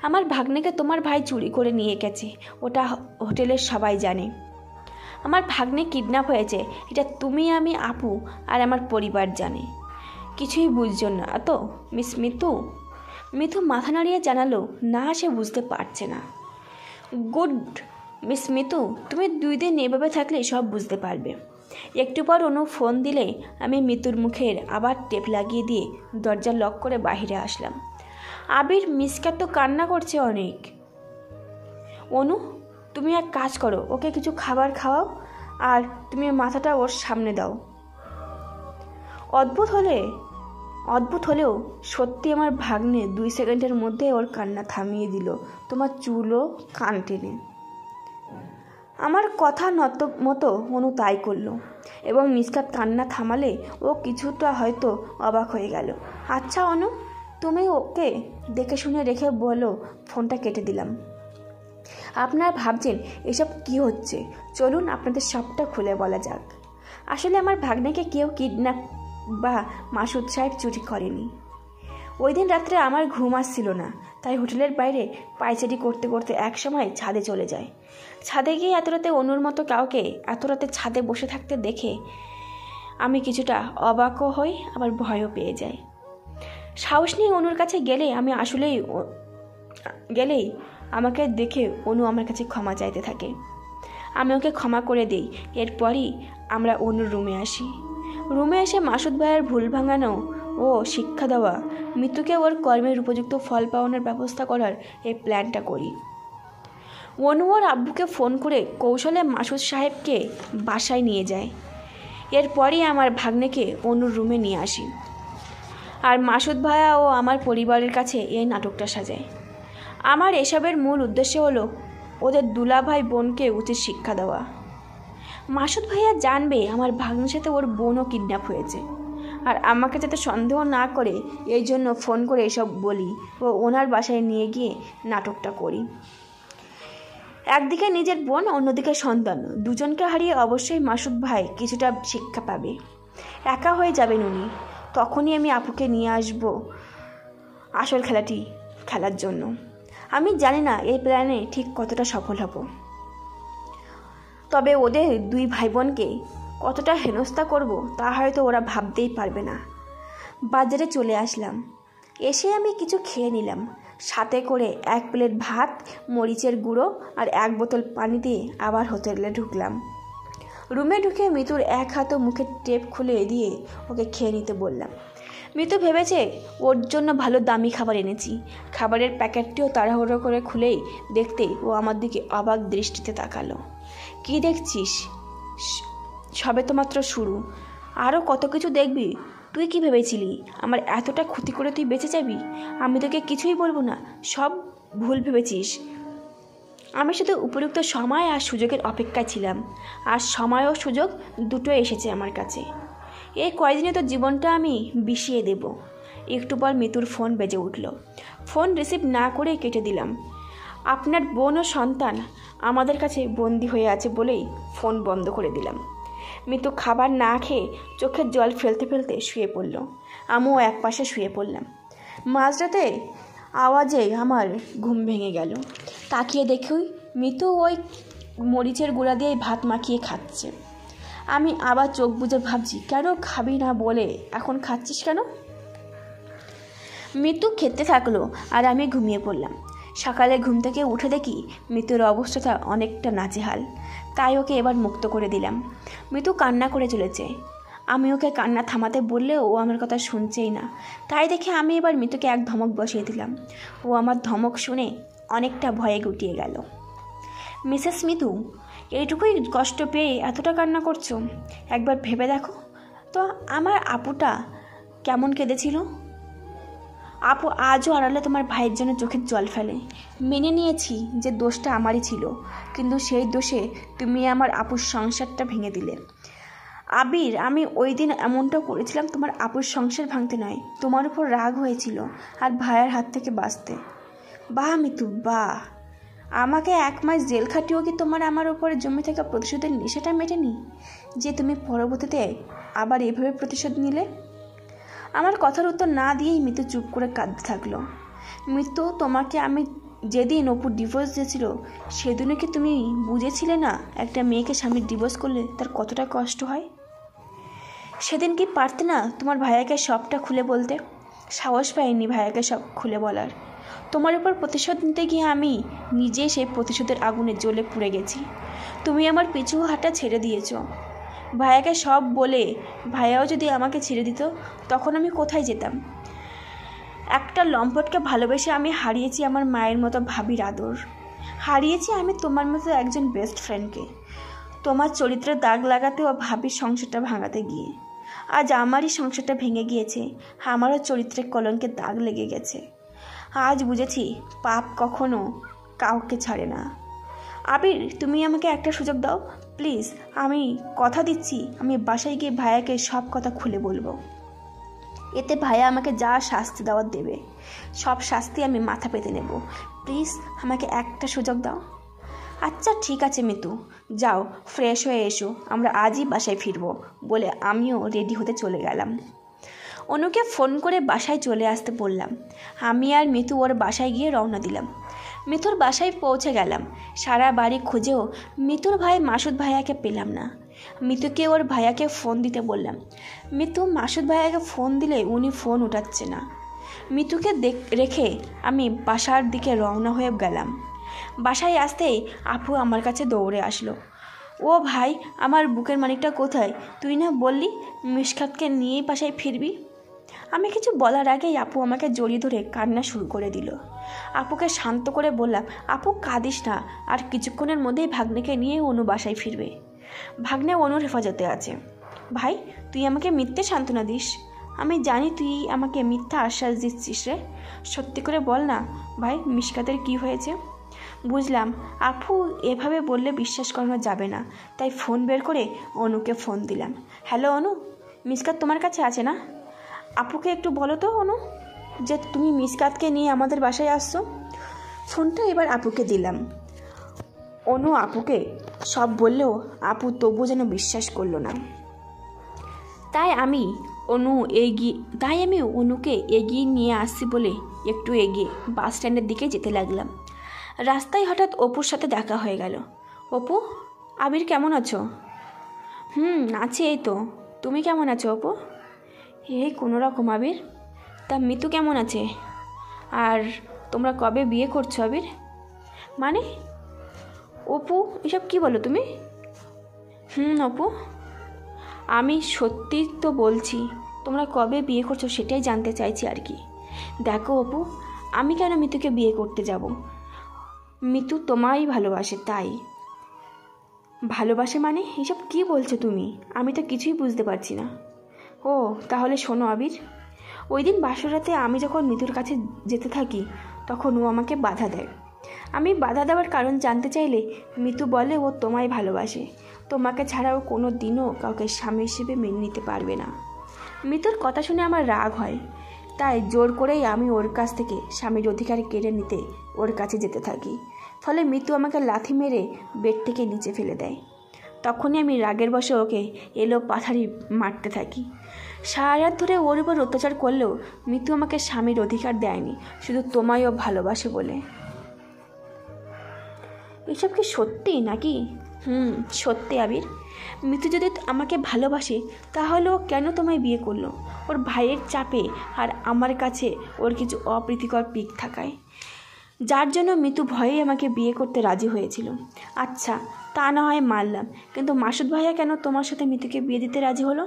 S1: আমার ভাগ্নেকে তোমার ভাই চুরি করে নিয়ে গেছে, ওটা হোটেলের সবাই জানে। আমার ভাগ্নে কিডন্যাপ হয়েছে, এটা তুমি, আমি, আপু আর আমার পরিবার জানে। কিছুই বুঝছো না তো মিস মিতু? মিতু মাথা নাড়িয়ে জানালো, না, সে বুঝতে পারছে না। গুড মিস মিতু, তুমি 2 দিন এভাবে থাকলে সব বুঝতে পারবে। একটু পর অনু ফোন দিলে আমি মিতুর মুখের আবার টেপ লাগিয়ে দিয়ে দরজা লক করে বাইরে আসলাম। আবির, মিসকা তো কান্না করছে অনেক। অনু, তুমি এক কাজ করো, ওকে কিছু খাবার খাওয়াও আর তুমি মাথাটা ওর সামনে দাও। অদ্ভুত হলেও সত্যি আমার ভাগ্নে 2 সেকেন্ডের মধ্যে ওর কান্না থামিয়ে দিল, তোমার চুলও কান টেনে। আমার কথা মতো অনু তাই করলো এবং মিসকার কান্না থামালে ও কিছুটা হয়তো অবাক হয়ে গেল। আচ্ছা অনু, তুমি ওকে দেখে শুনে রেখে বলো। ফোনটা কেটে দিলাম। আপনারা ভাবছেন এসব কি হচ্ছে, চলুন আপনাদের সবটা খুলে বলা যাক। আসলে আমার ভাগ্নেকে কেউ কিডন্যাপ বা মাসুদ সাহেব চুরি করেনি। ওই দিন রাত্রে আমার ঘুম আসছিল না, তাই হোটেলের বাইরে পায়চারি করতে করতে একসময় ছাদে চলে যায়। ছাদে গিয়ে এত রাতে অনুর মতো কাউকে এত রাতে ছাদে বসে থাকতে দেখে আমি কিছুটা অবাকও হই, আবার ভয়ও পেয়ে যাই। সাহস নিয়ে অনুর কাছে গেলেই আমাকে দেখে অনু আমার কাছে ক্ষমা চাইতে থাকে। আমি ওকে ক্ষমা করে দিই। এরপরই আমরা অনুর রুমে আসি। রুমে এসে মাসুদ ভাইয়ের ভুল ভাঙানো ও শিক্ষা দেওয়া, মিতুকে ওর কর্মের উপযুক্ত ফল পাওয়ানোর ব্যবস্থা করার এই প্ল্যানটা করি। অনু ওর আব্বুকে ফোন করে কৌশলে মাসুদ সাহেবকে বাসায় নিয়ে যায়। এরপরই আমার ভাগ্নেকে অনুর রুমে নিয়ে আসি, আর মাসুদ ভাইয়া ও আমার পরিবারের কাছে এই নাটকটা সাজায়। আমার এসবের মূল উদ্দেশ্য হলো ওদের দুলাভাই বোনকে উচিত শিক্ষা দেওয়া। মাসুদ ভাইয়া জানবে আমার ভাগ্নের সাথে ওর বোনও কিডন্যাপ হয়েছে, আর আমাকে যাতে সন্দেহ না করে এই জন্য ফোন করে এসব বলি ও ওনার বাসায় নিয়ে গিয়ে নাটকটা করি। একদিকে নিজের বোন, অন্যদিকে সন্তান, দুজনকে হারিয়ে অবশ্যই মাসুদ ভাই কিছুটা শিক্ষা পাবে। একা হয়ে যাবেন উনি, তখনই আমি আপুকে নিয়ে আসব আসল খেলাটি খেলার জন্য। আমি জানি না এই প্ল্যানে ঠিক কতটা সফল হব, তবে ওদের 2 ভাই বোনকে কতটা হেনস্থা করব তা হয়তো ওরা ভাবতেই পারবে না। বাজারে চলে আসলাম। এসে আমি কিছু খেয়ে নিলাম, সাথে করে 1 প্লেট ভাত, মরিচের গুঁড়ো আর 1 বোতল পানি দিয়ে আবার হোটেলে ঢুকলাম। রুমে ঢুকে মিতুর 1 হাতে মুখের টেপ খুলে দিয়ে ওকে খেয়ে নিতে বললাম। মিতু ভেবেছে ওর জন্য ভালো দামি খাবার এনেছি। খাবারের প্যাকেটটিও তাড়াহুড়ো করে খুলেই দেখতে ও আমার দিকে অবাক দৃষ্টিতে তাকালো। কি দেখছিস? সবে তো মাত্র শুরু, আরও কত কিছু দেখবি। তুই কি ভেবেছিলি আমার এতটা ক্ষতি করে তুই বেঁচে যাবি? আমি তোকে কিছুই বলবো না, সব ভুল ভেবেছিস। আমি শুধু উপযুক্ত সময় আর সুযোগের অপেক্ষায় ছিলাম, আর সময় ও সুযোগ দুটোই এসেছে আমার কাছে। এই কয়দিনে তো জীবনটা আমি বিষিয়ে দেব। একটু পর মিতুর ফোন বেজে উঠল। ফোন রিসিভ না করে কেটে দিলাম। আপনার বোন ও সন্তান আমাদের কাছে বন্দি হয়ে আছে বলেই ফোন বন্ধ করে দিলাম। মিতু খাবার না খেয়ে চোখের জল ফেলতে ফেলতে শুয়ে পড়ল। আমিও একপাশে শুয়ে পড়লাম। মাঝরাতে আওয়াজে আমার ঘুম ভেঙে গেল। তাকিয়ে দেখি মিতু ওই মরিচের গুঁড়া দিয়ে ভাত মাখিয়ে খাচ্ছে। আমি আবার চোখ বুজে ভাবছি, কেন খাবি না বলে এখন খাচ্ছিস কেন? মিতু খেতে থাকলো আর আমি ঘুমিয়ে পড়লাম। সকালে ঘুম থেকে উঠে দেখি মিতুর অবস্থাটা অনেকটা নাজেহাল, তাই ওকে এবার মুক্ত করে দিলাম। মিতু কান্না করে চলেছে। আমি ওকে কান্না থামাতে বললেও ও আমার কথা শুনছেই না, তাই দেখে আমি এবার মিতুকে এক ধমক বসিয়ে দিলাম। ও আমার ধমক শুনে অনেকটা ভয়ে গুটিয়ে গেল। মিসেস মিতু, এইটুকুই কষ্ট পেয়ে এতটা কান্না করছো? একবার ভেবে দেখো তো আমার আপুটা কেমন কেঁদেছিল। আপু আজও আড়ালে তোমার ভাইয়ের জন্য চোখের জল ফেলে। মেনে নিয়েছি যে দোষটা আমারই ছিল, কিন্তু সেই দোষে তুমি আমার আপুর সংসারটা ভেঙে দিলে। আবির, আমি ওই দিন এমনটা করেছিলাম তোমার আপুর সংসার ভাঙতে নয়, তোমার উপর রাগ হয়েছিল আর ভাইয়ের হাত থেকে বাঁচতে। বাহ মিতু বাহ, আমাকে 1 মাস জেল খাটিয়েও কি তোমার আমার উপরে জমে থাকা প্রতিশোধের নেশাটা মেটেনি যে তুমি পরবর্তীতে আবার এভাবে প্রতিশোধ নিলে? আমার কথার উত্তর না দিয়েই মিতু চুপ করে কাঁদতে থাকলো। মিতু, তোমাকে আমি যেদিন অপুর ডিভোর্স দিয়েছিল সেদিনও কি তুমি বুঝেছিলে না একটা মেয়েকে স্বামীর ডিভোর্স করলে তার কতটা কষ্ট হয়? সেদিন কি পারতে না তোমার ভাইয়াকে সবটা খুলে বলতে? সাহস পাইনি ভাইয়াকে সব খুলে বলার। তোমার উপর প্রতিশোধ নিতে গিয়ে আমি নিজেই সেই প্রতিশোধের আগুনে জ্বলে পুড়ে গেছি। তুমি আমার পিছু হাঁটা ছেড়ে দিয়েছ। ভাইয়াকে সব বলে ভাইয়াও যদি আমাকে ছেড়ে দিত তখন আমি কোথায় যেতাম? একটা লম্পটকে ভালোবেসে আমি হারিয়েছি আমার মায়ের মতো ভাবির আদর, হারিয়েছি আমি তোমার মতো একজন বেস্ট ফ্রেন্ডকে, তোমার চরিত্রে দাগ লাগাতে ও ভাবির সংসারটা ভাঙাতে গিয়ে। আজ আমারই সংসারটা ভেঙে গিয়েছে, আমারও চরিত্রে কলঙ্কের দাগ লেগে গেছে। আজ বুঝেছি পাপ কখনো কাউকে ছাড়ে না। আবির, তুমি আমাকে একটা সুযোগ দাও প্লিজ। আমি কথা দিচ্ছি আমি বাসায় গিয়ে ভাইয়াকে সব কথা খুলে বলবো। এতে ভাইয়া আমাকে যা শাস্তি দেওয়ার দেবে সব শাস্তি আমি মাথা পেতে নেব। প্লিজ আমাকে একটা সুযোগ দাও। আচ্ছা ঠিক আছে মিতু, যাও ফ্রেশ হয়ে এসো, আমরা আজই বাসায় ফিরবো বলে আমিও রেডি হতে চলে গেলাম। অনুকে ফোন করে বাসায় চলে আসতে বললাম। আমি আর মিতু ওর বাসায় গিয়ে রওনা দিলাম। মিতুর বাসায় পৌঁছে গেলাম। সারা বাড়ি খুঁজেও মিতুর ভাই মাসুদ ভাইয়াকে পেলাম না। মিতুকে ওর ভাইয়াকে ফোন দিতে বললাম। মিতু মাসুদ ভাইয়াকে ফোন দিলে উনি ফোন উঠাচ্ছে না। মিতুকে রেখে আমি বাসার দিকে রওনা হয়ে গেলাম। বাসায় আসতেই আপু আমার কাছে দৌড়ে আসলো। ও ভাই, আমার বুকের মানিকটা কোথায়? তুই না বললি মিশকাতকে নিয়েই বাসায় ফিরবি? আমি কিছু বলার আগেই আপু আমাকে জড়িয়ে ধরে কান্না শুরু করে দিল। আপুকে শান্ত করে বললাম, আপু কাঁদিস না, আর কিছুক্ষণের মধ্যেই ভাগ্নেকে নিয়ে অনু বাসায় ফিরবে। ভাগ্নে অনুর হেফাজতে আছে। ভাই, তুই আমাকে মিথ্যে সান্ত্বনা দিস। আমি জানি তুই আমাকে মিথ্যা আশ্বাস দিচ্ছিস রে, সত্যি করে বল না ভাই, মিশকাতের কি হয়েছে? বুঝলাম আপু এভাবে বললে বিশ্বাস করানো যাবে না, তাই ফোন বের করে অনুকে ফোন দিলাম। হ্যালো অনু, মিশকাত তোমার কাছে আছে না? আপুকে একটু বলো তো অনু যে তুমি মিশকাতকে নিয়ে আমাদের বাসায় আসছো। ফোনটা এবার আপুকে দিলাম। অনু আপুকে সব বললেও আপু তবু যেন বিশ্বাস করলো না। তাই আমি অনুকে এগিয়ে নিয়ে আসছি বলে একটু এগিয়ে বাস স্ট্যান্ডের দিকে যেতে লাগলাম। রাস্তায় হঠাৎ অপুর সাথে দেখা হয়ে গেল। অপু, আবির কেমন আছো? আছি এই তো। তুমি কেমন আছো অপু? এই কোনো রকম। আবির, তা মিতু কেমন আছে? আর তোমরা কবে বিয়ে করছো আবির? মানে অপু, এসব কি বলো তুমি? অপু, আমি সত্যি তো বলছি, তোমরা কবে বিয়ে করছো সেটাই জানতে চাইছি আর কি। দেখো অপু, আমি কেন মিতুকে বিয়ে করতে যাব? মিতু তোমায় ভালোবাসে তাই। ভালোবাসে মানে এসব কি বলছো তুমি? আমি তো কিছুই বুঝতে পারছি না। ও তাহলে শোনো আবির, ওই দিন বাসরাতে আমি যখন মিতুর কাছে যেতে থাকি তখন ও আমাকে বাধা দেয়। আমি বাধা দেওয়ার কারণ জানতে চাইলে মিতু বলে ও তোমায় ভালোবাসে, তোমাকে ছাড়াও কোনো দিনও কাউকে স্বামী হিসেবে মেনে নিতে পারবে না। মিতুর কথা শুনে আমার রাগ হয়, তাই জোর করেই আমি ওর কাছ থেকে স্বামীর অধিকার কেড়ে নিতে ওর কাছে যেতে থাকি। ফলে মিতু আমাকে লাথি মেরে বেড থেকে নিচে ফেলে দেয়। তখনই আমি রাগের বশে ওকে এলো পাথারি মারতে থাকি। সারা রাত ধরে ওর উপর অত্যাচার করলেও মিতু আমাকে স্বামীর অধিকার দেয়নি, শুধু তোমায়ও ভালোবাসে বলে। এসব কি সত্যি নাকি? সত্যি আবির। মিতু যদি আমাকে ভালোবাসে তাহলে ও কেন তোমায় বিয়ে করলো? ওর ভাইয়ের চাপে আর আমার কাছে ওর কিছু অপ্রীতিকর পিক থাকায়, যার জন্য মিতু ভয়েই আমাকে বিয়ে করতে রাজি হয়েছিল। আচ্ছা তা না হয় মানলাম, কিন্তু মাসুদ ভাইয়া কেন তোমার সাথে মিতুকে বিয়ে দিতে রাজি হলো?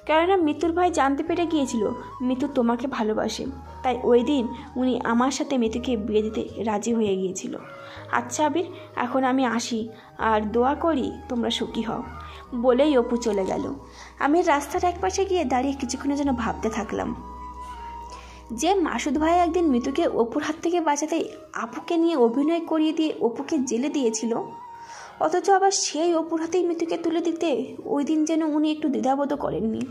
S1: কেননা মিতুর ভাই জানতে পেরে গিয়েছিল মিতু তোমাকে ভালোবাসে, তাই ওই দিন উনি আমার সাথে মিতুকে বিয়ে দিতে রাজি হয়ে গিয়েছিল। আচ্ছা আবির, এখন আমি আসি, আর দোয়া করি তোমরা সুখী হও বলেই অপু চলে গেল। আমি রাস্তার একপাশে গিয়ে দাঁড়িয়ে কিছুক্ষণের জন্য ভাবতে থাকলাম যে মাসুদ ভাই একদিন মিতুকে অপুর হাত থেকে বাঁচাতে আপুকে নিয়ে অভিনয় করিয়ে দিয়ে অপুকে জেলে দিয়েছিল, অথচ আবার সেই অপুর হাতেই মিতুকে তুলে দিতে ওই দিন যেন উনি একটু দ্বিধাবোধ করেননি।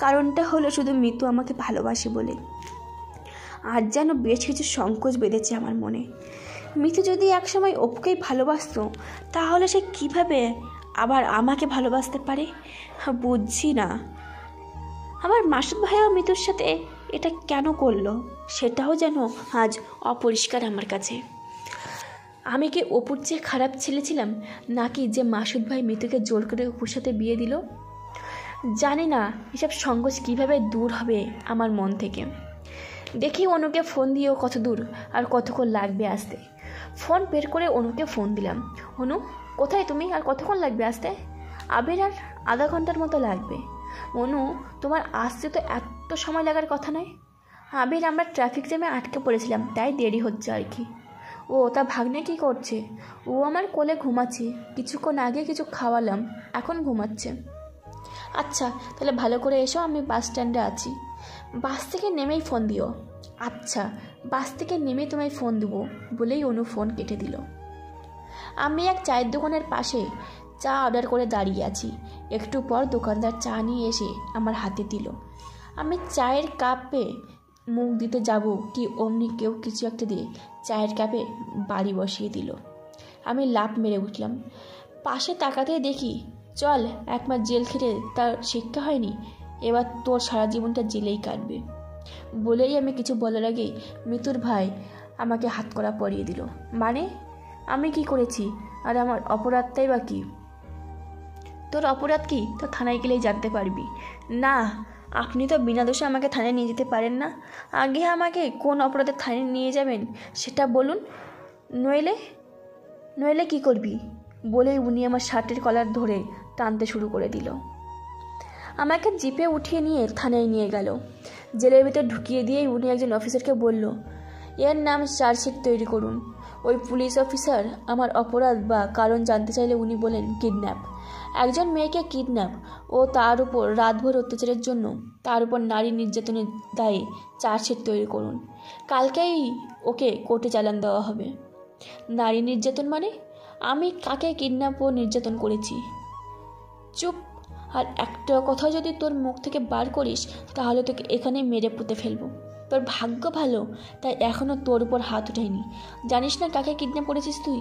S1: কারণটা হলো শুধু মিতু আমাকে ভালোবাসে বলে। আজ যেন বেশ কিছু সংকোচ বেঁধেছে আমার মনে। মিতু যদি একসময় অপুকেই ভালোবাসতো তাহলে সে কিভাবে আবার আমাকে ভালোবাসতে পারে বুঝছি না। আমার মাসুদ ভাইয়া মিতুর সাথে এটা কেন করলো সেটাও যেন আজ অপরিষ্কার আমার কাছে। আমি কি অপুর চেয়ে খারাপ ছেলে ছিলাম, নাকি যে মাসুদ ভাই মিতুকে জোর করে অপুর সাথে বিয়ে দিল? জানি না এসব সংকোচ কীভাবে দূর হবে আমার মন থেকে। দেখি অনুকে ফোন দিয়েও কত দূর আর কতক্ষণ লাগবে আসতে। ফোন বের করে অনুকে ফোন দিলাম। অনু, কোথায় তুমি? আর কতক্ষণ লাগবে আসতে? আবির আর আধা ঘন্টার মতো লাগবে। অনু, তোমার আসতে তো এত সময় লাগার কথা নয়। আবির, আমরা ট্রাফিক জ্যামে আটকে পড়েছিলাম, তাই দেরি হচ্ছে আর কি। ও, তা ভাগ্নে কী করছে? ও আমার কোলে ঘুমাচ্ছে, কিছুক্ষণ আগে কিছু খাওয়ালাম, এখন ঘুমাচ্ছে। আচ্ছা, তাহলে ভালো করে এসো, আমি বাস স্ট্যান্ডে আছি। বাস থেকে নেমেই ফোন দিও। আচ্ছা, বাস থেকে নেমে তোমায় ফোন দেবো বলেই অনু ফোন কেটে দিল। আমি এক চায়ের দোকানের পাশে চা অর্ডার করে দাঁড়িয়ে আছি। একটু পর দোকানদার চা নিয়ে এসে আমার হাতে দিল। আমি চায়ের কাপে মুখ দিতে যাব কি অমনি কেউ কিছু একটা দিয়ে চায়ের কাপে বাড়ি বসিয়ে দিল। আমি লাফ মেরে উঠলাম। পাশে তাকাতেই দেখি, চল, এক মাস জেল খেটে তার শিক্ষা হয়নি, এবার তোর সারা জীবনটা জেলেই কাটবে বলেই আমি কিছু বলার আগেই মিতুর ভাই আমাকে হাতকড়া পরিয়ে দিল। মানে আমি কি করেছি আর আমার অপরাধটাই বা কী? তোর অপরাধ কি তো থানায় গেলেই জানতে পারবি। না, আপনি তো বিনা দোষে আমাকে থানায় নিয়ে যেতে পারেন না। আগে আমাকে কোন অপরাধে থানায় নিয়ে যাবেন সেটা বলুন, নইলে কি করবি বলেই উনি আমার শার্টের কলার ধরে টানতে শুরু করে দিল। আমাকে জিপে উঠিয়ে নিয়ে থানায় নিয়ে গেল। জেলের ভিতর ঢুকিয়ে দিয়েই উনি একজন অফিসারকে বলল, এর নাম চার্জশিট তৈরি করুন। ওই পুলিশ অফিসার আমার অপরাধ বা কারণ জানতে চাইলে উনি বলেন, কিডন্যাপ। একজন মেয়েকে কিডন্যাপ ও তার উপর রাতভর অত্যাচারের জন্য তার উপর নারী নির্যাতনের দায়ে চার্জশিট তৈরি করুন। কালকেই ওকে কোর্টে চালান দেওয়া হবে। নারী নির্যাতন মানে? আমি কাকে কিডন্যাপ ও নির্যাতন করেছি? চুপ। আর একটা কথা যদি তোর মুখ থেকে বার করিস তাহলে তোকে এখানেই মেরে পুঁতে ফেলবো। তোর ভাগ্য ভালো তাই এখনও তোর উপর হাত উঠায়নি। জানিস না কাকে কিডন্যাপ করেছিস তুই?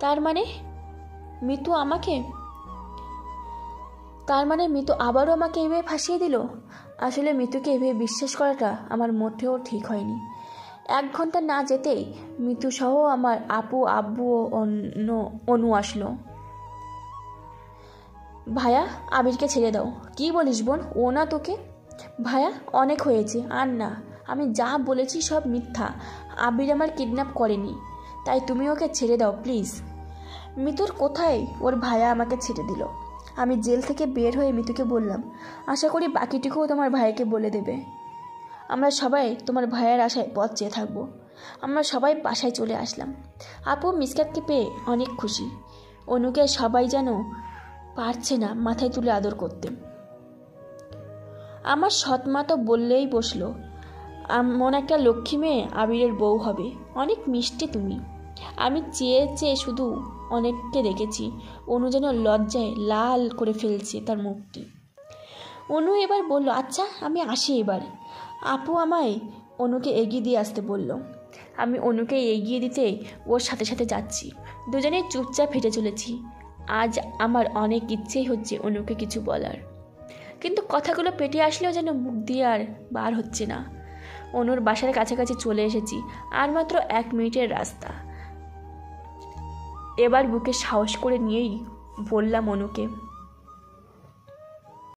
S1: তার মানে মিতু আবারও আমাকে এভাবে ফাঁসিয়ে দিল। আসলে মিতুকে এভাবে বিশ্বাস করাটা আমার মোটেও ঠিক হয়নি। 1 ঘন্টা না যেতেই মিতু সহ আমার আপু, আব্বু ও অনু আসলো। ভাইয়া, আবিরকে ছেড়ে দাও। কি বলিস বোন? ও না তোকে। ভাইয়া, অনেক হয়েছে, আর না। আমি যা বলেছি সব মিথ্যা। আবির আমার কিডন্যাপ করেনি, তাই তুমি ওকে ছেড়ে দাও প্লিজ। মিতুর কোথায়? ওর ভাইয়া আমাকে ছেড়ে দিল। আমি জেল থেকে বের হয়ে মিতুকে বললাম, আশা করি বাকিটুকুও তোমার ভাইকে বলে দেবে। আমরা সবাই তোমার ভাইয়ের আশায় পথ চেয়ে থাকবো। আমরা সবাই বাসায় চলে আসলাম। আপু মিসকাতকে পেয়ে অনেক খুশি। অনুকে সবাই যেন পারছে না মাথায় তুলে আদর করতে। আমার সৎমা তো বললেই বসলো, এমন একটা লক্ষ্মী মেয়ে আবিরের বউ হবে, অনেক মিষ্টি তুমি। আমি চেয়ে চেয়ে শুধু অনেককে দেখেছি। অনু যেন লজ্জায় লাল করে ফেলছে তার মুখটি। অনু এবার বলল, আচ্ছা আমি আসি এবার। আপু আমায় অনুকে এগিয়ে দিয়ে আসতে বলল। আমি অনুকে এগিয়ে দিতেই ওর সাথে সাথে যাচ্ছি। দুজনেই চুপচাপ হেঁটে চলেছি। আজ আমার অনেক ইচ্ছেই হচ্ছে অনুকে কিছু বলার, কিন্তু কথাগুলো পেটে আসলেও যেন মুখ দিয়ে আর বার হচ্ছে না। অনুর বাসার কাছাকাছি চলে এসেছি, আর মাত্র 1 মিনিটের রাস্তা। এবার বুকে সাহস করে নিয়েই বললাম অনুকে,